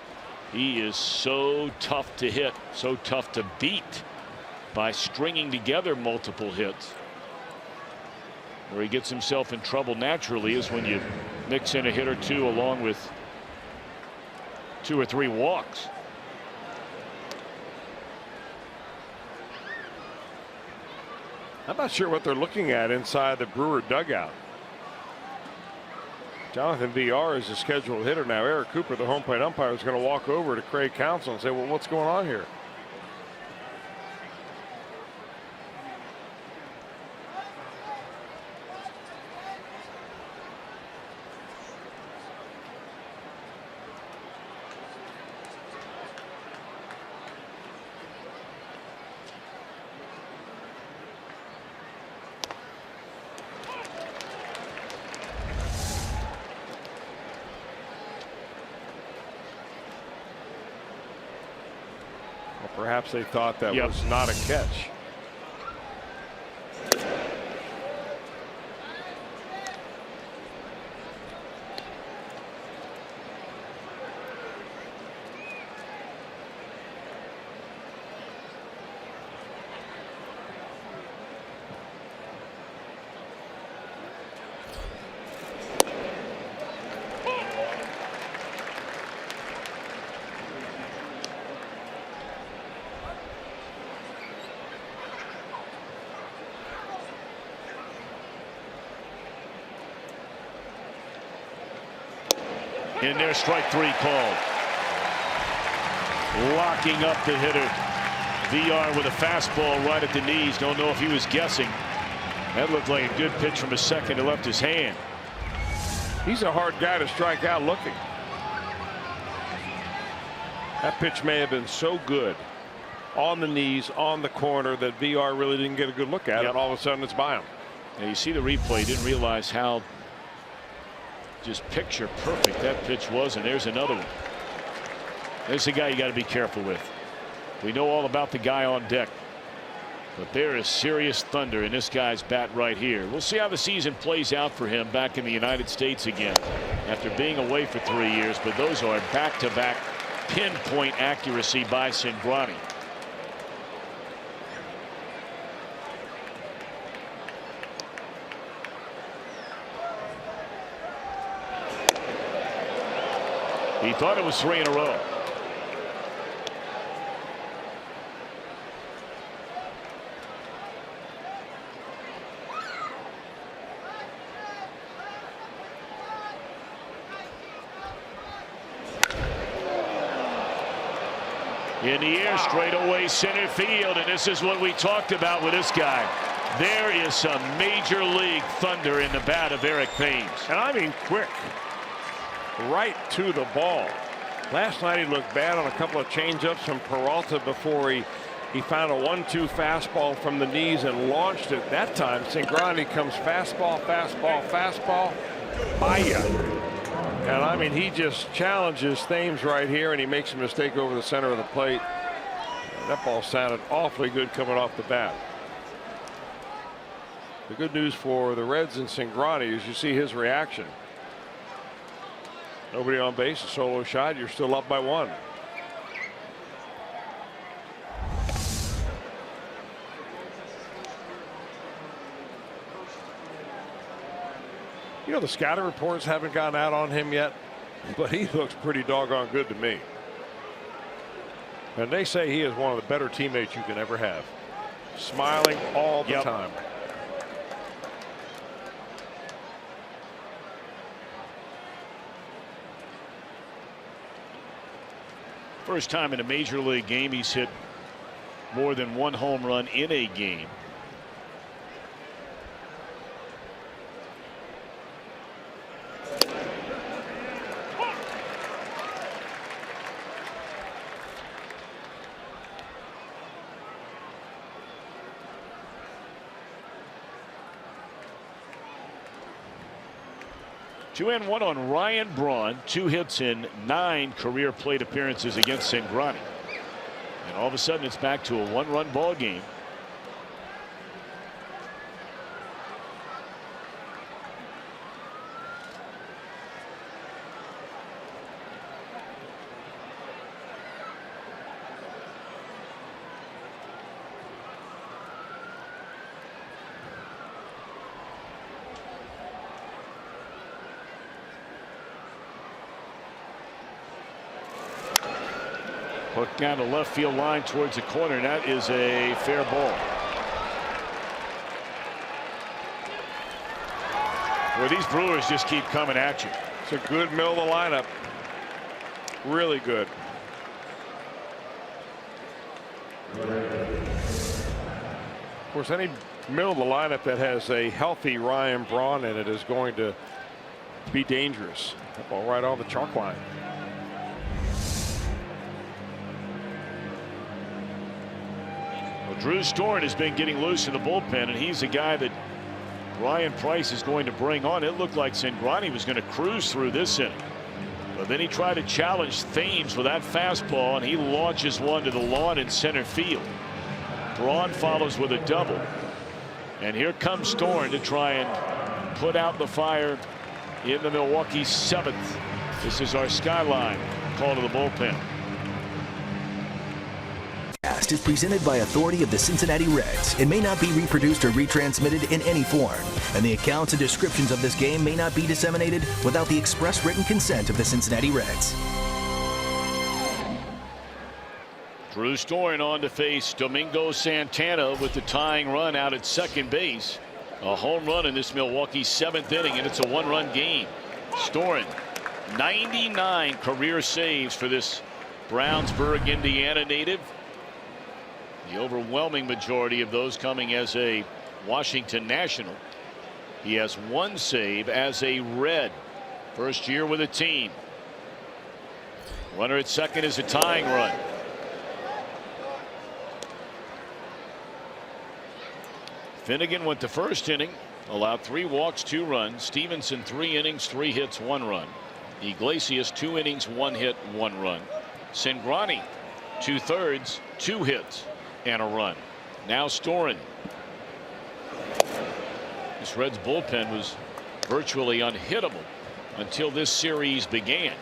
he is so tough to hit, so tough to beat by stringing together multiple hits. Where he gets himself in trouble naturally is when you mix in a hit or two along with 2 or 3 walks. I'm not sure what they're looking at inside the Brewer dugout. Jonathan VR is a scheduled hitter now. Eric Cooper, the home plate umpire, is going to walk over to Craig Counsell and say, well, what's going on here? Perhaps they thought that Yep. was not a catch. In there, strike 3 called. Locking up the hitter. VR with a fastball right at the knees. Don't know if he was guessing. That looked like a good pitch from his second to left his hand. He's a hard guy to strike out looking. That pitch may have been so good on the knees, on the corner, that VR really didn't get a good look at it. And all of a sudden it's by him. Now you see the replay, didn't realize how just picture perfect that pitch was, and there's another one. There's the guy you got to be careful with. We know all about the guy on deck, but there is serious thunder in this guy's bat right here. We'll see how the season plays out for him back in the United States again after being away for 3 years, but those are back-to-back pinpoint accuracy by Cingrani. He thought it was 3 in a row. In the air, straight away center field, and this is what we talked about with this guy. There is some major league thunder in the bat of Eric Thames. And I mean quick. Right to the ball. Last night he looked bad on a couple of changeups from Peralta before he found a 1-2 fastball from the knees and launched it. That time Cingrani comes fastball, fastball, fastball. Hiya. And I mean, he just challenges Thames right here, and he makes a mistake over the center of the plate. That ball sounded awfully good coming off the bat. The good news for the Reds and Cingrani is you see his reaction. Nobody on base, a solo shot. You're still up by 1. You know, the scouting reports haven't gone out on him yet, but he looks pretty doggone good to me. And they say he is one of the better teammates you can ever have. Smiling all the time. First time in a major league game he's hit more than 1 home run in a game. Two and one on Ryan Braun. 2 hits in 9 career plate appearances against Cingrani. And all of a sudden it's back to a 1-run ball game. Hooked down the left field line towards the corner, and that is a fair ball. Well, these Brewers just keep coming at you. It's a good middle of the lineup. Really good. Of course, any middle of the lineup that has a healthy Ryan Braun in it is going to be dangerous. That ball right on the chalk line. Drew Storen has been getting loose in the bullpen, and he's the guy that Ryan Price is going to bring on. It looked like Cingrani was going to cruise through this inning. But then he tried to challenge Thames with that fastball, and he launches one to the lawn in center field. Braun follows with a double. And here comes Storen to try and put out the fire in the Milwaukee 7th. This is our skyline call to the bullpen. Is presented by authority of the Cincinnati Reds. It may not be reproduced or retransmitted in any form, and the accounts and descriptions of this game may not be disseminated without the express written consent of the Cincinnati Reds. Drew Storen on to face Domingo Santana with the tying run out at second base. A home run in this Milwaukee 7th inning, and it's a one-run game. Storen, 99 career saves for this Brownsburg, Indiana native. The overwhelming majority of those coming as a Washington National. He has one save as a Red. First year with the team. Runner at second is a tying run. Finnegan went the first inning, allowed 3 walks, 2 runs. Stevenson 3 innings, 3 hits, 1 run. Iglesias 2 innings, 1 hit, 1 run. Cingrani 2/3, 2 hits and a run. Now Storen. This Reds bullpen was virtually unhittable until this series began,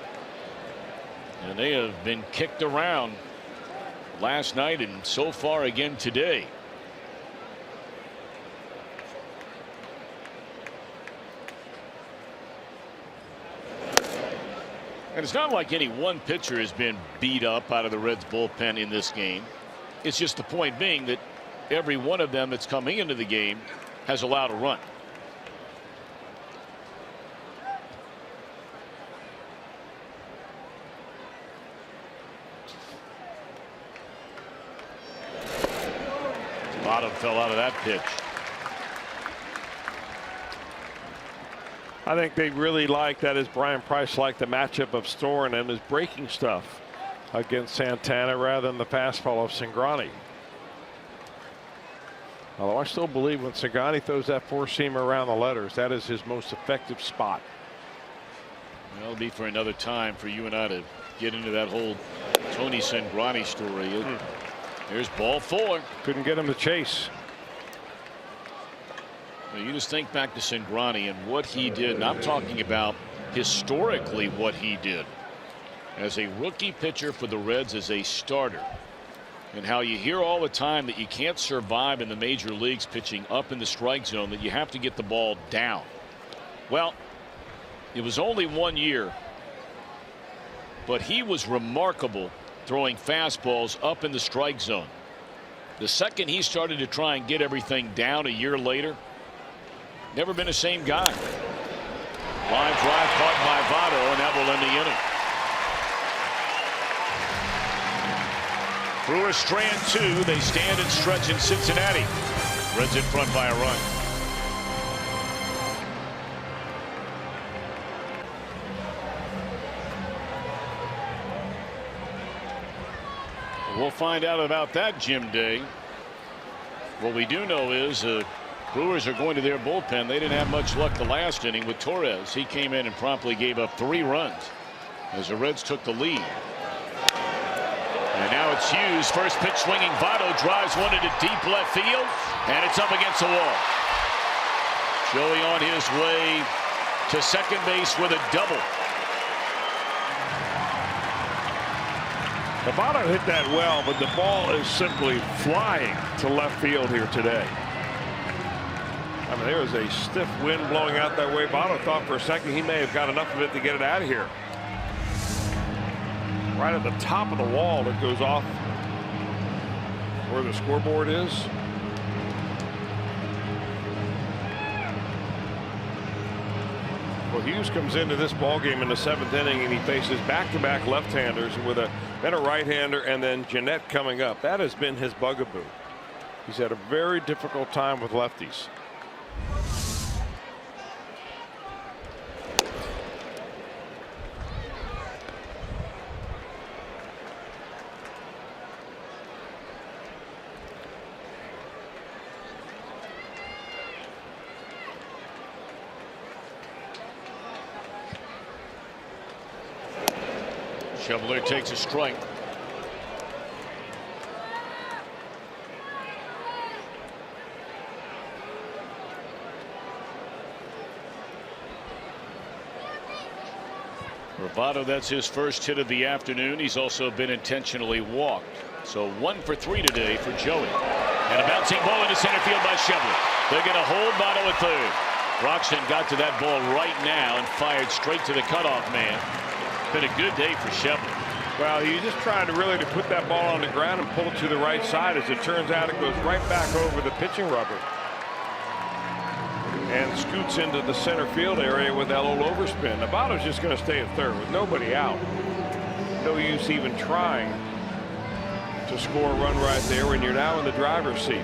and they have been kicked around last night and so far again today. And it's not like any one pitcher has been beat up out of the Reds bullpen in this game. It's just the point being that every one of them that's coming into the game has allowed a run. Bottom fell out of that pitch. I think they really like that, as Brian Price liked the matchup of Storen and his breaking stuff against Santana rather than the fastball of Cingrani. Although I still believe when Cingrani throws that 4-seamer around the letters, that is his most effective spot. That'll be for another time for you and I to get into that whole Tony Cingrani story. There's ball 4. Couldn't get him to chase. You just think back to Cingrani and what he did, and I'm talking about historically what he did as a rookie pitcher for the Reds as a starter, and how you hear all the time that you can't survive in the major leagues pitching up in the strike zone, that you have to get the ball down. Well, it was only 1 year, but he was remarkable throwing fastballs up in the strike zone. The second he started to try and get everything down a year later, never been the same guy. Line drive caught by Votto, and that will end the inning. Brewers strand 2. They stand and stretch in Cincinnati. Reds in front by a run. We'll find out about that, Jim Day. What we do know is Brewers are going to their bullpen. They didn't have much luck the last inning with Torres. He came in and promptly gave up 3 runs as the Reds took the lead. And now it's Hughes. First pitch swinging. Votto drives one into deep left field, and it's up against the wall. Joey on his way to second base with a double. Votto hit that well, but the ball is simply flying to left field here today. I mean, there was a stiff wind blowing out that way. Votto thought for a second he may have got enough of it to get it out of here. Right at the top of the wall that goes off where the scoreboard is. Well, Hughes comes into this ball game in the 7th inning, and he faces back-to-back left-handers with a right-hander, and then Jeanette coming up. That has been his bugaboo. He's had a very difficult time with lefties. Schebler takes a strike. Bravado, that's his first hit of the afternoon. He's also been intentionally walked. So 1 for 3 today for Joey. And a bouncing ball into center field by Schebler. They're going to hold Botto at third. Broxton got to that ball right now and fired straight to the cutoff man. Been a good day for Schebler. Well, he just tried to really put that ball on the ground and pull it to the right side. As it turns out, it goes right back over the pitching rubber and scoots into the center field area with that little overspin. Botto's just going to stay at third with nobody out. No use even trying to score a run right there when you're now in the driver's seat.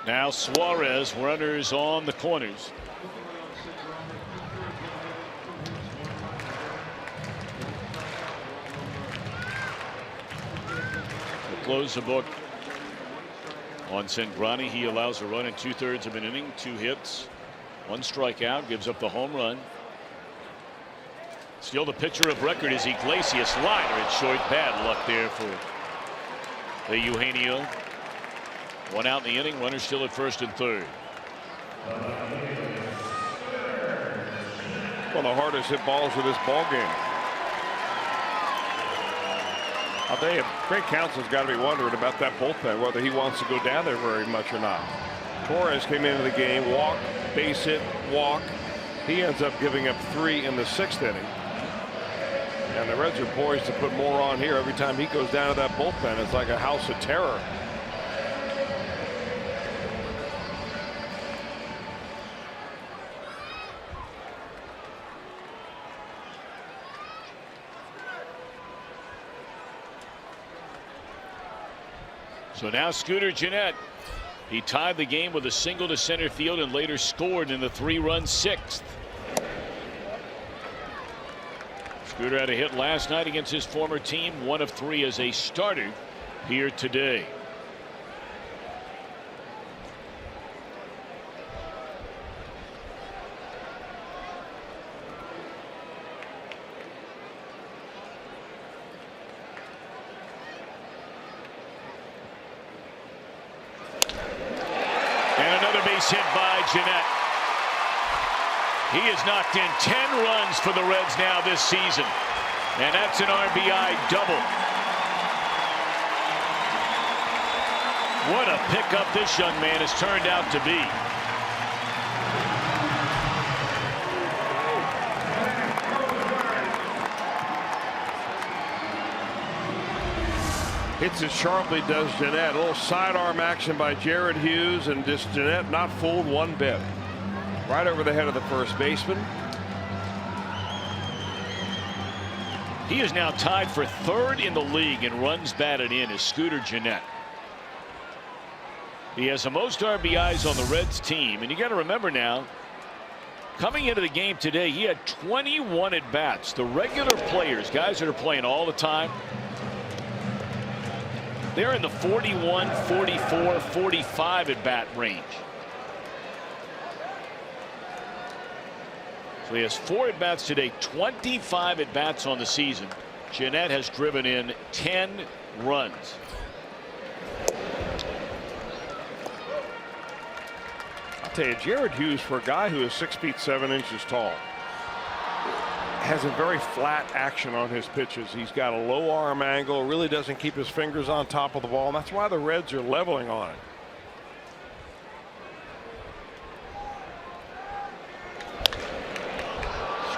Now Suarez, runners on the corners. To close the book on Cingrani, he allows a run in 2/3 of an inning, 2 hits, 1 strikeout, gives up the home run. Still the pitcher of record is Iglesias. Slider at short. Bad luck there for the Eugenio. 1 out in the inning. Runner still at first and third. One of the hardest hit balls of this ball game. I'll tell you, Craig Counsell's got to be wondering about that bullpen, whether he wants to go down there very much or not. Torres came into the game, walk, base hit, walk. He ends up giving up 3 in the 6th inning. And the Reds are poised to put more on here. Every time he goes down to that bullpen, it's like a house of terror. So now Scooter Gennett. He tied the game with a single to center field and later scored in the 3-run 6th. Scooter had a hit last night against his former team, 1 of 3 as a starter here today. Hit by Gennett. He has knocked in 10 runs for the Reds now this season, and that's an RBI double. What a pickup this young man has turned out to be. Hits it sharply, does Gennett. A little sidearm action by Jared Hughes, and just Gennett not fooled one bit. Right over the head of the first baseman. He is now tied for 3rd in the league in runs batted in as Scooter Gennett. He has the most RBIs on the Reds team, and you got to remember now, coming into the game today, he had 21 at bats. The regular players, guys that are playing all the time, they're in the 41, 44, 45 at bat range. So he has 4 at bats today, 25 at bats on the season. Gennett has driven in 10 runs. I'll tell you, Jared Hughes, for a guy who is 6 feet 7 inches tall, has a very flat action on his pitches. He's got a low arm angle, really doesn't keep his fingers on top of the ball, and that's why the Reds are leveling on it.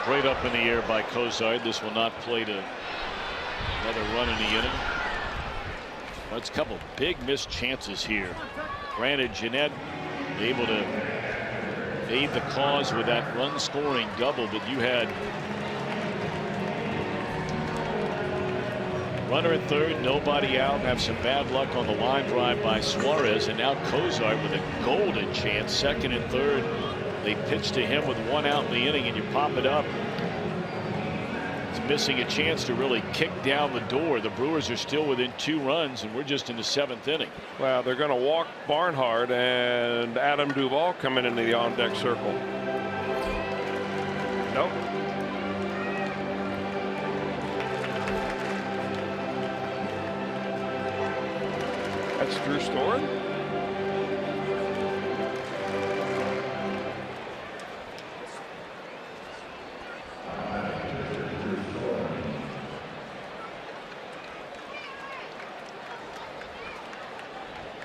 Straight up in the air by Cozart. This will not play to another run in the inning. Well, it's a couple big missed chances here. Granted, Gennett able to aid the cause with that run scoring double, but you had Runner at third, nobody out. Have some bad luck on the line drive by Suarez, and now Cozart with a golden chance. Second and third, they pitch to him with one out in the inning, and you pop it up. It's missing a chance to really kick down the door. The Brewers are still within 2 runs, and we're just in the 7th inning. Well, they're going to walk Barnhart and Adam Duvall coming into the on-deck circle. Nope. That's Drew Storen.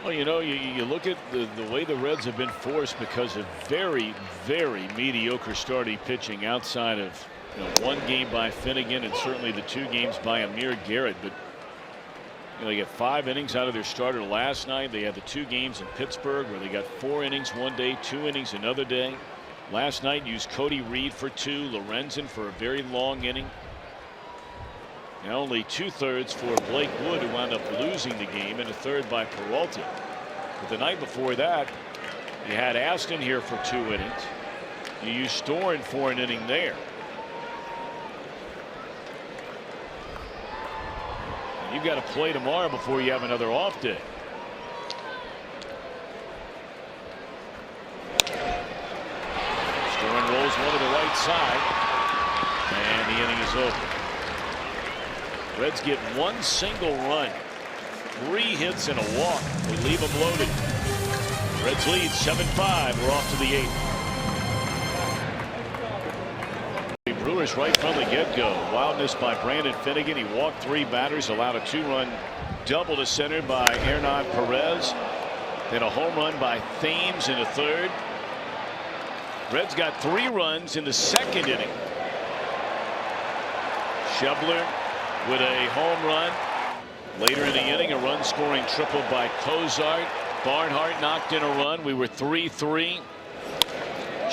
Well, you know, you look at the way the Reds have been forced because of very, very mediocre starting pitching outside of, you know, 1 game by Finnegan and certainly the 2 games by Amir Garrett. But you know, they get 5 innings out of their starter last night. They had the 2 games in Pittsburgh where they got 4 innings one day, 2 innings another day. Last night used Cody Reed for 2, Lorenzen for a very long inning. Now only 2/3 for Blake Wood, who wound up losing the game, and a third by Peralta. But the night before that, you had Aston here for 2 innings. You used Storen for an inning there. And you've got to play tomorrow before you have another off day. Storen rolls one to the right side, and the inning is over. Reds get 1 single run, 3 hits and a walk. They leave them loaded. Reds lead 7-5. We're off to the 8th. The Brewers right from the get-go. Wildness by Brandon Finnegan. He walked 3 batters, allowed a 2-run double to center by Hernan Perez. Then a home run by Thames in the 3rd. Reds got 3 runs in the 2nd inning. Schebler with a home run. Later in the inning, a run scoring triple by Cozart. Barnhart knocked in a run. We were 3-3.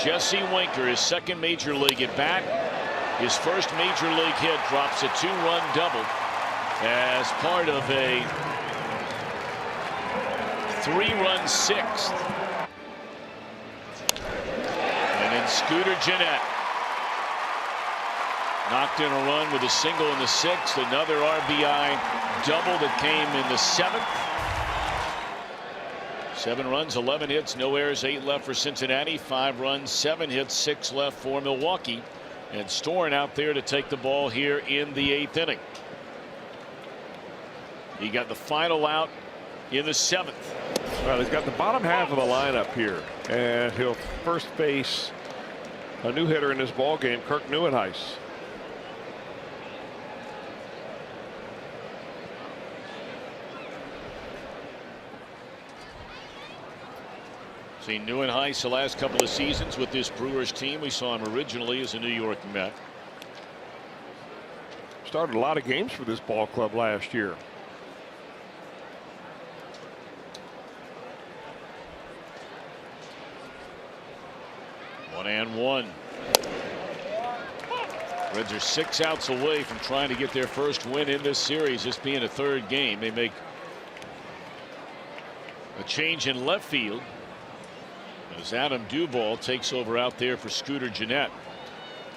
Jesse Winker, his 2nd major league at bat. His first major league hit, drops a 2-run double as part of a 3-run 6th. And then Scooter Gennett knocked in a run with a single in the 6th. Another RBI double that came in the 7th. 7 runs, 11 hits, no errors, 8 left for Cincinnati. 5 runs, 7 hits, 6 left for Milwaukee. And Storen out there to take the ball here in the 8th inning. He got the final out in the 7th. Well, he's got the bottom half of the lineup here, and he'll first face a new hitter in this ball game, Kirk Neuenhuis. Seen Neuenhuis the last couple of seasons with this Brewers team. We saw him originally as a New York Met. Started a lot of games for this ball club last year. One and one. Reds are 6 outs away from trying to get their first win in this series, this being a 3rd game. They make a change in left field as Adam Duvall takes over out there for Scooter Gennett.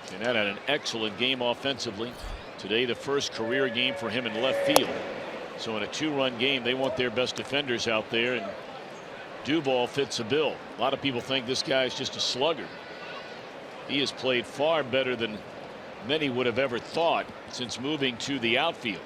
Gennett had an excellent game offensively today, the first career game for him in left field. So in a 2-run game, they want their best defenders out there, and Duvall fits the bill. A lot of people think this guy is just a slugger. He has played far better than many would have ever thought since moving to the outfield.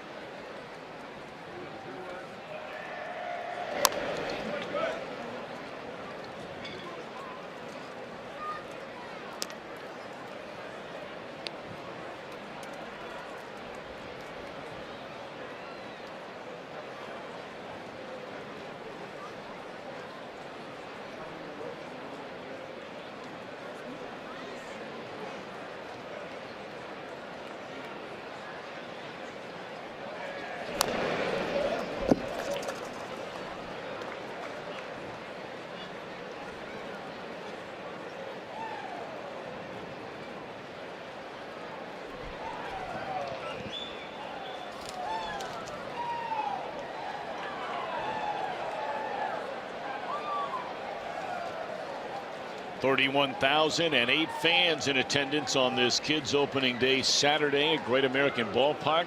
31,008 fans in attendance on this Kids Opening Day Saturday at Great American Ballpark.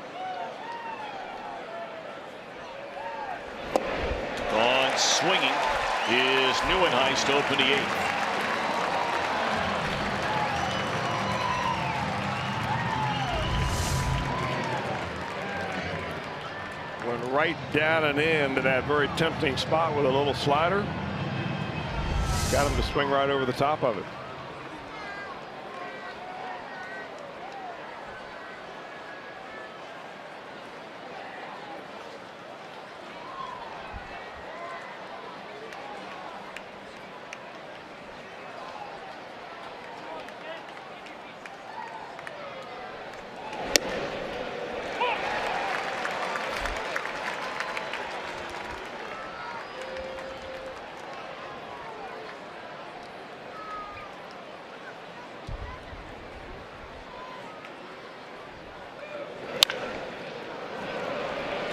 On swinging is Neuenheist to open the 8th. Went right down and into that very tempting spot with a little slider. Got him to swing right over the top of it.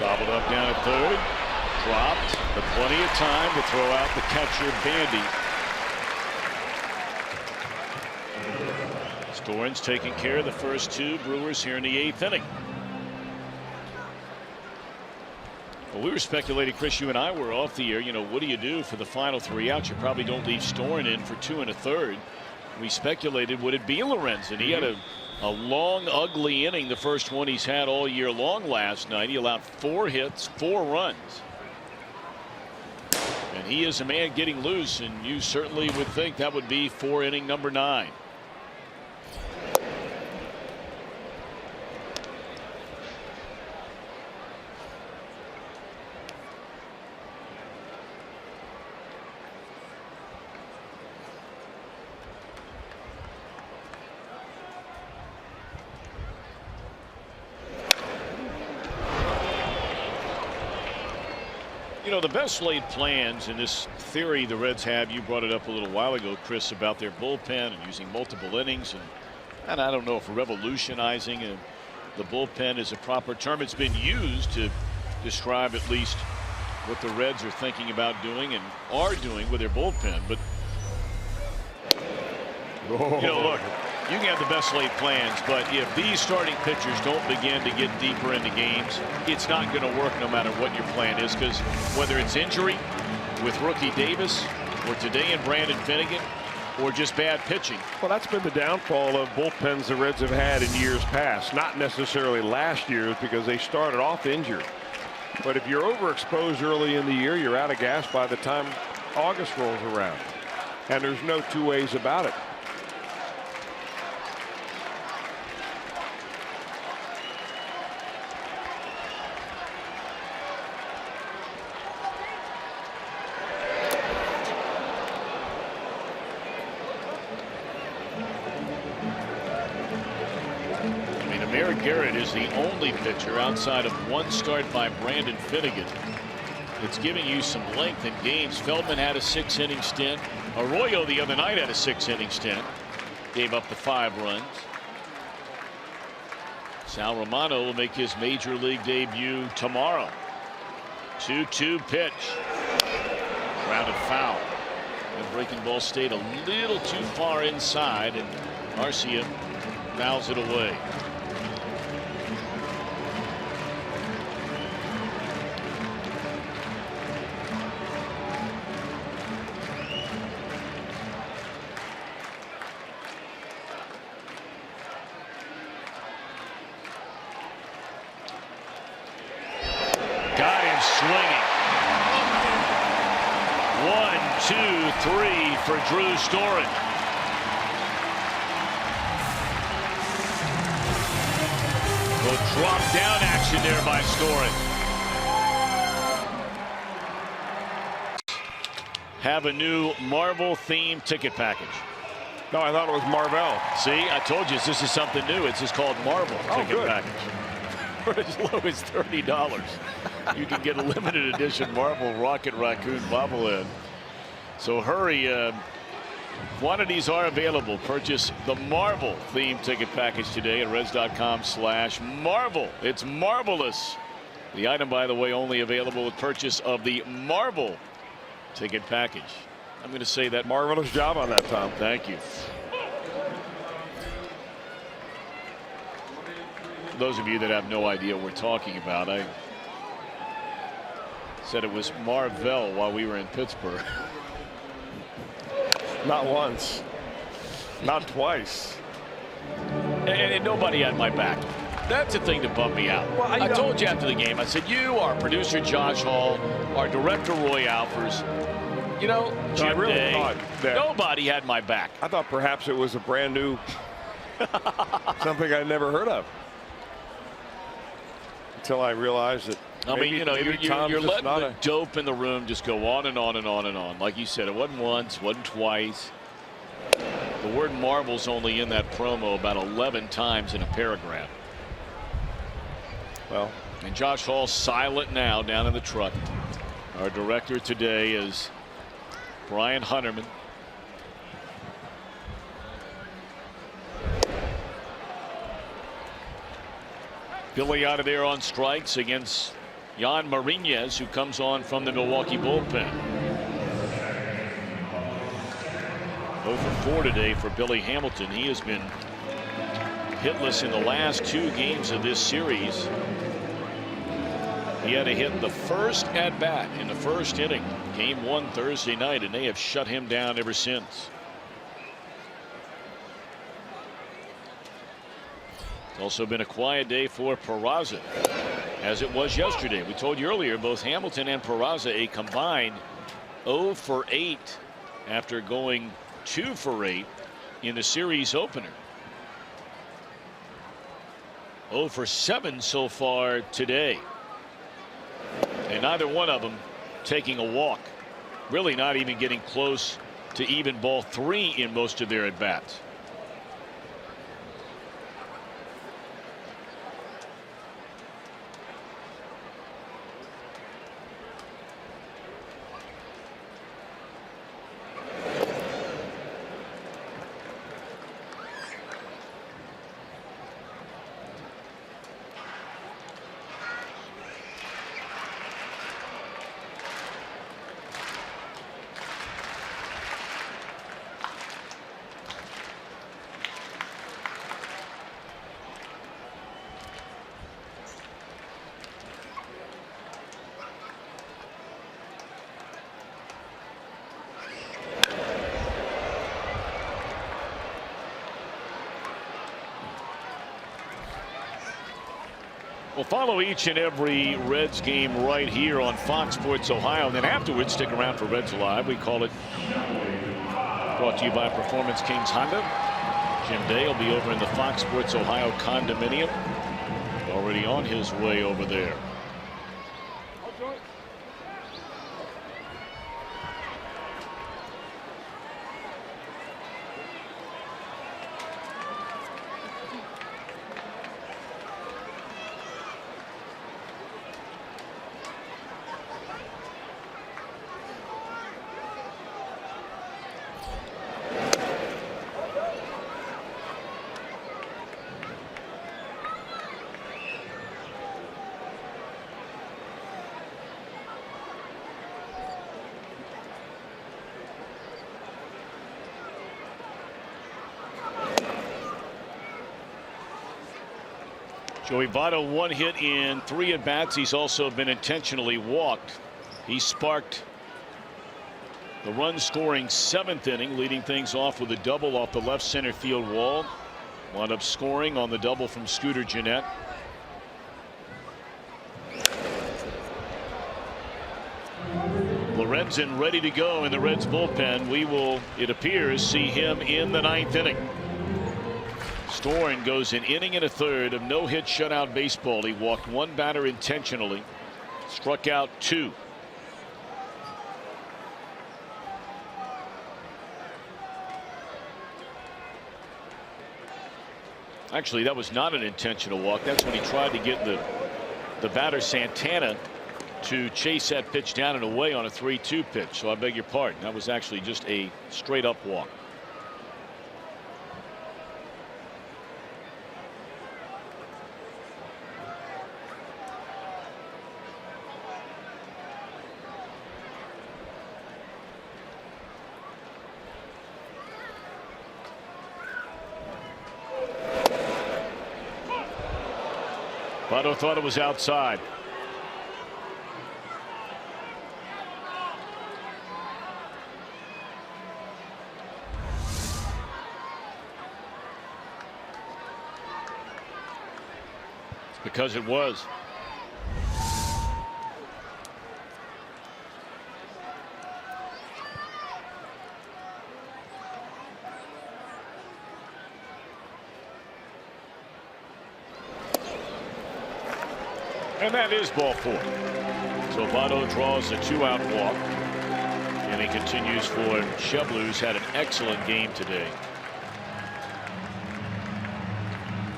Gobbled up down at third. Dropped, but plenty of time to throw out the catcher, Bandy. Storen's taking care of the first 2 Brewers here in the 8th inning. Well, we were speculating, Chris, you and I were off the air. You know, what do you do for the final 3 outs? You probably don't leave Storen in for 2 1/3. We speculated, would it be Lorenz? And he had a long, ugly inning, the first one he's had all year long last night. He allowed 4 hits, 4 runs. And he is a man getting loose, and you certainly would think that would be for inning number 9. You know, the best laid plans in this theory the Reds have, you brought it up a little while ago, Chris, about their bullpen and using multiple innings. And I don't know if revolutionizing the bullpen is a proper term. It's been used to describe at least what the Reds are thinking about doing and are doing with their bullpen. But, you know, look, you can have the best laid plans, but if these starting pitchers don't begin to get deeper into games, it's not going to work no matter what your plan is, because whether it's injury with rookie Davis or today in Brandon Finnegan or just bad pitching. Well, that's been the downfall of bullpens the Reds have had in years past. Not necessarily last year's, because they started off injured. But if you're overexposed early in the year, you're out of gas by the time August rolls around. And there's no 2 ways about it. Garrett is the only pitcher outside of 1 start by Brandon Finnegan. It's giving you some length in games. Feldman had a 6-inning stint. Arroyo the other night had a 6-inning stint. Gave up the 5 runs. Sal Romano will make his major league debut tomorrow. 2-2 pitch. Grounded foul. The breaking ball stayed a little too far inside, and Garcia fouls it away. Got him swinging. 1, 2, 3 for Drew Storen. Well, drop down action there by Storen. Have a new Marvel themed ticket package. No, I thought it was Marvel. See, I told you this is something new. It's just called Marvel ticket package. For as low as $30, you can get a limited edition Marvel Rocket Raccoon bobblehead. So hurry. Quantities are available. Purchase the Marvel themed ticket package today at Reds.com/Marvel. It's marvelous. The item, by the way, only available with purchase of the Marvel ticket package. I'm going to say that. Marvelous job on that, Tom. Thank you. Those of you that have no idea what we're talking about, I said it was Marvell while we were in Pittsburgh. Not once. Not twice. And nobody had my back. That's the thing that bummed me out. Well, I told you after the game, I said, you, our producer Josh Hall, our director Roy Alfers, you know, Jim I really Day, thought that nobody had my back. I thought perhaps it was a brand new, something I'd never heard of. Until I realized that. I mean, you know, you're letting not the dope in the room just go on and on and on and on. Like you said, it wasn't once, wasn't twice. The word marvel's only in that promo about 11 times in a paragraph. Well, and Josh Hall's silent now down in the truck. Our director today is Brian Hunterman. Billy out of there on strikes against Jan Marinez, who comes on from the Milwaukee bullpen. 0 for 4 today for Billy Hamilton. He has been hitless in the last 2 games of this series. He had a hit in the first at bat in the first inning, game 1 Thursday night, and they have shut him down ever since. It's also been a quiet day for Peraza, as it was yesterday. We told you earlier, both Hamilton and Peraza a combined 0 for 8 after going 2 for 8 in the series opener. 0 for 7 so far today. And neither one of them taking a walk. Really not even getting close to even ball 3 in most of their at-bats. We'll follow each and every Reds game right here on Fox Sports Ohio. And then afterwards, stick around for Reds Live. We call it brought to you by Performance Kings Honda. Jim Day will be over in the Fox Sports Ohio condominium. Already on his way over there. Joey Votto 1 hit in 3 at-bats. He's also been intentionally walked. He sparked the run-scoring 7th inning, leading things off with a double off the left center field wall. Wound up scoring on the double from Scooter Gennett. Lorenzen ready to go in the Reds bullpen. We will, it appears, see him in the 9th inning. Storen goes an inning and a third of no-hit shutout baseball. He walked 1 batter intentionally, struck out 2. Actually, that was not an intentional walk. That's when he tried to get the batter Santana to chase that pitch down and away on a 3-2 pitch. So I beg your pardon. That was actually just a straight up walk. Votto thought it was outside. It's because it was. And that is ball 4. So Votto draws a 2-out walk. And he continues for Schebler, who's had an excellent game today.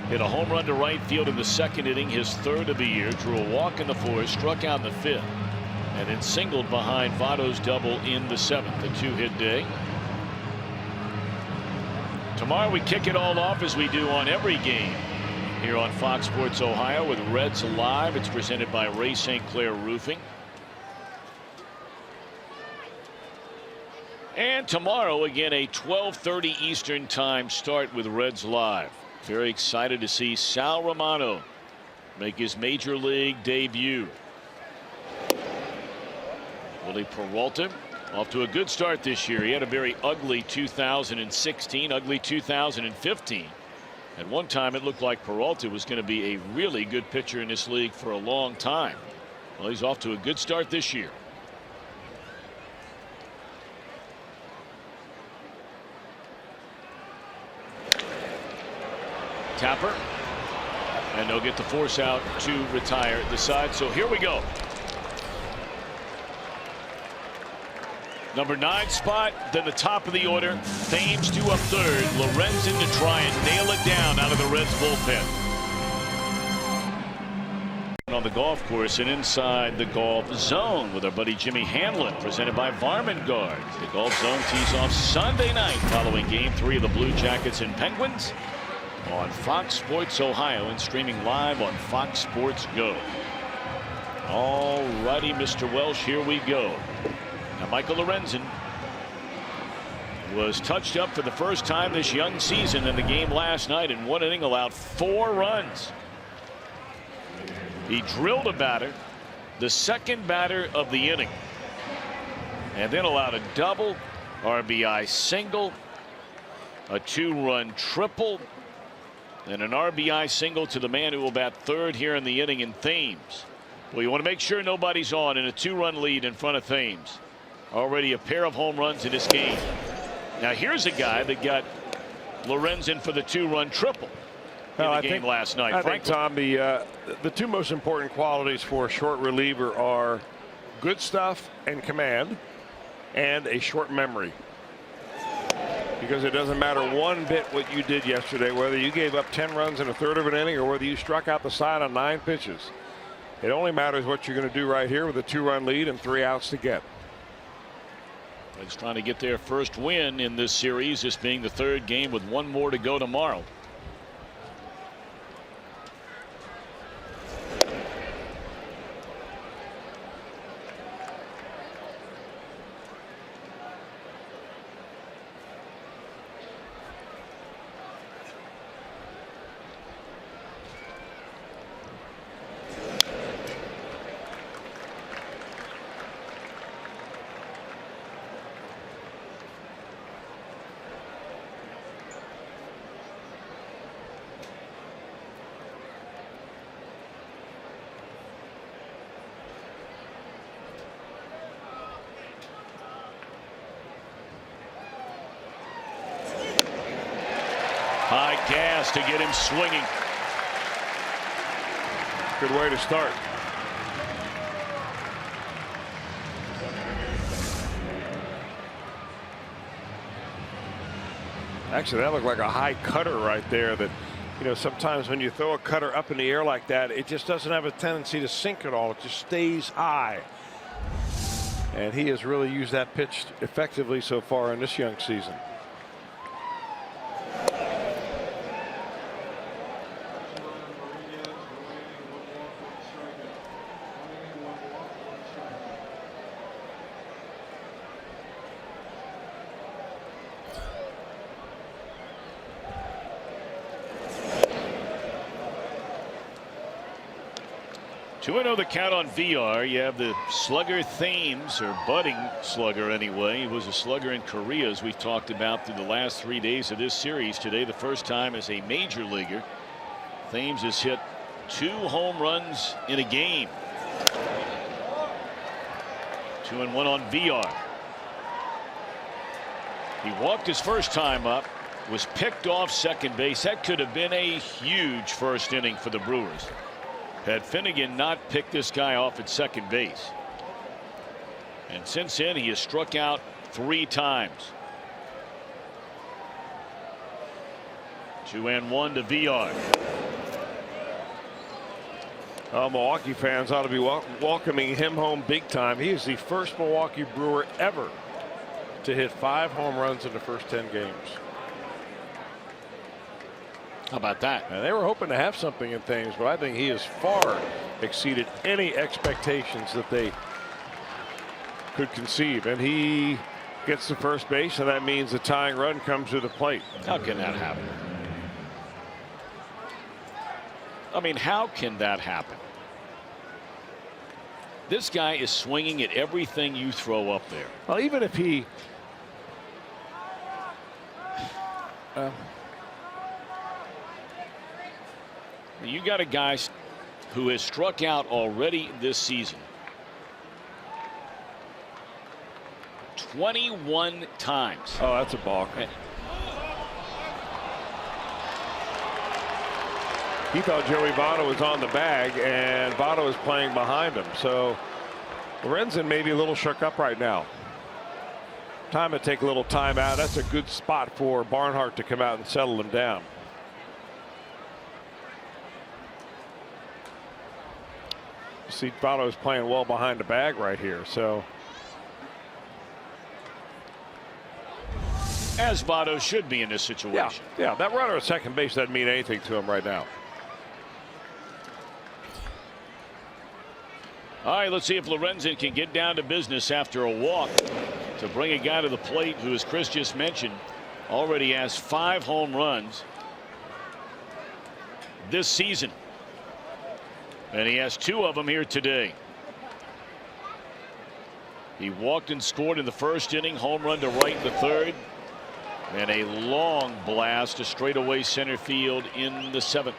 Hit a home run to right field in the 2nd inning, his 3rd of the year. Drew a walk in the 4th, struck out in the 5th. And then singled behind Votto's double in the 7th. A 2-hit day. Tomorrow we kick it all off as we do on every game here on Fox Sports Ohio with Reds Live. It's presented by Ray St. Clair Roofing. And tomorrow again a 12:30 Eastern time start with Reds Live. Very excited to see Sal Romano make his major league debut. Willie Peralta off to a good start this year. He had a very ugly 2016, ugly 2015. At one time it looked like Peralta was going to be a really good pitcher in this league for a long time. Well, he's off to a good start this year. Tapper, and they'll get the force out to retire the side. So here we go. Number 9 spot, then the top of the order. Thames to up 3rd. Lorenzen to try and nail it down out of the Reds bullpen. On the golf course and inside the golf zone with our buddy Jimmy Hamlin, presented by Varmint Guard. The golf zone tees off Sunday night following Game 3 of the Blue Jackets and Penguins on Fox Sports Ohio and streaming live on Fox Sports Go. All righty, Mr. Welsh, here we go. Now Michael Lorenzen was touched up for the first time this young season in the game last night. In 1 inning allowed 4 runs. He drilled a batter, the 2nd batter of the inning, and then allowed a double, RBI single, a 2-run triple, and an RBI single to the man who will bat 3rd here in the inning in Thames. Well, you want to make sure nobody's on in a 2-run lead in front of Thames. Already a pair of home runs in this game. Now here's a guy that got Lorenzen for the 2-run triple in the game last night. I think, Tom, the 2 most important qualities for a short reliever are good stuff and command, and a short memory. Because it doesn't matter one bit what you did yesterday, whether you gave up 10 runs in a 1/3 of an inning or whether you struck out the side on 9 pitches. It only matters what you're going to do right here with a 2-run lead and 3 outs to get. He's trying to get their first win in this series, this being the 3rd game with 1 more to go tomorrow. High gas to get him swinging. Good way to start. Actually, that looked like a high cutter right there. That, you know, sometimes when you throw a cutter up in the air like that, it just doesn't have a tendency to sink at all. It just stays high. And he has really used that pitch effectively so far in this young season. 2-0 the count on VR. You have the slugger Thames, or budding slugger anyway. He was a slugger in Korea, as we've talked about through the last 3 days of this series. Today, the first time as a major leaguer. Thames has hit 2 home runs in a game. 2-1 on VR. He walked his first time up, was picked off second base. That could have been a huge first inning for the Brewers had Finnegan not picked this guy off at second base. And since then, he has struck out 3 times. 2-1 to VR. Milwaukee fans ought to be welcoming him home big time. He is the first Milwaukee Brewer ever to hit 5 home runs in the first 10 games. How about that? And they were hoping to have something in things, but I think he has far exceeded any expectations that they could conceive. And he gets to first base, and that means the tying run comes to the plate. How can that happen? I mean, how can that happen? This guy is swinging at everything you throw up there. Well, even if he you got a guy who has struck out already this season 21 times. Oh, that's a balk. He thought Joey Votto was on the bag, and Votto is playing behind him. So Lorenzen may be a little shook up right now. Time to take a little time out. That's a good spot for Barnhart to come out and settle him down. See, Votto is playing well behind the bag right here. So, as Votto should be in this situation. Yeah, that runner at second base doesn't mean anything to him right now. All right, let's see if Lorenzen can get down to business after a walk to bring a guy to the plate who, as Chris just mentioned, already has 5 home runs this season. And he has 2 of them here today. He walked and scored in the first inning, home run to right in the third, and a long blast to straightaway center field in the 7th.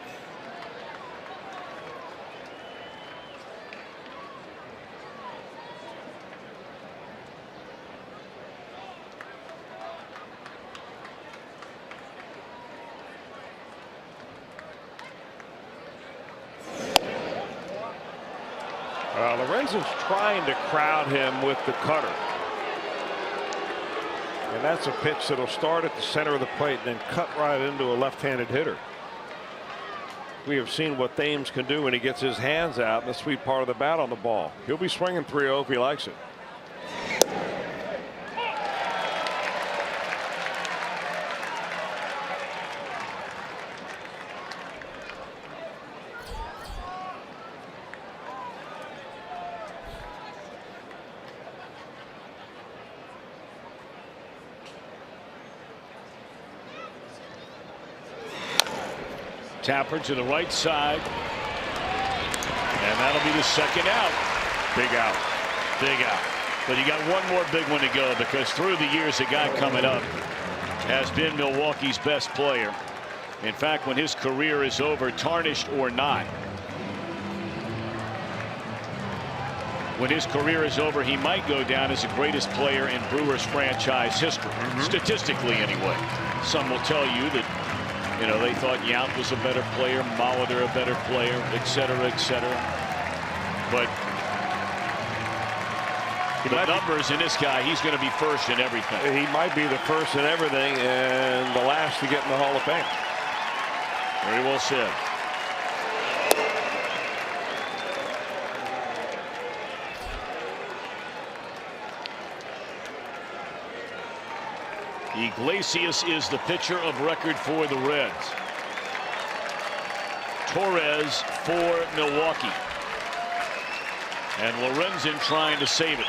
Lorenzen's trying to crowd him with the cutter. And that's a pitch that'll start at the center of the plate and then cut right into a left-handed hitter. We have seen what Thames can do when he gets his hands out in the sweet part of the bat on the ball. He'll be swinging 3-0 if he likes it. Tapper to the right side, and that'll be the second out. Big out. Big out. But you got one more big one to go, because through the years, the guy coming up has been Milwaukee's best player. In fact, when his career is over, tarnished or not, when his career is over, he might go down as the greatest player in Brewers franchise history, statistically anyway. Some will tell you that, you know, they thought Yount was a better player, Molitor a better player, et cetera, et cetera. But the numbers in this guy, he's going to be first in everything. He might be the first in everything and the last to get in the Hall of Fame. Very well said. Iglesias is the pitcher of record for the Reds. Torres for Milwaukee. And Lorenzen trying to save it.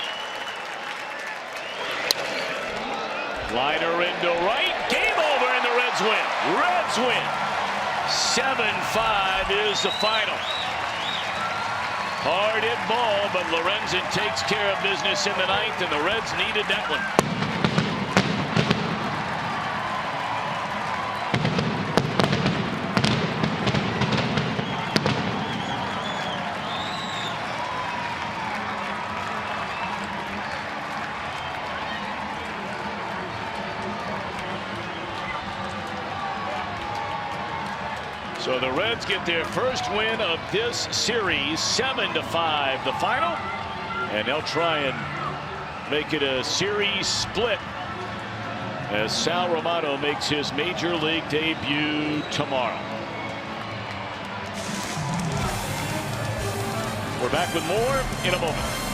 Liner into right. Game over, and the Reds win. Reds win. 7-5 is the final. Hard hit ball, but Lorenzen takes care of business in the ninth, and the Reds needed that one. So the Reds get their first win of this series, 7-5 the final, and they'll try and make it a series split as Sal Romano makes his major league debut tomorrow. We're back with more in a moment.